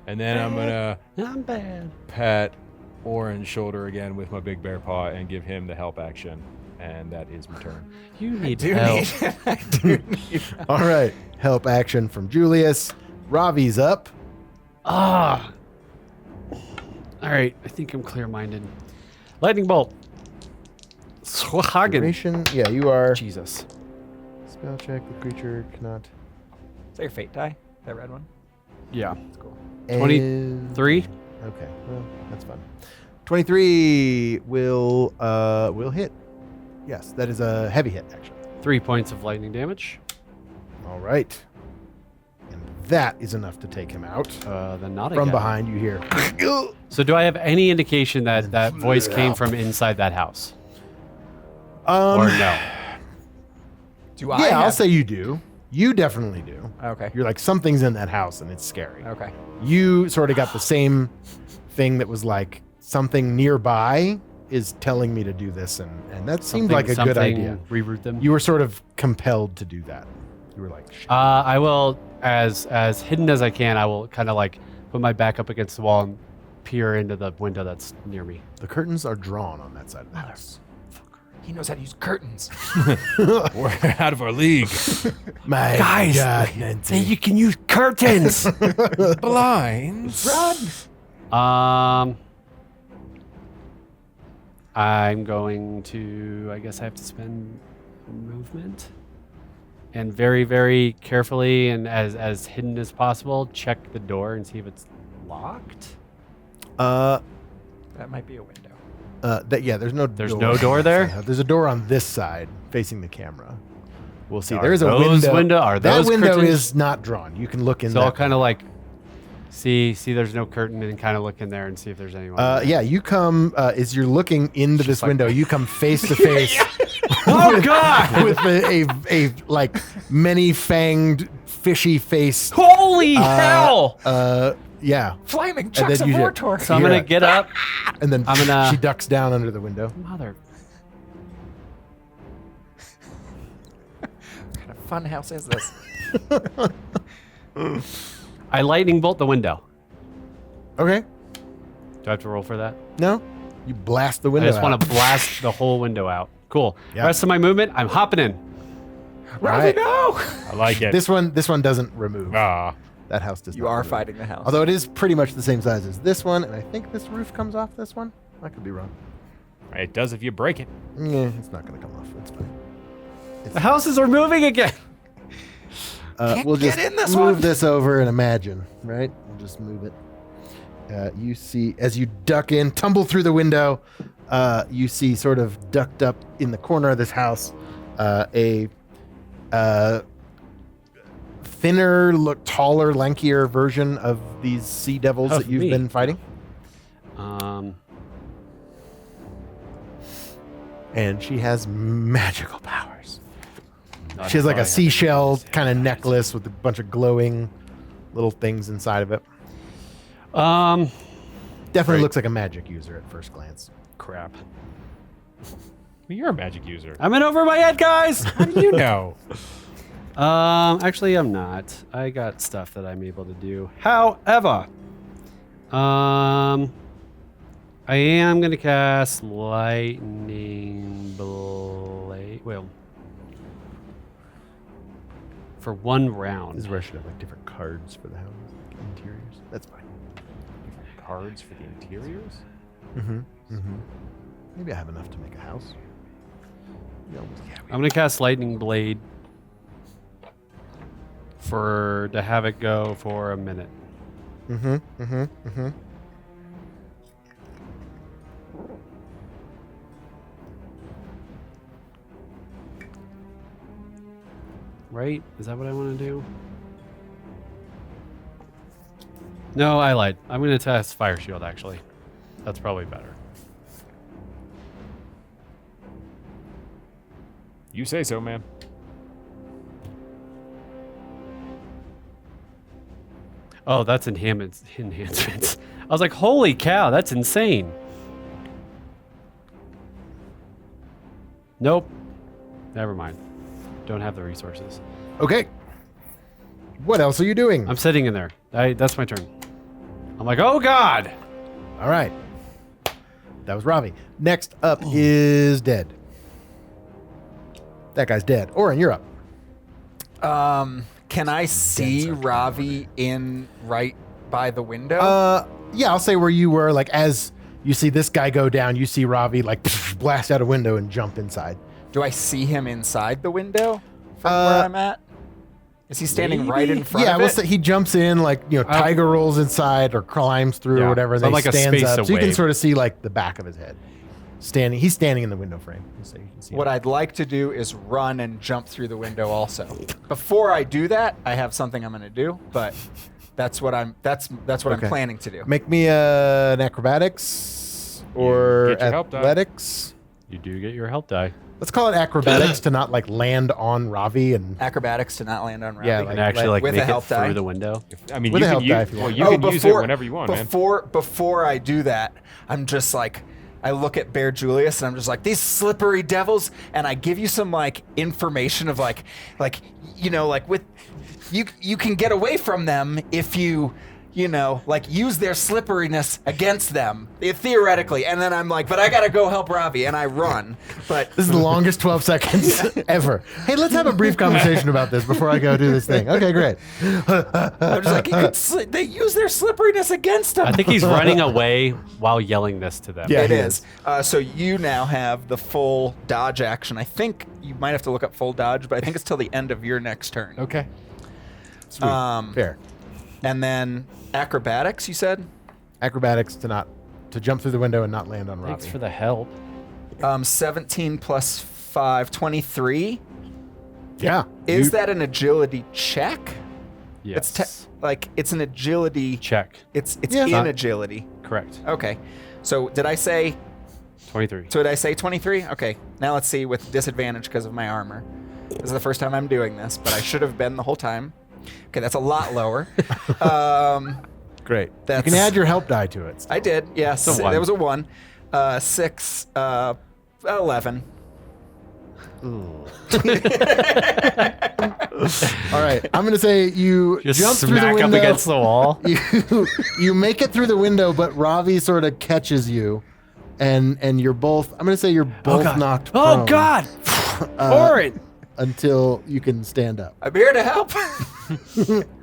[SPEAKER 4] And then I'm gonna
[SPEAKER 3] I'm bad.
[SPEAKER 4] pat Orin's shoulder again with my big bear paw and give him the help action. And that is my turn.
[SPEAKER 3] You need
[SPEAKER 1] do
[SPEAKER 3] help.
[SPEAKER 1] I do need.
[SPEAKER 2] All right. Help action from Julius. Ravi's up.
[SPEAKER 3] Ah. All right. I think I'm clear-minded. Lightning bolt. Swahagen.
[SPEAKER 2] Duration. Yeah, you are.
[SPEAKER 3] Jesus.
[SPEAKER 2] Spell check. The creature cannot.
[SPEAKER 1] Is that your fate die? That red one?
[SPEAKER 3] Yeah.
[SPEAKER 1] That's cool.
[SPEAKER 3] 23.
[SPEAKER 2] Okay. Well, that's fun. 23 will hit. Yes, that is a heavy hit, actually.
[SPEAKER 3] 3 points of lightning damage.
[SPEAKER 2] All right. And that is enough to take him out.
[SPEAKER 3] Then not
[SPEAKER 2] From
[SPEAKER 3] again.
[SPEAKER 2] behind, you hear.
[SPEAKER 3] So do I have any indication that that voice came from inside that house? Or no?
[SPEAKER 1] Do I?
[SPEAKER 2] Yeah, I'll
[SPEAKER 1] have-
[SPEAKER 2] say you do. You definitely do.
[SPEAKER 1] Okay.
[SPEAKER 2] You're like, something's in that house and it's scary.
[SPEAKER 1] Okay.
[SPEAKER 2] You sort of got the same thing that was like, something nearby is telling me to do this, and that seemed like a good idea.
[SPEAKER 3] Reroute them.
[SPEAKER 2] You were sort of compelled to do that. You were like, "Shit."
[SPEAKER 3] I will, as hidden as I can, I will kind of like put my back up against the wall and peer into the window that's near me.
[SPEAKER 2] The curtains are drawn on that side of the house.
[SPEAKER 1] He knows how to use curtains.
[SPEAKER 4] We're out of our league.
[SPEAKER 2] My
[SPEAKER 3] Guys,
[SPEAKER 2] God, Nancy.
[SPEAKER 3] you can use curtains.
[SPEAKER 4] Blinds.
[SPEAKER 1] Run.
[SPEAKER 3] I'm going to, I guess I have to spend movement and very, very carefully and as hidden as possible, check the door and see if it's locked.
[SPEAKER 1] That might be a window.
[SPEAKER 2] There's no
[SPEAKER 3] There's
[SPEAKER 2] door
[SPEAKER 3] no
[SPEAKER 2] on
[SPEAKER 3] door
[SPEAKER 2] that
[SPEAKER 3] there?
[SPEAKER 2] side. There's a door on this side facing the camera. We'll see.
[SPEAKER 3] Are
[SPEAKER 2] There is a
[SPEAKER 3] those
[SPEAKER 2] window.
[SPEAKER 3] Are
[SPEAKER 2] that
[SPEAKER 3] those
[SPEAKER 2] window
[SPEAKER 3] curtains?
[SPEAKER 2] is not drawn. You can look in
[SPEAKER 3] So I'll
[SPEAKER 2] that.
[SPEAKER 3] kind of like see there's no curtain and kind of look in there and see if there's anyone.
[SPEAKER 2] Yeah, you come as you're looking into this
[SPEAKER 3] like-
[SPEAKER 2] window. You come face to face.
[SPEAKER 3] Oh God!
[SPEAKER 2] With a like many fanged, fishy face.
[SPEAKER 3] Holy hell!
[SPEAKER 2] Yeah,
[SPEAKER 1] Flaming
[SPEAKER 2] And
[SPEAKER 1] chucks
[SPEAKER 2] then
[SPEAKER 1] of
[SPEAKER 2] you
[SPEAKER 1] Vortor.
[SPEAKER 3] So I'm
[SPEAKER 2] yeah.
[SPEAKER 3] gonna get up.
[SPEAKER 2] and then
[SPEAKER 3] I'm gonna-
[SPEAKER 2] she ducks down under the window.
[SPEAKER 3] Mother.
[SPEAKER 1] What kind of fun house is this?
[SPEAKER 3] I lightning bolt the window.
[SPEAKER 2] Okay.
[SPEAKER 3] Do I have to roll for that?
[SPEAKER 2] No, you blast the window.
[SPEAKER 3] I just want
[SPEAKER 2] out.
[SPEAKER 3] to blast the whole window out. Cool.
[SPEAKER 2] Yeah.
[SPEAKER 3] Rest of my movement, I'm hopping in.
[SPEAKER 1] Robbie,
[SPEAKER 2] right.
[SPEAKER 1] no!
[SPEAKER 4] I like it.
[SPEAKER 2] This one doesn't remove.
[SPEAKER 4] Ah.
[SPEAKER 2] That house does.
[SPEAKER 1] You
[SPEAKER 2] not
[SPEAKER 1] are
[SPEAKER 2] remove.
[SPEAKER 1] fighting the house.
[SPEAKER 2] Although it is pretty much the same size as this one, and I think this roof comes off this one. I could be wrong.
[SPEAKER 4] It does if you break it.
[SPEAKER 2] Yeah, it's not going to come off. It's fine.
[SPEAKER 3] The houses are moving again.
[SPEAKER 1] Can't
[SPEAKER 2] We'll
[SPEAKER 1] get
[SPEAKER 2] just
[SPEAKER 1] in this
[SPEAKER 2] move
[SPEAKER 1] one.
[SPEAKER 2] this over and imagine, right? We'll just move it. You see, as you duck in, tumble through the window, you see sort of ducked up in the corner of this house a thinner, taller, lankier version of these sea devils
[SPEAKER 3] Of
[SPEAKER 2] that you've
[SPEAKER 3] me.
[SPEAKER 2] been fighting. And she has magical powers.
[SPEAKER 3] Not
[SPEAKER 2] She has
[SPEAKER 3] if
[SPEAKER 2] like
[SPEAKER 3] I
[SPEAKER 2] a
[SPEAKER 3] have
[SPEAKER 2] seashell
[SPEAKER 3] any-
[SPEAKER 2] kind of necklace with a bunch of glowing little things inside of it. Definitely
[SPEAKER 4] Right.
[SPEAKER 2] looks like a magic user at first glance.
[SPEAKER 3] Crap.
[SPEAKER 4] Well, you're a magic user.
[SPEAKER 3] I'm in over my head, guys.
[SPEAKER 4] How do you know?
[SPEAKER 3] Actually, I'm not. I got stuff that I'm able to do. However, I am gonna cast lightning blade. Well, for one
[SPEAKER 2] This
[SPEAKER 3] round.
[SPEAKER 2] is where I should have like different cards for the house, like interiors. That's fine.
[SPEAKER 4] Cards for the interiors?
[SPEAKER 2] Maybe I have enough to make a house. Yeah,
[SPEAKER 3] I'm gonna cast lightning blade to have it go for a minute. Right? Is that what I want to do? No, I lied. I'm going to test Fire Shield, actually. That's probably better.
[SPEAKER 4] You say so, man.
[SPEAKER 3] Oh, that's enhancements. I was like, holy cow, that's insane. Nope. Never mind. Don't have the resources.
[SPEAKER 2] Okay. What else are you doing?
[SPEAKER 3] I'm sitting in there. That's my turn. I'm like, oh god.
[SPEAKER 2] All right. That was Ravi. Next up is Dead. That guy's dead. Oren, you're up.
[SPEAKER 1] Can I see Ravi in right by the window?
[SPEAKER 2] Yeah, I'll say where you were. Like as you see this guy go down, you see Ravi like blast out a window and jump inside.
[SPEAKER 1] Do I see him inside the window from where I'm at? Is he standing right in front
[SPEAKER 2] Yeah,
[SPEAKER 1] of
[SPEAKER 2] we'll
[SPEAKER 1] it?
[SPEAKER 2] say he jumps in like Tiger rolls inside or climbs through or
[SPEAKER 3] Yeah,
[SPEAKER 2] whatever.
[SPEAKER 3] so
[SPEAKER 2] Then
[SPEAKER 3] like
[SPEAKER 2] he
[SPEAKER 3] a
[SPEAKER 2] stands
[SPEAKER 3] space
[SPEAKER 2] up, so you can
[SPEAKER 3] away.
[SPEAKER 2] sort of see like the back of his head. He's standing in the window frame. So you can see
[SPEAKER 1] What
[SPEAKER 2] him.
[SPEAKER 1] I'd like to do is run and jump through the window also. Before I do that, I have something I'm going to do, but that's what I'm
[SPEAKER 2] Okay.
[SPEAKER 1] planning to do.
[SPEAKER 2] Make me an acrobatics or
[SPEAKER 4] get your help die.
[SPEAKER 2] athletics.
[SPEAKER 3] You do get your help die.
[SPEAKER 2] Let's call it acrobatics to not like land on Ravi and
[SPEAKER 1] Acrobatics to not land on Ravi.
[SPEAKER 2] Yeah,
[SPEAKER 3] And actually like
[SPEAKER 1] with
[SPEAKER 3] make
[SPEAKER 1] a
[SPEAKER 3] it
[SPEAKER 1] help
[SPEAKER 3] through
[SPEAKER 1] die.
[SPEAKER 3] the window.
[SPEAKER 4] I mean,
[SPEAKER 2] With
[SPEAKER 4] you
[SPEAKER 2] a
[SPEAKER 4] can
[SPEAKER 2] help die if you
[SPEAKER 4] use,
[SPEAKER 2] want.
[SPEAKER 4] you can use it whenever you want, man.
[SPEAKER 1] Before I do that, I'm just like, I look at Bear Julius and I'm just like, these slippery devils, and I give you some like information of like with you can get away from them if you use their slipperiness against them theoretically. And then I'm like, but I gotta go help Ravi, and I run. But
[SPEAKER 2] this is the longest 12 seconds ever. Hey, let's have a brief conversation about this before I go do this thing. Okay, great.
[SPEAKER 1] I'm just like, they use their slipperiness against them.
[SPEAKER 3] I think he's running away while yelling this to them.
[SPEAKER 2] Yeah.
[SPEAKER 1] It
[SPEAKER 2] he
[SPEAKER 1] is. So you now have the full dodge action. I think you might have to look up full dodge, but I think it's till the end of your next turn.
[SPEAKER 4] Okay.
[SPEAKER 2] Sweet. Fair.
[SPEAKER 1] And then acrobatics, you said?
[SPEAKER 2] acrobatics to jump through the window and not land on Robbie.
[SPEAKER 3] Thanks for the help.
[SPEAKER 1] 17 plus 5, 23.
[SPEAKER 2] Yeah.
[SPEAKER 1] Is that an agility check?
[SPEAKER 3] Yes.
[SPEAKER 1] It's an agility.
[SPEAKER 3] Check.
[SPEAKER 1] It's
[SPEAKER 2] Yeah.
[SPEAKER 1] in agility.
[SPEAKER 3] Correct.
[SPEAKER 1] Okay. So did I say
[SPEAKER 3] 23.
[SPEAKER 1] 23? Okay. Now let's see with disadvantage because of my armor. This is the first time I'm doing this, but I should have been the whole time. Okay, that's a lot lower.
[SPEAKER 2] Great. You
[SPEAKER 1] That's-
[SPEAKER 2] can add your help die to it.
[SPEAKER 1] I did, yes.
[SPEAKER 3] It's a 1.
[SPEAKER 1] That was a 1. 6, 11.
[SPEAKER 2] All right. I'm going to say you
[SPEAKER 3] Just
[SPEAKER 2] jump through the
[SPEAKER 3] smack
[SPEAKER 2] window.
[SPEAKER 3] up against the wall.
[SPEAKER 2] You make it through the window, but Ravi sort of catches you, and you're both. I'm going to say you're both knocked prone.
[SPEAKER 3] Oh God! Orin,
[SPEAKER 2] Until you can stand up.
[SPEAKER 1] I'm here to help.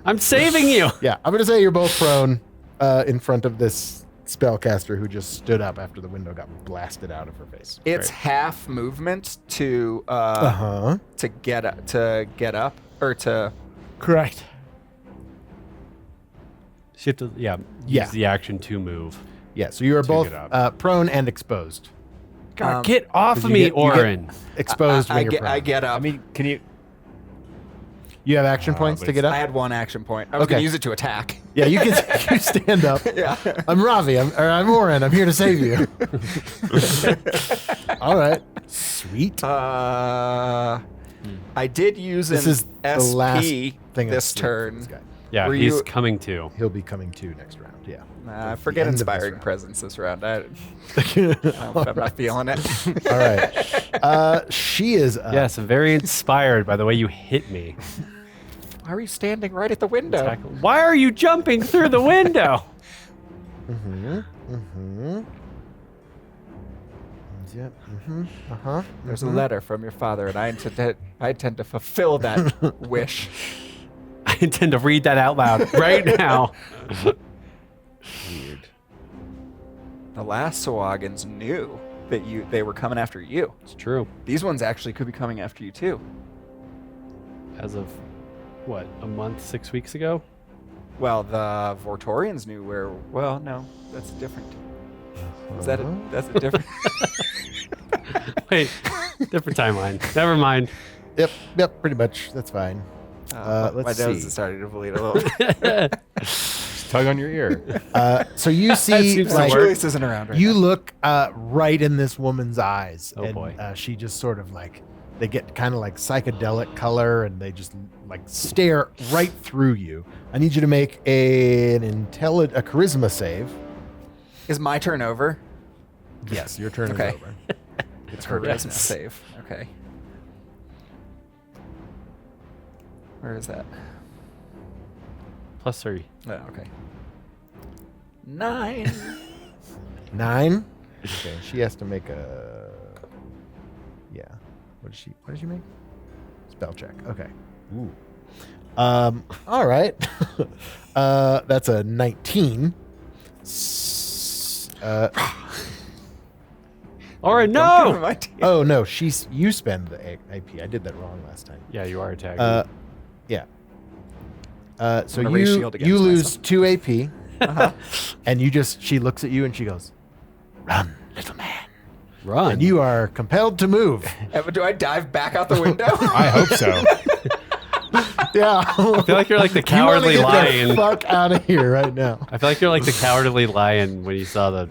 [SPEAKER 3] I'm saving you.
[SPEAKER 2] Yeah, I'm going to say you're both prone in front of this spellcaster who just stood up after the window got blasted out of her face.
[SPEAKER 1] It's half movement to get up or to.
[SPEAKER 2] Correct.
[SPEAKER 3] You have to, use the action to move.
[SPEAKER 2] Yeah, so you are both
[SPEAKER 3] get up.
[SPEAKER 2] prone and exposed.
[SPEAKER 3] God, get off of
[SPEAKER 2] you
[SPEAKER 3] me,
[SPEAKER 2] get- you get-
[SPEAKER 3] Orin.
[SPEAKER 2] Exposed.
[SPEAKER 1] I
[SPEAKER 2] when you're
[SPEAKER 1] get.
[SPEAKER 2] prone.
[SPEAKER 1] I get up.
[SPEAKER 4] I mean, can you?
[SPEAKER 2] You have action points
[SPEAKER 4] but
[SPEAKER 2] to get up.
[SPEAKER 1] I had 1 action point. I was
[SPEAKER 2] Okay.
[SPEAKER 1] gonna use it to attack.
[SPEAKER 2] Yeah, you can you stand up.
[SPEAKER 1] Yeah.
[SPEAKER 2] I'm Ravi. I'm Orin. I'm here to save you. All right. Sweet.
[SPEAKER 1] I did use
[SPEAKER 2] This
[SPEAKER 1] an
[SPEAKER 2] is the
[SPEAKER 1] SP
[SPEAKER 2] last thing I
[SPEAKER 1] this
[SPEAKER 2] see from
[SPEAKER 1] turn.
[SPEAKER 2] this guy.
[SPEAKER 3] Yeah,
[SPEAKER 1] Were
[SPEAKER 3] he's
[SPEAKER 1] you-
[SPEAKER 3] coming too.
[SPEAKER 2] He'll be coming to next round. Yeah.
[SPEAKER 1] Forget
[SPEAKER 2] end of this
[SPEAKER 1] inspiring
[SPEAKER 2] round.
[SPEAKER 1] presence this round. I'm not feeling it.
[SPEAKER 2] All right. She is up.
[SPEAKER 3] Yes, I'm very inspired by the way you hit me.
[SPEAKER 1] Why are you standing right at the window?
[SPEAKER 3] Why are you jumping through the window?
[SPEAKER 2] Yep. Uh-huh.
[SPEAKER 1] There's a letter from your father, and I intend to fulfill that wish.
[SPEAKER 3] I intend to read that out loud right now.
[SPEAKER 1] Weird. The last Sawagans knew that they were coming after you.
[SPEAKER 3] It's true.
[SPEAKER 1] These ones actually could be coming after you too.
[SPEAKER 3] As of, what, a month, 6 weeks ago?
[SPEAKER 1] Well, the Vortorians knew where. Well, no, that's different. Is that that's a different?
[SPEAKER 3] Wait, different timeline. Never mind.
[SPEAKER 2] Yep, pretty much. That's fine.
[SPEAKER 1] my
[SPEAKER 2] Let's
[SPEAKER 1] nose
[SPEAKER 2] see.
[SPEAKER 1] is starting to bleed a little.
[SPEAKER 4] Just tug on your ear.
[SPEAKER 2] So you see,
[SPEAKER 3] seems to
[SPEAKER 2] like,
[SPEAKER 3] work.
[SPEAKER 1] Julius isn't around right
[SPEAKER 2] you
[SPEAKER 1] now.
[SPEAKER 2] look right in this woman's eyes.
[SPEAKER 3] Oh,
[SPEAKER 2] and,
[SPEAKER 3] boy.
[SPEAKER 2] She just sort of like, they get kind of like psychedelic color and they just like stare right through you. I need you to make a charisma save.
[SPEAKER 1] Is my turn over?
[SPEAKER 2] Yes, your turn
[SPEAKER 1] Okay.
[SPEAKER 2] is over.
[SPEAKER 1] It's her charisma save. Okay. Where is that?
[SPEAKER 3] +3.
[SPEAKER 1] Oh, okay. 9.
[SPEAKER 2] 9. Okay, she has to make a. Yeah. What did she make? Spell check. Okay. Ooh. All right. That's a 19.
[SPEAKER 3] Orin,
[SPEAKER 1] Don't give
[SPEAKER 3] no!
[SPEAKER 1] him my team.
[SPEAKER 2] Oh no, you spend the AP. I did that wrong last time.
[SPEAKER 3] Yeah, you are attacking.
[SPEAKER 2] Yeah. So
[SPEAKER 1] gonna raise shield
[SPEAKER 2] you
[SPEAKER 1] against
[SPEAKER 2] lose
[SPEAKER 1] myself.
[SPEAKER 2] 2 AP, and she looks at you and she goes, "Run, little man."
[SPEAKER 3] Run.
[SPEAKER 2] And you are compelled to move.
[SPEAKER 1] Do I dive back out the window?
[SPEAKER 4] I hope so.
[SPEAKER 2] Yeah.
[SPEAKER 3] I feel like you're like the
[SPEAKER 2] You wanna
[SPEAKER 3] cowardly
[SPEAKER 2] get the
[SPEAKER 3] lion.
[SPEAKER 2] fuck out of here right now.
[SPEAKER 3] I feel like you're like the cowardly lion when you saw the.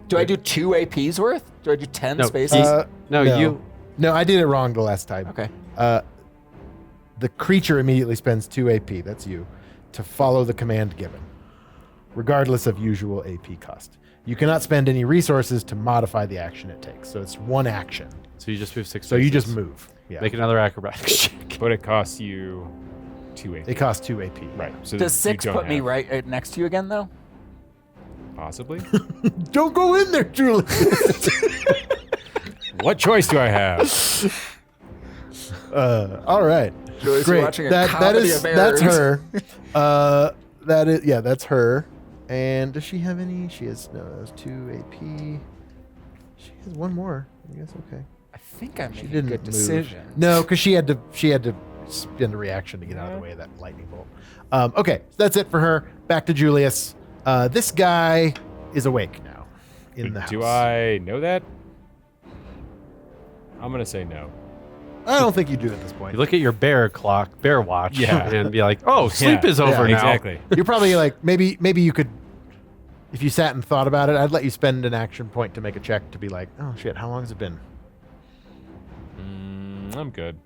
[SPEAKER 1] Do I do 2 APs worth? Do I do 10
[SPEAKER 3] No,
[SPEAKER 1] spaces?
[SPEAKER 3] You.
[SPEAKER 2] No, I did it wrong the last time.
[SPEAKER 1] Okay.
[SPEAKER 2] The creature immediately spends 2 AP, that's you, to follow the command given, regardless of usual AP cost. You cannot spend any resources to modify the action it takes. So it's 1 action.
[SPEAKER 3] So you just move 6
[SPEAKER 2] So you
[SPEAKER 3] spaces.
[SPEAKER 2] just move. Yeah.
[SPEAKER 3] Make another acrobatics check.
[SPEAKER 4] But it costs you 2 AP.
[SPEAKER 2] It costs 2 AP.
[SPEAKER 4] Right. So
[SPEAKER 1] Does
[SPEAKER 4] you
[SPEAKER 1] 6
[SPEAKER 4] don't
[SPEAKER 1] put me
[SPEAKER 4] have-
[SPEAKER 1] right next to you again, though?
[SPEAKER 4] Possibly.
[SPEAKER 2] Don't go in there, Julie.
[SPEAKER 4] What choice do I have?
[SPEAKER 2] All right.
[SPEAKER 1] Julie's
[SPEAKER 2] Great.
[SPEAKER 1] watching a
[SPEAKER 2] That
[SPEAKER 1] comedy
[SPEAKER 2] is
[SPEAKER 1] of errors.
[SPEAKER 2] that's her. That's her. And does she have any? She has 2 AP. She has 1 more. I guess okay.
[SPEAKER 1] I think I
[SPEAKER 2] She
[SPEAKER 1] made a
[SPEAKER 2] didn't
[SPEAKER 1] good
[SPEAKER 2] move.
[SPEAKER 1] decision.
[SPEAKER 2] No, because she had to spend a reaction to get out of the way of that lightning bolt. Okay, so that's it for her. Back to Julius. This guy is awake now in the house.
[SPEAKER 4] Do I know that? I'm gonna say no.
[SPEAKER 2] I don't think you do at this point.
[SPEAKER 3] You look at your bear watch,
[SPEAKER 4] Yeah.
[SPEAKER 3] and be like, "Oh, sleep is over now."
[SPEAKER 4] Exactly.
[SPEAKER 2] You're probably like maybe you could, if you sat and thought about it, I'd let you spend an action point to make a check to be like, oh shit, how long has it been?
[SPEAKER 4] I'm good.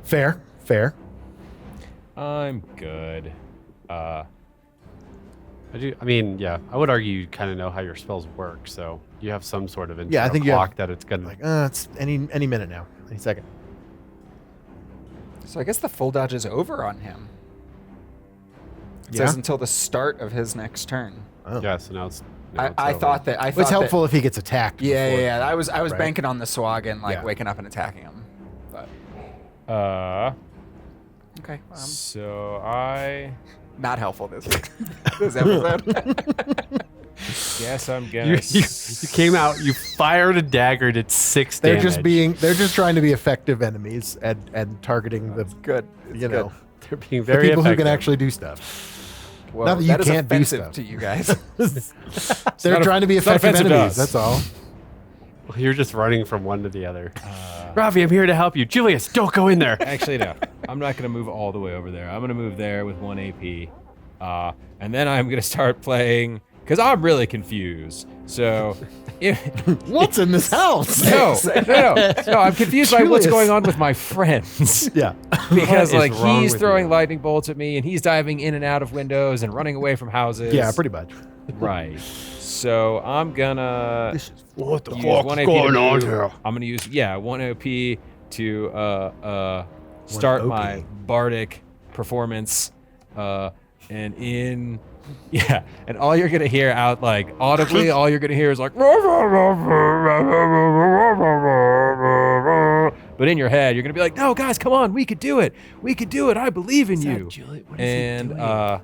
[SPEAKER 2] Fair.
[SPEAKER 4] I'm good.
[SPEAKER 3] I mean, yeah, I would argue you kind of know how your spells work, so you have some sort of internal
[SPEAKER 2] I think you
[SPEAKER 3] clock
[SPEAKER 2] have,
[SPEAKER 3] that it's gonna.
[SPEAKER 2] Like, it's any minute now, any second.
[SPEAKER 1] So I guess the full dodge is over on him. It
[SPEAKER 2] Yeah?
[SPEAKER 1] says until the start of his next turn.
[SPEAKER 2] Oh.
[SPEAKER 3] Yeah, so now it's.
[SPEAKER 1] I thought that.
[SPEAKER 2] Well, it's helpful if he gets attacked.
[SPEAKER 1] Yeah,
[SPEAKER 2] before.
[SPEAKER 1] yeah. I was
[SPEAKER 2] right?
[SPEAKER 1] banking on the swag and
[SPEAKER 2] Yeah.
[SPEAKER 1] waking up and attacking him. But okay,
[SPEAKER 4] So I
[SPEAKER 1] not helpful this this episode.
[SPEAKER 4] guess I'm gonna.
[SPEAKER 3] You came out, you fired a dagger, did 6
[SPEAKER 2] They're
[SPEAKER 3] damage.
[SPEAKER 2] they're just trying to be effective enemies and targeting the
[SPEAKER 1] Good. It's
[SPEAKER 2] you know
[SPEAKER 3] They're being
[SPEAKER 2] the
[SPEAKER 3] very
[SPEAKER 2] people who
[SPEAKER 3] effective.
[SPEAKER 2] can actually do stuff.
[SPEAKER 1] Whoa,
[SPEAKER 2] Not that you
[SPEAKER 1] that is
[SPEAKER 2] can't do
[SPEAKER 1] offensive
[SPEAKER 2] stuff.
[SPEAKER 1] to you guys.
[SPEAKER 2] They're
[SPEAKER 4] not
[SPEAKER 2] trying to be
[SPEAKER 4] it's not
[SPEAKER 2] effective
[SPEAKER 4] offensive to
[SPEAKER 2] enemies.
[SPEAKER 4] us.
[SPEAKER 2] That's all.
[SPEAKER 3] You're just running from one to the other. Ravi, I'm here to help you. Julius, don't go in there.
[SPEAKER 4] Actually, no. I'm not gonna move all the way over there. I'm gonna move there with 1 AP, and then I'm gonna start playing because I'm really confused. So,
[SPEAKER 2] What's in this house?
[SPEAKER 4] no, I'm confused by what's
[SPEAKER 2] Julius.
[SPEAKER 4] going on with my friends.
[SPEAKER 2] Yeah.
[SPEAKER 4] Because
[SPEAKER 3] What is
[SPEAKER 4] like
[SPEAKER 3] wrong
[SPEAKER 4] he's
[SPEAKER 3] with
[SPEAKER 4] throwing
[SPEAKER 3] you?
[SPEAKER 4] lightning bolts at me and he's diving in and out of windows and running away from houses.
[SPEAKER 2] Yeah, pretty much.
[SPEAKER 4] Right. So I'm gonna
[SPEAKER 2] What the
[SPEAKER 4] use 1 AP to move. I'm gonna use 1 OP to start my
[SPEAKER 2] OP.
[SPEAKER 4] bardic performance, and all you're gonna hear out like audibly, all you're gonna hear is like, but in your head you're gonna be like, no guys, come on, we could do it, I believe in you. And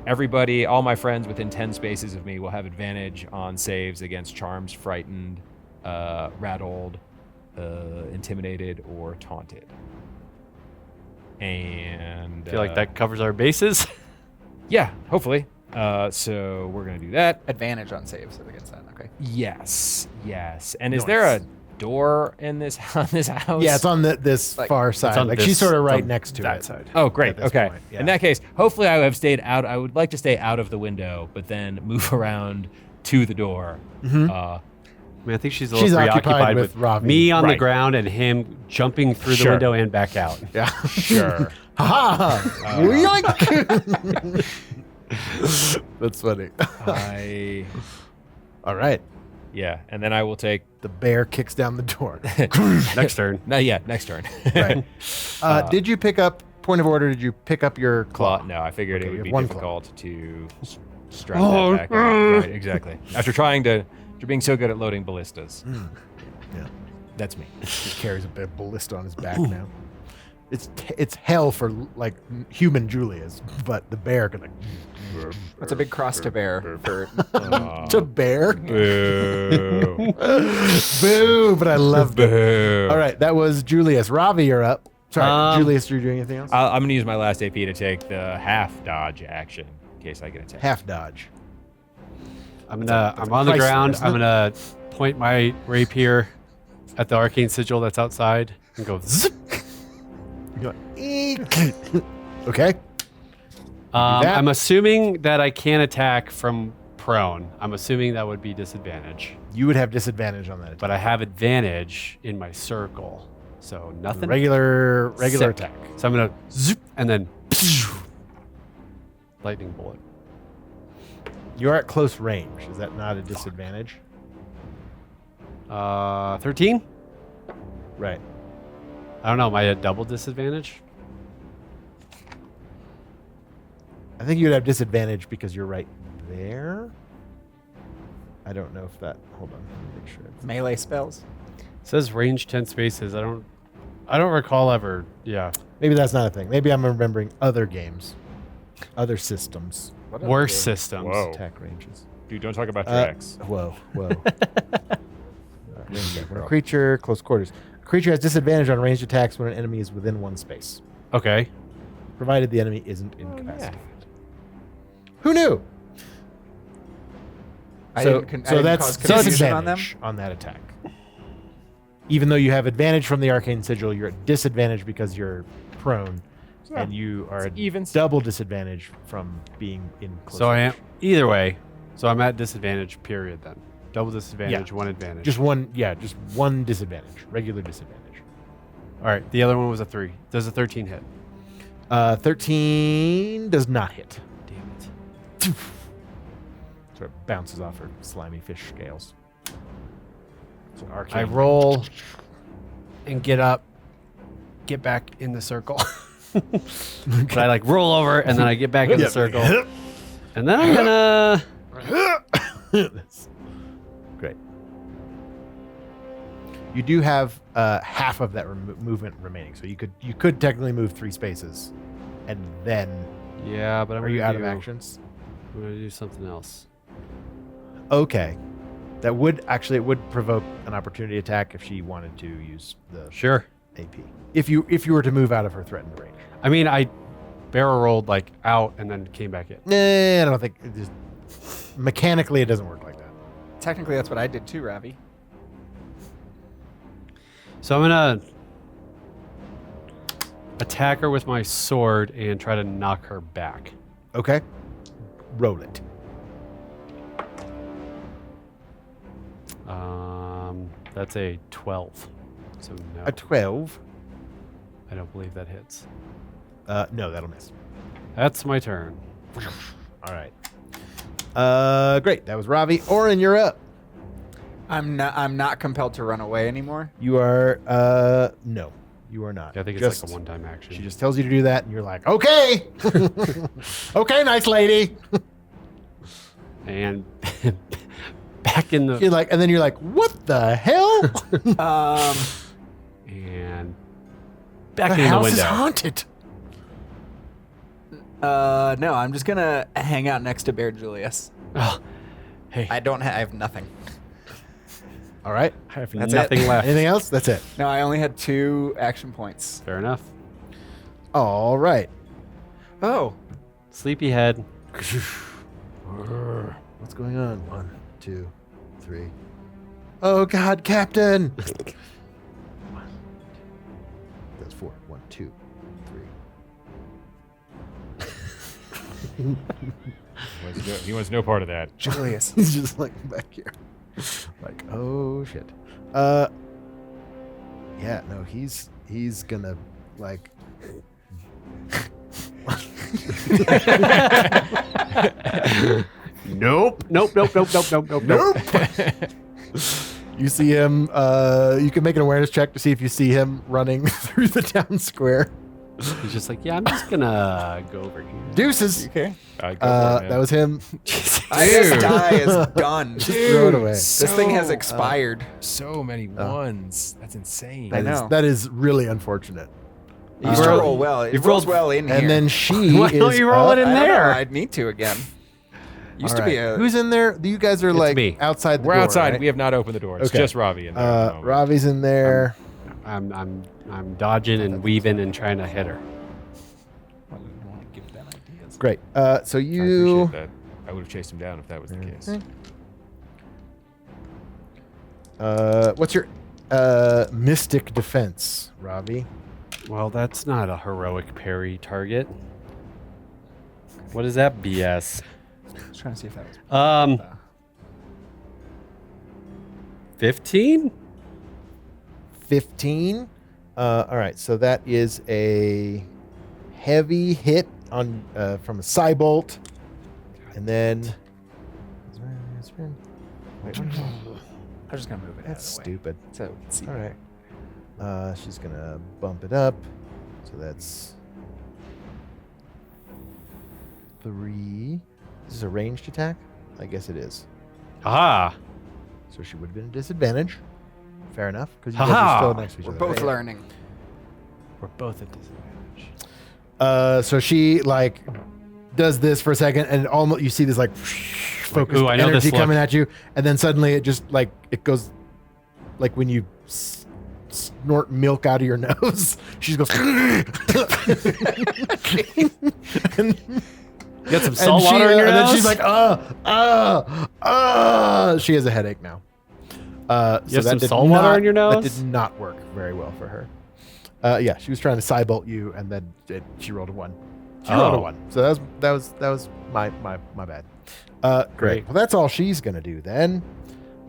[SPEAKER 4] everybody, all my friends within 10 spaces of me will have advantage on saves against charms, frightened, rattled, intimidated, or taunted. And
[SPEAKER 3] I feel like that covers our bases.
[SPEAKER 4] yeah, hopefully. So we're gonna do that.
[SPEAKER 1] Advantage on saves against that. Okay.
[SPEAKER 4] Yes. And is there a door in this house?
[SPEAKER 2] Yeah, it's on this
[SPEAKER 1] Like-
[SPEAKER 2] far side.
[SPEAKER 3] on
[SPEAKER 2] Like
[SPEAKER 3] this-
[SPEAKER 2] she's sort of
[SPEAKER 3] it's
[SPEAKER 2] right
[SPEAKER 3] on
[SPEAKER 2] next to
[SPEAKER 3] that
[SPEAKER 2] it.
[SPEAKER 3] side.
[SPEAKER 4] Oh, great.
[SPEAKER 2] At this
[SPEAKER 4] Okay.
[SPEAKER 2] point, yeah.
[SPEAKER 4] In that case, hopefully I have stayed out. I would like to stay out of the window, but then move around to the door.
[SPEAKER 3] I mean, I think she's a little
[SPEAKER 2] She's
[SPEAKER 3] preoccupied
[SPEAKER 2] occupied
[SPEAKER 3] with
[SPEAKER 2] with Ravi.
[SPEAKER 3] me on the
[SPEAKER 4] Right.
[SPEAKER 3] ground and him jumping through the
[SPEAKER 4] Sure.
[SPEAKER 3] window and back out.
[SPEAKER 2] Yeah.
[SPEAKER 4] Sure.
[SPEAKER 2] Ha Yoink! That's funny. All right.
[SPEAKER 4] And then I will take.
[SPEAKER 2] The bear kicks down the door.
[SPEAKER 3] Next turn.
[SPEAKER 4] Not yet. Next turn.
[SPEAKER 2] Right. Did you pick up, point of order, did you pick up your
[SPEAKER 4] Claw.
[SPEAKER 2] claw?
[SPEAKER 4] No, I figured
[SPEAKER 2] Okay,
[SPEAKER 4] it
[SPEAKER 2] you
[SPEAKER 4] would
[SPEAKER 2] have
[SPEAKER 4] be
[SPEAKER 2] one
[SPEAKER 4] difficult to strap that back on. Right, exactly. After being so good at loading ballistas.
[SPEAKER 2] Yeah.
[SPEAKER 4] That's me.
[SPEAKER 2] He carries a big ballista on his back now. It's hell for like human Julius, but the bear can like
[SPEAKER 1] That's a big cross to bear for.
[SPEAKER 2] to bear.
[SPEAKER 4] Boo.
[SPEAKER 2] Boo! But I love it.
[SPEAKER 4] Boo.
[SPEAKER 2] All right, that was Julius. Ravi, you're up. Sorry,
[SPEAKER 3] Um,
[SPEAKER 2] Julius, are you doing anything else?
[SPEAKER 4] I'm going to use my last AP to take the half dodge action in case I get attacked.
[SPEAKER 2] Half dodge.
[SPEAKER 3] I'm
[SPEAKER 2] a
[SPEAKER 3] on the
[SPEAKER 2] Chrysler,
[SPEAKER 3] ground.
[SPEAKER 2] isn't
[SPEAKER 3] I'm
[SPEAKER 2] it?
[SPEAKER 3] gonna point my rapier at the arcane sigil that's outside and go zip.
[SPEAKER 2] You're like, eek. Okay. that.
[SPEAKER 3] I'm assuming that I can attack from prone. I'm assuming that would be disadvantage,
[SPEAKER 2] You would have disadvantage on that attack.
[SPEAKER 3] but I have advantage in my circle, so nothing.
[SPEAKER 2] Regular
[SPEAKER 3] Sick.
[SPEAKER 2] attack.
[SPEAKER 3] So I'm gonna zip and then lightning bolt.
[SPEAKER 2] You're at close range. Is that not a disadvantage?
[SPEAKER 3] 13.
[SPEAKER 2] Right.
[SPEAKER 3] I don't know. Am I at double disadvantage?
[SPEAKER 2] I think you'd have disadvantage because you're right there. I don't know if that. Hold on. Let me make sure.
[SPEAKER 1] Melee spells.
[SPEAKER 3] It says range 10 spaces. I don't recall ever. Yeah.
[SPEAKER 2] Maybe that's not a thing. Maybe I'm remembering other games, other systems,
[SPEAKER 1] What
[SPEAKER 3] Worse
[SPEAKER 1] other-
[SPEAKER 3] systems.
[SPEAKER 4] Whoa.
[SPEAKER 2] attack ranges.
[SPEAKER 4] Dude, don't talk about tracks.
[SPEAKER 2] Whoa. When a creature, close quarters. A creature has disadvantage on ranged attacks when an enemy is within one space,
[SPEAKER 3] Okay.
[SPEAKER 2] provided the enemy isn't incapacitated. Who knew?
[SPEAKER 1] I
[SPEAKER 2] So
[SPEAKER 1] didn't cause confusion
[SPEAKER 2] that's disadvantage
[SPEAKER 1] on them.
[SPEAKER 2] on that attack. Even though you have advantage from the arcane sigil, you're at disadvantage because you're prone, and you are at
[SPEAKER 4] evens.
[SPEAKER 2] double disadvantage from being in close
[SPEAKER 3] So I am
[SPEAKER 2] range.
[SPEAKER 3] either way. So I'm at disadvantage. Period. Then double disadvantage, one advantage.
[SPEAKER 2] Just one disadvantage, regular disadvantage.
[SPEAKER 3] All right. The other one was a 3. Does a 13 hit?
[SPEAKER 2] 13 does not hit.
[SPEAKER 3] Damn it.
[SPEAKER 2] Sort of bounces off her slimy fish scales. So arcane.
[SPEAKER 3] I roll and get up, get back in the circle. But I like roll over and then I get back in the circle. And then I'm gonna.
[SPEAKER 2] Great. You do have half of that movement remaining, so you could technically move 3 spaces, and then
[SPEAKER 3] Yeah, but I'm
[SPEAKER 2] are you
[SPEAKER 3] gonna
[SPEAKER 2] out of
[SPEAKER 3] do-
[SPEAKER 2] actions?
[SPEAKER 3] I'm gonna do something else.
[SPEAKER 2] Okay, that would provoke an opportunity attack if she wanted to use the
[SPEAKER 3] Sure.
[SPEAKER 2] AP. If you were to move out of her threatened range.
[SPEAKER 3] I mean, I barrel rolled like out and then came back in.
[SPEAKER 2] Nah, I don't think it just, mechanically it doesn't work like that.
[SPEAKER 1] Technically, that's what I did too, Ravi.
[SPEAKER 3] So I'm gonna attack her with my sword and try to knock her back.
[SPEAKER 2] Okay, roll it.
[SPEAKER 3] That's a 12. So no,
[SPEAKER 2] A 12.
[SPEAKER 3] I don't believe that hits.
[SPEAKER 2] No, that'll miss.
[SPEAKER 3] That's my turn.
[SPEAKER 2] All right. Great. That was Ravi. Orin, you're up.
[SPEAKER 1] I'm not compelled to run away anymore.
[SPEAKER 2] You are. No, you are not.
[SPEAKER 3] I think it's like a one-time action.
[SPEAKER 2] She just tells you to do that, and you're like, okay, okay, nice lady.
[SPEAKER 3] And back in the
[SPEAKER 2] You're like, and then you're like, what the hell?
[SPEAKER 3] and back
[SPEAKER 2] The
[SPEAKER 3] in the
[SPEAKER 2] house
[SPEAKER 3] window.
[SPEAKER 2] is haunted.
[SPEAKER 1] No, I'm just gonna hang out next to Bear Julius.
[SPEAKER 3] Oh, hey,
[SPEAKER 1] I have nothing.
[SPEAKER 2] All right.
[SPEAKER 3] I have
[SPEAKER 1] That's
[SPEAKER 3] nothing
[SPEAKER 1] it.
[SPEAKER 3] left.
[SPEAKER 2] Anything else? That's it.
[SPEAKER 1] No, I only had 2 action points.
[SPEAKER 3] Fair enough.
[SPEAKER 2] All right.
[SPEAKER 1] Oh,
[SPEAKER 3] Sleepyhead.
[SPEAKER 2] What's going on? 1, 2, 3. Oh God, Captain. That's 4. 1, 2, 3.
[SPEAKER 4] He wants no part of that.
[SPEAKER 1] Julius.
[SPEAKER 2] He's just like back here. Like, oh shit. Yeah, no, he's gonna like
[SPEAKER 3] Nope. Nope. Nope. Nope. Nope. Nope. Nope. Nope.
[SPEAKER 2] you see him you can make an awareness check to see if you see him running through the town square.
[SPEAKER 3] He's just like, yeah, I'm just gonna go over here.
[SPEAKER 2] Deuces.
[SPEAKER 1] Okay.
[SPEAKER 4] Go for it, man.
[SPEAKER 2] That was him.
[SPEAKER 1] This die is done.
[SPEAKER 2] Just throw it away.
[SPEAKER 1] This thing has expired.
[SPEAKER 4] So many ones. That's insane.
[SPEAKER 1] I know.
[SPEAKER 2] That is really unfortunate.
[SPEAKER 1] You used to
[SPEAKER 3] roll-
[SPEAKER 1] roll well. It
[SPEAKER 3] you've
[SPEAKER 1] rolls
[SPEAKER 3] rolled-
[SPEAKER 1] well in here.
[SPEAKER 2] And then she
[SPEAKER 3] Why
[SPEAKER 2] is
[SPEAKER 3] don't you roll
[SPEAKER 2] up.
[SPEAKER 3] it in
[SPEAKER 1] I don't know,
[SPEAKER 3] there?
[SPEAKER 1] I'd need to again. Used
[SPEAKER 2] All
[SPEAKER 1] to be
[SPEAKER 2] right.
[SPEAKER 1] a.
[SPEAKER 2] Who's in there? You guys are like
[SPEAKER 3] me.
[SPEAKER 2] outside the
[SPEAKER 4] We're
[SPEAKER 2] door,
[SPEAKER 4] outside.
[SPEAKER 2] right?
[SPEAKER 4] We have not opened the door. It's
[SPEAKER 2] Okay.
[SPEAKER 4] just Ravi in there. at the moment.
[SPEAKER 2] Ravi's in there.
[SPEAKER 3] I'm dodging and weaving and trying to hit her.
[SPEAKER 1] I wouldn't want to give them ideas.
[SPEAKER 2] Great. So
[SPEAKER 4] I
[SPEAKER 2] you
[SPEAKER 4] appreciate that. I would have chased him down if that was the case.
[SPEAKER 2] what's your mystic defense, Ravi?
[SPEAKER 3] Well, that's not a heroic parry target. What is that BS?
[SPEAKER 1] I was trying to see if that was.
[SPEAKER 3] 15?
[SPEAKER 2] 15. All right, so that is a heavy hit on from a Cybolt, and then wait,
[SPEAKER 1] I'm just gonna move it.
[SPEAKER 2] that's
[SPEAKER 1] out of the way.
[SPEAKER 2] stupid.
[SPEAKER 1] So we can see.
[SPEAKER 2] All right, she's gonna bump it up, so that's 3. This is a ranged attack. I guess it is.
[SPEAKER 3] Ah,
[SPEAKER 2] So she would have been a disadvantage. Fair enough, because you guys
[SPEAKER 3] Ha-ha.
[SPEAKER 2] are still next to each
[SPEAKER 1] We're
[SPEAKER 2] other.
[SPEAKER 1] both
[SPEAKER 2] right?
[SPEAKER 1] learning.
[SPEAKER 3] we're both at disadvantage.
[SPEAKER 2] So she like does this for a second, and almost you see this like focused
[SPEAKER 3] ooh, I know this
[SPEAKER 2] energy coming
[SPEAKER 3] look.
[SPEAKER 2] at you, and then suddenly it just like it goes like when you snort milk out of your nose. She just goes, and
[SPEAKER 3] You got some salt water in your
[SPEAKER 2] and
[SPEAKER 3] nose?
[SPEAKER 2] then she's like, she has a headache now.
[SPEAKER 3] You have some salt water in your nose?
[SPEAKER 2] That did not work very well for her. Yeah, she was trying to cybolt you, and then she rolled a 1. She rolled a 1. So that was my bad. Great. Well, that's all she's gonna do then,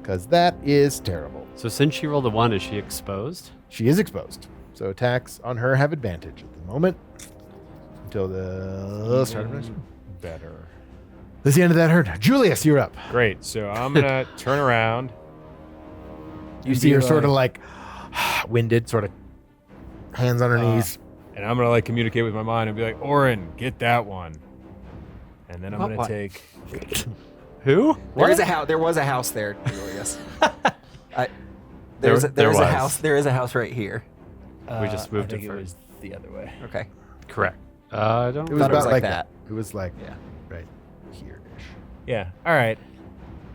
[SPEAKER 2] because that is terrible.
[SPEAKER 3] So since she rolled a 1, is she exposed?
[SPEAKER 2] She is exposed. So attacks on her have advantage at the moment until the start of next one.
[SPEAKER 4] Better.
[SPEAKER 2] That's the end of that turn. Julius, you're up.
[SPEAKER 4] Great. So I'm gonna turn around.
[SPEAKER 2] You see her sort of like winded, sort of hands on her knees.
[SPEAKER 4] And I'm gonna like communicate with my mind and be like, Orin, get that one. And then I'm gonna take.
[SPEAKER 3] Who?
[SPEAKER 1] There was a house there, Julius. There is a house. There is a house right here.
[SPEAKER 3] We just moved
[SPEAKER 4] I
[SPEAKER 3] it
[SPEAKER 4] think
[SPEAKER 3] first.
[SPEAKER 4] was the other way.
[SPEAKER 1] Okay.
[SPEAKER 3] Correct. I don't.
[SPEAKER 2] It was
[SPEAKER 1] thought
[SPEAKER 2] about
[SPEAKER 1] like
[SPEAKER 2] like
[SPEAKER 1] that.
[SPEAKER 2] that. It was like
[SPEAKER 1] Yeah.
[SPEAKER 2] right here-ish.
[SPEAKER 4] Yeah. All right.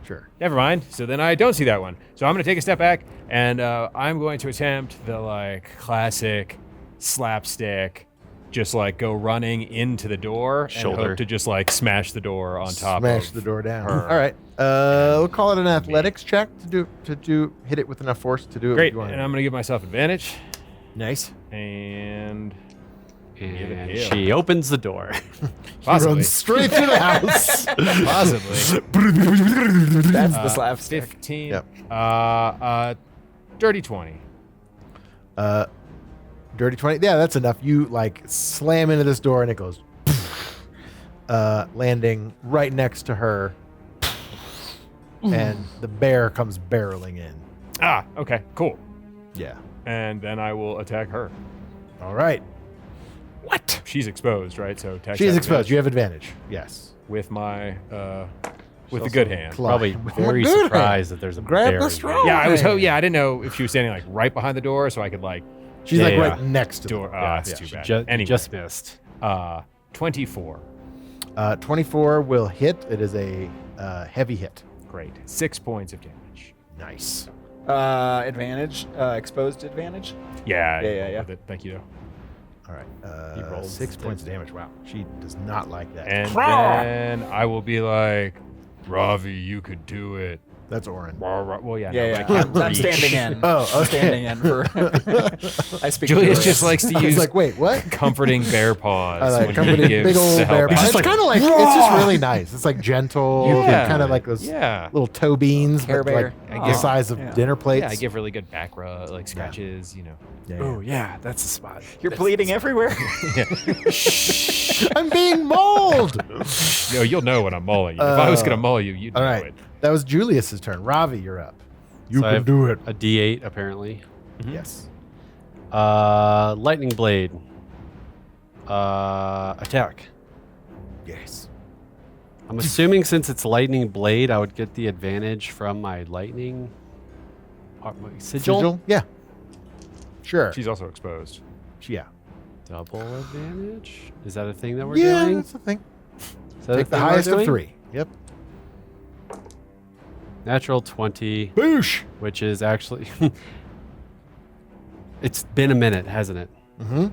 [SPEAKER 2] Sure.
[SPEAKER 4] Never mind. So then I don't see that one. So I'm going to take a step back and I'm going to attempt the like classic slapstick, just like go running into the door and
[SPEAKER 3] Shoulder.
[SPEAKER 4] hope to just like smash the door on top
[SPEAKER 2] Smash
[SPEAKER 4] of
[SPEAKER 2] the door down.
[SPEAKER 4] her.
[SPEAKER 2] All right. We'll call it an athletics check to do hit it with enough force to do it.
[SPEAKER 4] Great.
[SPEAKER 2] What you
[SPEAKER 4] And
[SPEAKER 2] want.
[SPEAKER 4] I'm going to give myself advantage.
[SPEAKER 2] Nice.
[SPEAKER 4] And
[SPEAKER 3] And
[SPEAKER 4] hail.
[SPEAKER 3] she opens the door.
[SPEAKER 2] He
[SPEAKER 4] possibly.
[SPEAKER 2] runs straight through the house.
[SPEAKER 4] Possibly.
[SPEAKER 1] That's the slapstick.
[SPEAKER 4] 15.
[SPEAKER 2] Yep.
[SPEAKER 4] Dirty 20.
[SPEAKER 2] Dirty 20. Yeah, that's enough. You like slam into this door and it goes landing right next to her. And the bear comes barreling in.
[SPEAKER 4] Ah, okay, cool.
[SPEAKER 2] Yeah.
[SPEAKER 4] And then I will attack her.
[SPEAKER 2] All right.
[SPEAKER 4] What? She's exposed, right? So attack.
[SPEAKER 2] She's
[SPEAKER 4] that
[SPEAKER 2] exposed.
[SPEAKER 4] advantage
[SPEAKER 2] You have advantage. Yes.
[SPEAKER 4] with my with the
[SPEAKER 2] also
[SPEAKER 4] good hand.
[SPEAKER 2] climb.
[SPEAKER 3] Probably
[SPEAKER 2] With
[SPEAKER 3] very
[SPEAKER 2] my good
[SPEAKER 3] surprised
[SPEAKER 2] hand.
[SPEAKER 3] that there's a
[SPEAKER 2] Grab
[SPEAKER 3] bear
[SPEAKER 2] the
[SPEAKER 3] in
[SPEAKER 2] straw.
[SPEAKER 3] there.
[SPEAKER 4] Yeah, I was.
[SPEAKER 2] Okay.
[SPEAKER 4] Yeah, I didn't know if she was standing like right behind the door, so I could like
[SPEAKER 2] She's
[SPEAKER 3] Yeah,
[SPEAKER 2] like
[SPEAKER 3] yeah.
[SPEAKER 2] right next to
[SPEAKER 4] door.
[SPEAKER 2] the
[SPEAKER 4] That's
[SPEAKER 2] yeah.
[SPEAKER 4] too bad.
[SPEAKER 3] Ju-
[SPEAKER 4] Anyway,
[SPEAKER 3] Just missed.
[SPEAKER 4] 24.
[SPEAKER 2] 24 will hit. It is a heavy hit.
[SPEAKER 4] Great. 6 points of damage.
[SPEAKER 2] Nice.
[SPEAKER 1] Advantage, exposed advantage.
[SPEAKER 4] Yeah.
[SPEAKER 1] Yeah.
[SPEAKER 4] With it. Thank you.
[SPEAKER 2] All right.
[SPEAKER 3] He rolled
[SPEAKER 2] 6 points of damage. Wow. She does not like that.
[SPEAKER 4] And then I will be like, Ravi, you could do it.
[SPEAKER 2] That's Orin.
[SPEAKER 4] Well, yeah.
[SPEAKER 1] Yeah,
[SPEAKER 4] no,
[SPEAKER 1] yeah.
[SPEAKER 4] I can't
[SPEAKER 1] I'm
[SPEAKER 4] reach.
[SPEAKER 1] standing in.
[SPEAKER 2] Oh,
[SPEAKER 1] I'm
[SPEAKER 2] okay.
[SPEAKER 1] standing in for. I speak.
[SPEAKER 4] Julius
[SPEAKER 1] Julius.
[SPEAKER 4] just likes to
[SPEAKER 2] I was
[SPEAKER 4] use
[SPEAKER 2] like, wait, what?
[SPEAKER 4] comforting bear paws.
[SPEAKER 2] I like
[SPEAKER 4] when
[SPEAKER 2] company,
[SPEAKER 4] he gives
[SPEAKER 2] big old
[SPEAKER 4] the help
[SPEAKER 2] bear.
[SPEAKER 4] out.
[SPEAKER 2] It's kind of like it's just really nice. It's like gentle,
[SPEAKER 4] Yeah.
[SPEAKER 2] kind of like those
[SPEAKER 4] Yeah.
[SPEAKER 2] little toe beans,
[SPEAKER 1] Care
[SPEAKER 2] but
[SPEAKER 1] Bear.
[SPEAKER 2] like
[SPEAKER 4] I
[SPEAKER 2] the
[SPEAKER 4] guess-
[SPEAKER 2] size of
[SPEAKER 1] yeah.
[SPEAKER 2] dinner plates.
[SPEAKER 4] Yeah, I give really good back rub, like scratches, you know.
[SPEAKER 2] Yeah,
[SPEAKER 3] Oh yeah, that's the spot.
[SPEAKER 1] You're bleeding everywhere.
[SPEAKER 2] I'm being mauled.
[SPEAKER 4] No, you'll know when I'm mauling you. If I was gonna maul you, you'd
[SPEAKER 2] All
[SPEAKER 4] know
[SPEAKER 2] right,
[SPEAKER 4] it.
[SPEAKER 2] that was Julius's turn. Ravi, you're up. You
[SPEAKER 3] So I
[SPEAKER 2] can
[SPEAKER 3] have
[SPEAKER 2] do it.
[SPEAKER 3] A D8 apparently.
[SPEAKER 2] Yes.
[SPEAKER 3] Lightning blade. Attack.
[SPEAKER 2] Yes.
[SPEAKER 3] I'm assuming since it's lightning blade, I would get the advantage from my lightning my sigil.
[SPEAKER 2] Yeah. Sure.
[SPEAKER 4] She's also exposed.
[SPEAKER 2] Yeah.
[SPEAKER 3] Double advantage. Is that a thing that we're
[SPEAKER 2] Yeah,
[SPEAKER 3] doing?
[SPEAKER 2] that's the thing.
[SPEAKER 3] Is that a
[SPEAKER 2] Take the
[SPEAKER 3] thing we're
[SPEAKER 2] highest of
[SPEAKER 3] doing?
[SPEAKER 2] 3. Yep.
[SPEAKER 3] Natural 20,
[SPEAKER 2] Boosh.
[SPEAKER 3] which is actually. It's been a minute, hasn't it?
[SPEAKER 2] Mm-hmm.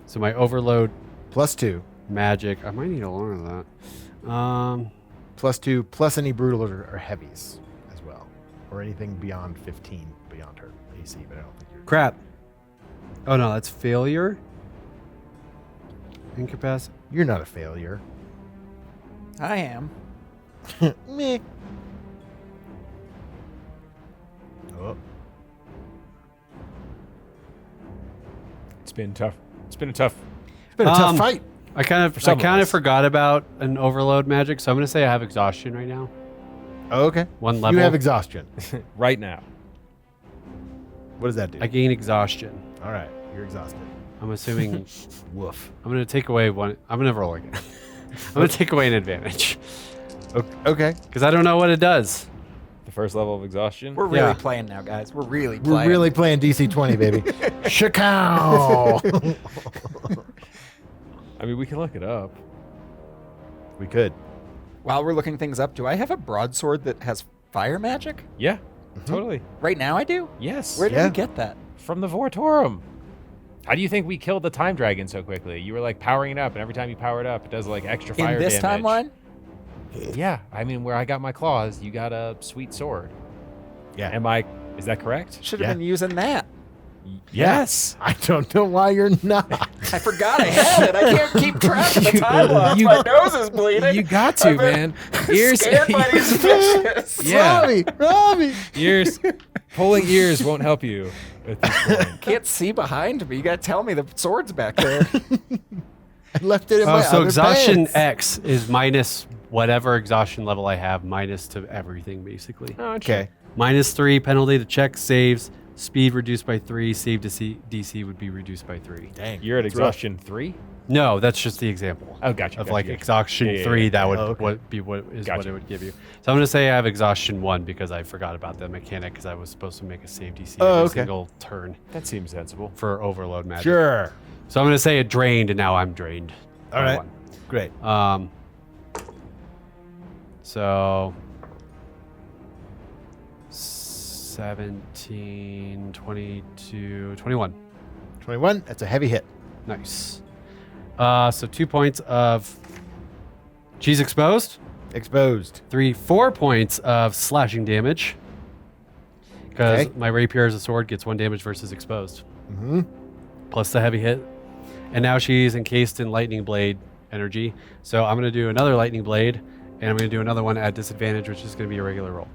[SPEAKER 3] So my overload
[SPEAKER 2] +2.
[SPEAKER 3] magic. I might need a lot of that.
[SPEAKER 2] +2 plus any brutal or heavies as well, or anything beyond 15 beyond her AC. But I don't think you're.
[SPEAKER 3] Crap. Oh no, that's failure. Incapacity.
[SPEAKER 2] You're not a failure.
[SPEAKER 1] I am.
[SPEAKER 2] Meh. Oh.
[SPEAKER 4] It's been tough. It's been a tough.
[SPEAKER 2] It's been a tough fight.
[SPEAKER 3] I kind of
[SPEAKER 4] some of us.
[SPEAKER 3] forgot about an overload magic, so I'm gonna say I have exhaustion right now.
[SPEAKER 2] Oh, okay.
[SPEAKER 3] One level.
[SPEAKER 2] You have exhaustion.
[SPEAKER 4] Right now.
[SPEAKER 2] What does that do?
[SPEAKER 3] I gain exhaustion.
[SPEAKER 2] All right. You're exhausted.
[SPEAKER 3] I'm assuming.
[SPEAKER 2] Woof.
[SPEAKER 3] I'm gonna take away one. I'm gonna roll again. I'm gonna take away an advantage
[SPEAKER 2] Okay.
[SPEAKER 3] because I don't know what it does.
[SPEAKER 4] The first level of exhaustion.
[SPEAKER 1] We're really
[SPEAKER 3] Yeah.
[SPEAKER 1] playing now, guys. We're really
[SPEAKER 2] We're
[SPEAKER 1] playing.
[SPEAKER 2] really playing DC20, baby. Shakaw.
[SPEAKER 4] I mean, we can look it up.
[SPEAKER 2] We could.
[SPEAKER 1] While we're looking things up, do I have a broadsword that has fire magic?
[SPEAKER 4] Yeah, totally.
[SPEAKER 1] Right now I do?
[SPEAKER 4] Yes.
[SPEAKER 1] Where did
[SPEAKER 2] Yeah.
[SPEAKER 1] we get that?
[SPEAKER 4] From the Vortorum. How do you think we killed the time dragon so quickly? You were like powering it up, and every time you power it up, it does like extra fire
[SPEAKER 1] In this
[SPEAKER 4] damage.
[SPEAKER 1] timeline?
[SPEAKER 4] Yeah, I mean, where I got my claws, you got a sweet sword.
[SPEAKER 2] Yeah.
[SPEAKER 4] Is that correct?
[SPEAKER 1] Should have
[SPEAKER 2] Yeah.
[SPEAKER 1] been using that.
[SPEAKER 4] Yes.
[SPEAKER 2] I don't know why you're not.
[SPEAKER 1] I forgot I had it. I can't keep track of the timelines. My nose is bleeding.
[SPEAKER 4] You got to,
[SPEAKER 1] I've been
[SPEAKER 4] man. Ears,
[SPEAKER 1] scared by these fishes.
[SPEAKER 4] yeah.
[SPEAKER 2] Robbie.
[SPEAKER 4] Ears, pulling ears won't help you at this point.
[SPEAKER 1] Can't see behind me. You gotta tell me the sword's back there.
[SPEAKER 2] I left it in my
[SPEAKER 3] So
[SPEAKER 2] other
[SPEAKER 3] exhaustion
[SPEAKER 2] pants.
[SPEAKER 3] X is minus whatever exhaustion level I have, minus to everything basically.
[SPEAKER 2] Okay.
[SPEAKER 3] -3 penalty to check saves. Speed reduced by 3. Save DC would be reduced by 3.
[SPEAKER 2] Dang.
[SPEAKER 4] You're at
[SPEAKER 2] That's rough.
[SPEAKER 4] exhaustion 3?
[SPEAKER 3] No, that's just the example.
[SPEAKER 4] Oh, gotcha.
[SPEAKER 3] Of
[SPEAKER 4] gotcha,
[SPEAKER 3] like
[SPEAKER 4] gotcha.
[SPEAKER 3] exhaustion
[SPEAKER 4] Yeah, yeah,
[SPEAKER 3] 3,
[SPEAKER 4] yeah.
[SPEAKER 3] that would
[SPEAKER 2] Oh, okay.
[SPEAKER 3] what it
[SPEAKER 4] Gotcha.
[SPEAKER 3] would give you. So I'm gonna say I have exhaustion 1 because I forgot about that mechanic because I was supposed to make a save DC
[SPEAKER 2] Oh,
[SPEAKER 3] every
[SPEAKER 2] okay.
[SPEAKER 3] single turn
[SPEAKER 4] That seems sensible.
[SPEAKER 3] for overload magic.
[SPEAKER 2] Sure.
[SPEAKER 3] So I'm gonna say it drained and now I'm drained.
[SPEAKER 2] All
[SPEAKER 3] by
[SPEAKER 2] right.
[SPEAKER 3] 1.
[SPEAKER 2] Great.
[SPEAKER 3] So 17, 22, 21.
[SPEAKER 2] 21. That's a heavy hit.
[SPEAKER 3] Nice. So 2 points of she's exposed.
[SPEAKER 2] Exposed.
[SPEAKER 3] 4 points of slashing damage. Because
[SPEAKER 2] Okay.
[SPEAKER 3] my rapier as a sword gets 1 damage versus exposed.
[SPEAKER 2] Mm-hmm.
[SPEAKER 3] Plus the heavy hit. And now she's encased in lightning blade energy. So I'm going to do another lightning blade. And I'm going to do another one at disadvantage, which is going to be a regular roll.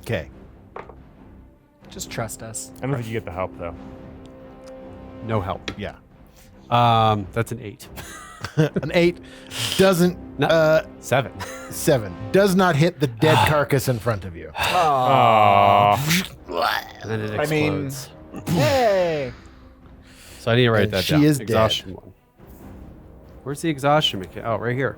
[SPEAKER 2] Okay.
[SPEAKER 1] Just trust us.
[SPEAKER 4] I don't think you get the help, though.
[SPEAKER 3] No help.
[SPEAKER 2] Yeah.
[SPEAKER 3] That's an 8.
[SPEAKER 2] An 8 doesn't.
[SPEAKER 3] No. 7.
[SPEAKER 2] 7 does not hit the dead carcass in front of you.
[SPEAKER 4] Aww.
[SPEAKER 3] And then it
[SPEAKER 1] I mean-
[SPEAKER 3] explodes.
[SPEAKER 1] Hey.
[SPEAKER 3] So I need to write
[SPEAKER 2] And
[SPEAKER 3] that
[SPEAKER 2] she
[SPEAKER 3] down.
[SPEAKER 2] is dead.
[SPEAKER 3] Exhaustion 1. Where's the exhaustion mechanic? Oh, right here.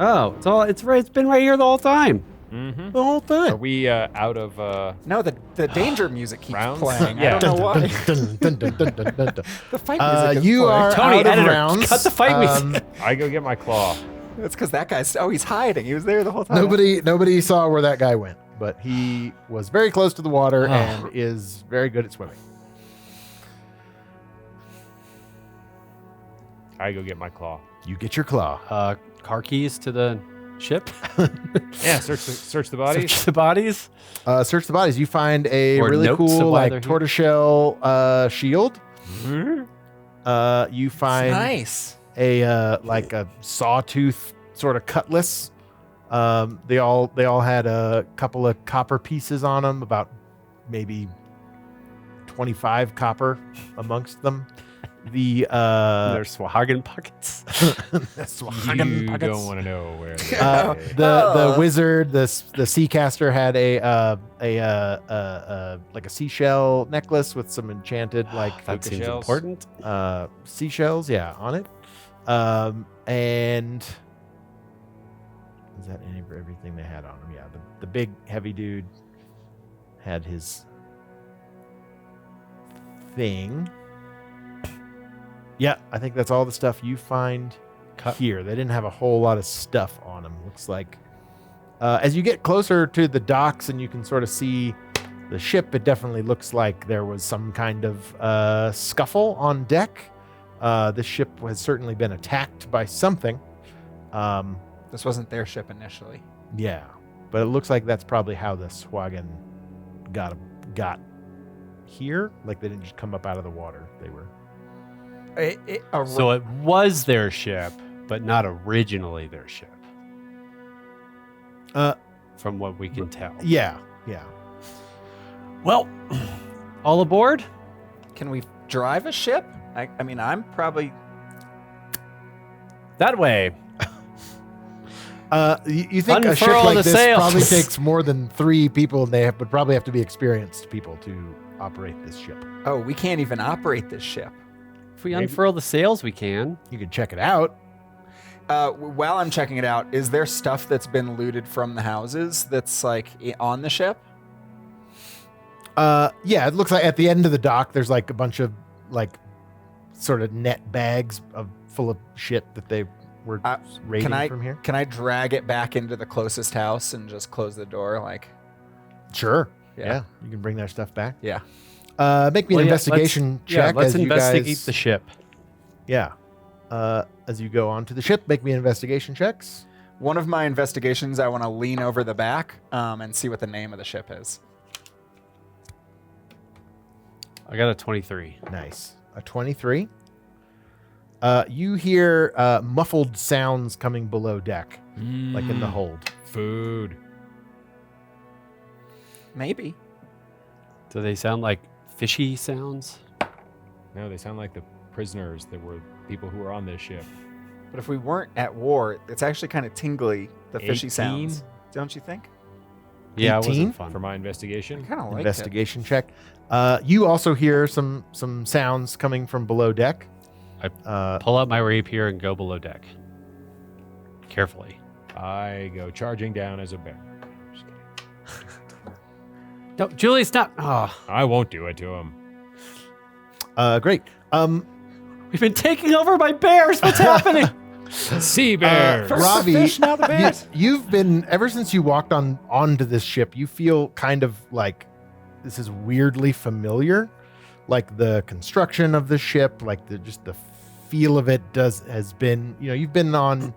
[SPEAKER 3] Oh, it's been right here the whole time.
[SPEAKER 4] Mm-hmm.
[SPEAKER 2] The whole
[SPEAKER 4] Are
[SPEAKER 2] time.
[SPEAKER 4] we out of...
[SPEAKER 1] No, the danger music keeps
[SPEAKER 4] Rounds?
[SPEAKER 1] playing.
[SPEAKER 4] Yeah.
[SPEAKER 1] I don't know why. The fight music is
[SPEAKER 2] You
[SPEAKER 1] playing.
[SPEAKER 2] are
[SPEAKER 3] Tony,
[SPEAKER 2] out of
[SPEAKER 3] editor,
[SPEAKER 2] rounds.
[SPEAKER 3] cut the fight music.
[SPEAKER 4] I go get my claw.
[SPEAKER 1] That's because that guy's. Oh, he's hiding. He was there the whole time.
[SPEAKER 2] Nobody saw where that guy went, but he was very close to the water
[SPEAKER 3] Oh.
[SPEAKER 2] and is very good at swimming.
[SPEAKER 4] I go get my claw.
[SPEAKER 2] You get your claw.
[SPEAKER 3] Car keys to the ship.
[SPEAKER 4] Yeah, search the bodies.
[SPEAKER 3] Search the bodies.
[SPEAKER 2] Search the bodies. You find a
[SPEAKER 3] Or
[SPEAKER 2] really
[SPEAKER 3] notes of
[SPEAKER 2] cool
[SPEAKER 3] why they're
[SPEAKER 2] like
[SPEAKER 3] here.
[SPEAKER 2] tortoiseshell shield. You find
[SPEAKER 1] Nice.
[SPEAKER 2] a like a sawtooth sort of cutlass. They all had a couple of copper pieces on them, about maybe 25 copper amongst them. The
[SPEAKER 3] There's Swahagan pockets.
[SPEAKER 4] You don't want to know where.
[SPEAKER 2] the wizard, the seacaster had a like a seashell necklace with some enchanted like
[SPEAKER 3] That seems
[SPEAKER 4] shells.
[SPEAKER 3] important.
[SPEAKER 2] seashells, yeah, on it. And is that everything they had on him? Yeah, the big heavy dude had his thing. Yeah, I think that's all the stuff you find here. They didn't have a whole lot of stuff on them. Looks like as you get closer to the docks and you can sort of see the ship, it definitely looks like there was some kind of scuffle on deck. The ship has certainly been attacked by something.
[SPEAKER 1] This wasn't their ship initially.
[SPEAKER 2] Yeah, but it looks like that's probably how the Swagan got here. Like they didn't just come up out of the water. They were.
[SPEAKER 3] So it was their ship, but not originally their ship. From what we can tell.
[SPEAKER 2] Yeah.
[SPEAKER 3] Well, all aboard?
[SPEAKER 1] Can we drive a ship? I mean, I'm probably.
[SPEAKER 3] That way.
[SPEAKER 2] You think a ship
[SPEAKER 3] Unfurl
[SPEAKER 2] like
[SPEAKER 3] the
[SPEAKER 2] this
[SPEAKER 3] sails.
[SPEAKER 2] probably takes more than 3 people, and they would probably have to be experienced people to operate this ship.
[SPEAKER 1] Oh, we can't even operate this ship.
[SPEAKER 3] If we
[SPEAKER 4] Maybe.
[SPEAKER 3] unfurl the sails, we can.
[SPEAKER 2] You could check it out.
[SPEAKER 1] While I'm checking it out, is there stuff that's been looted from the houses that's like on the ship?
[SPEAKER 2] Yeah, it looks like at the end of the dock, there's like a bunch of like sort of net bags full of shit that they were raiding from here.
[SPEAKER 1] Can I drag it back into the closest house and just close the door? Like,
[SPEAKER 2] Sure.
[SPEAKER 1] Yeah.
[SPEAKER 2] Yeah, you can bring their stuff back.
[SPEAKER 1] yeah.
[SPEAKER 2] Make me an investigation check.
[SPEAKER 3] Let's
[SPEAKER 2] as
[SPEAKER 3] investigate
[SPEAKER 2] you guys,
[SPEAKER 3] the ship.
[SPEAKER 2] Yeah. As you go onto the ship, make me investigation checks.
[SPEAKER 1] One of my investigations, I want to lean over the back and see what the name of the ship is.
[SPEAKER 3] I got a 23.
[SPEAKER 2] Nice. A 23. You hear muffled sounds coming below deck, like in the hold.
[SPEAKER 4] Food.
[SPEAKER 1] Maybe.
[SPEAKER 3] Do they sound like fishy sounds?
[SPEAKER 4] No, they sound like the prisoners that were people who were on this ship.
[SPEAKER 1] But if we weren't at war, it's actually kind of tingly, the fishy
[SPEAKER 4] 18?
[SPEAKER 1] sounds. Don't you think?
[SPEAKER 3] Yeah, it
[SPEAKER 2] 18?
[SPEAKER 3] wasn't fun.
[SPEAKER 4] For my investigation.
[SPEAKER 1] Kind of like
[SPEAKER 2] Investigation check. You also hear some sounds coming from below deck.
[SPEAKER 3] I pull out my rapier and go below deck. Carefully.
[SPEAKER 4] I go charging down as a bear.
[SPEAKER 3] No, Julie, stop. Oh,
[SPEAKER 4] I won't do it to him.
[SPEAKER 2] Great.
[SPEAKER 3] we've been taking over by bears. What's happening?
[SPEAKER 4] Sea bears.
[SPEAKER 2] Ravi,
[SPEAKER 1] fish, now the bears.
[SPEAKER 2] you've been, ever since you walked onto this ship, you feel kind of like this is weirdly familiar. Like the construction of the ship, like just the feel of it has been, you've been on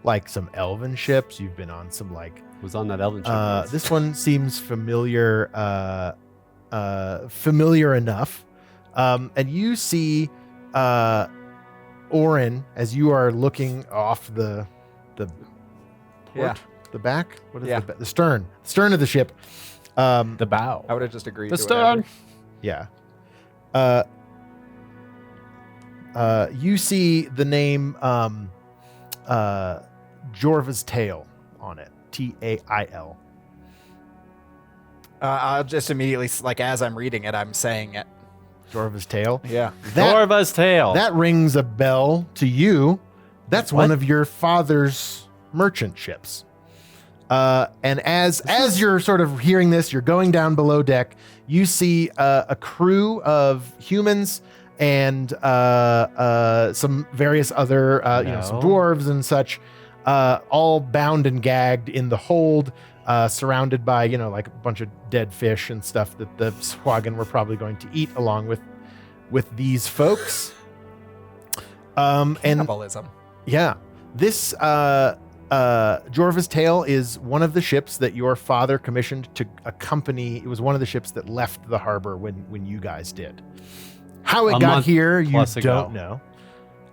[SPEAKER 2] like some elven ships. You've been on some like,
[SPEAKER 3] Was on that elven ship. once.
[SPEAKER 2] this one seems familiar, familiar enough. And you see, Orin, as you are looking off the
[SPEAKER 1] Yeah.
[SPEAKER 2] the back, what is
[SPEAKER 1] Yeah.
[SPEAKER 2] the stern of the ship.
[SPEAKER 3] The bow.
[SPEAKER 1] I would have just agreed
[SPEAKER 3] The
[SPEAKER 1] to
[SPEAKER 3] stern.
[SPEAKER 2] Yeah. You see the name Jorva's Tail on it. Tail.
[SPEAKER 1] I'll just immediately, like, as I'm reading it, I'm saying it.
[SPEAKER 2] Jorva's Tail.
[SPEAKER 1] Yeah.
[SPEAKER 3] Dorva's tail.
[SPEAKER 2] That rings a bell to you. That's one
[SPEAKER 3] What?
[SPEAKER 2] of your father's merchant ships. And as you're sort of hearing this, you're going down below deck. You see a crew of humans and some various other, some
[SPEAKER 3] No.
[SPEAKER 2] dwarves and such, all bound and gagged in the hold, surrounded by, like a bunch of dead fish and stuff that the Swagan were probably going to eat along with these folks. And
[SPEAKER 1] Cannibalism.
[SPEAKER 2] yeah, this Jorva's Tale is one of the ships that your father commissioned to accompany. It was one of the ships that left the harbor when you guys did. How it
[SPEAKER 3] A
[SPEAKER 2] got
[SPEAKER 3] month
[SPEAKER 2] here, you
[SPEAKER 3] plus ago.
[SPEAKER 2] don't know.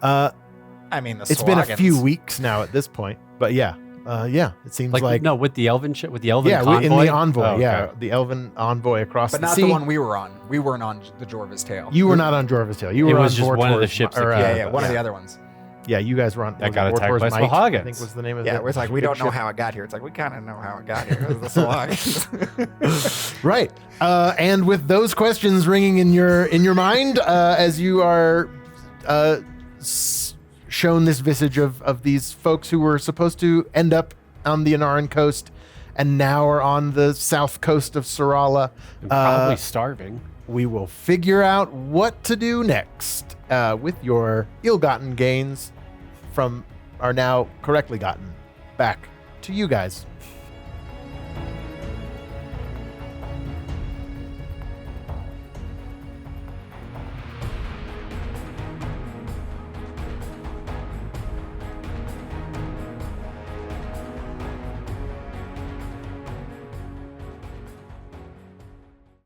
[SPEAKER 1] I mean, the
[SPEAKER 2] It's been a
[SPEAKER 1] Swagans.
[SPEAKER 2] few weeks now at this point, but yeah, it seems like
[SPEAKER 3] no, with the elven ship, with the elven
[SPEAKER 2] yeah,
[SPEAKER 3] convoy.
[SPEAKER 2] in the envoy,
[SPEAKER 3] Oh, okay.
[SPEAKER 2] yeah, the elven envoy across
[SPEAKER 1] But
[SPEAKER 2] the
[SPEAKER 1] not
[SPEAKER 2] sea.
[SPEAKER 1] the one we were on. We weren't on the Jorva's Tail.
[SPEAKER 2] You were not on Jorva's Tale. You
[SPEAKER 3] It
[SPEAKER 2] were
[SPEAKER 3] was
[SPEAKER 2] on
[SPEAKER 3] just one of the
[SPEAKER 2] Vortor's
[SPEAKER 3] ships
[SPEAKER 2] Mi-
[SPEAKER 3] that
[SPEAKER 2] or,
[SPEAKER 3] came
[SPEAKER 1] yeah, one of the other ones.
[SPEAKER 2] Yeah, you guys were on.
[SPEAKER 3] That
[SPEAKER 2] was
[SPEAKER 3] got
[SPEAKER 2] it
[SPEAKER 3] attacked
[SPEAKER 2] Vortor's
[SPEAKER 3] by
[SPEAKER 2] Might, I
[SPEAKER 3] Swahagans.
[SPEAKER 2] think was the name of
[SPEAKER 1] Yeah,
[SPEAKER 2] it.
[SPEAKER 1] it's like, we
[SPEAKER 2] Big
[SPEAKER 1] don't know
[SPEAKER 2] ship.
[SPEAKER 1] how it got here. It's like, we kind of know how it got here. It was the Swagans.
[SPEAKER 2] Right. And with those questions ringing in your mind, as you are shown this visage of these folks who were supposed to end up on the Anaran coast and now are on the south coast of Sarala,
[SPEAKER 3] And probably starving.
[SPEAKER 2] we will figure out what to do next with your ill-gotten gains from are now correctly gotten back to you guys.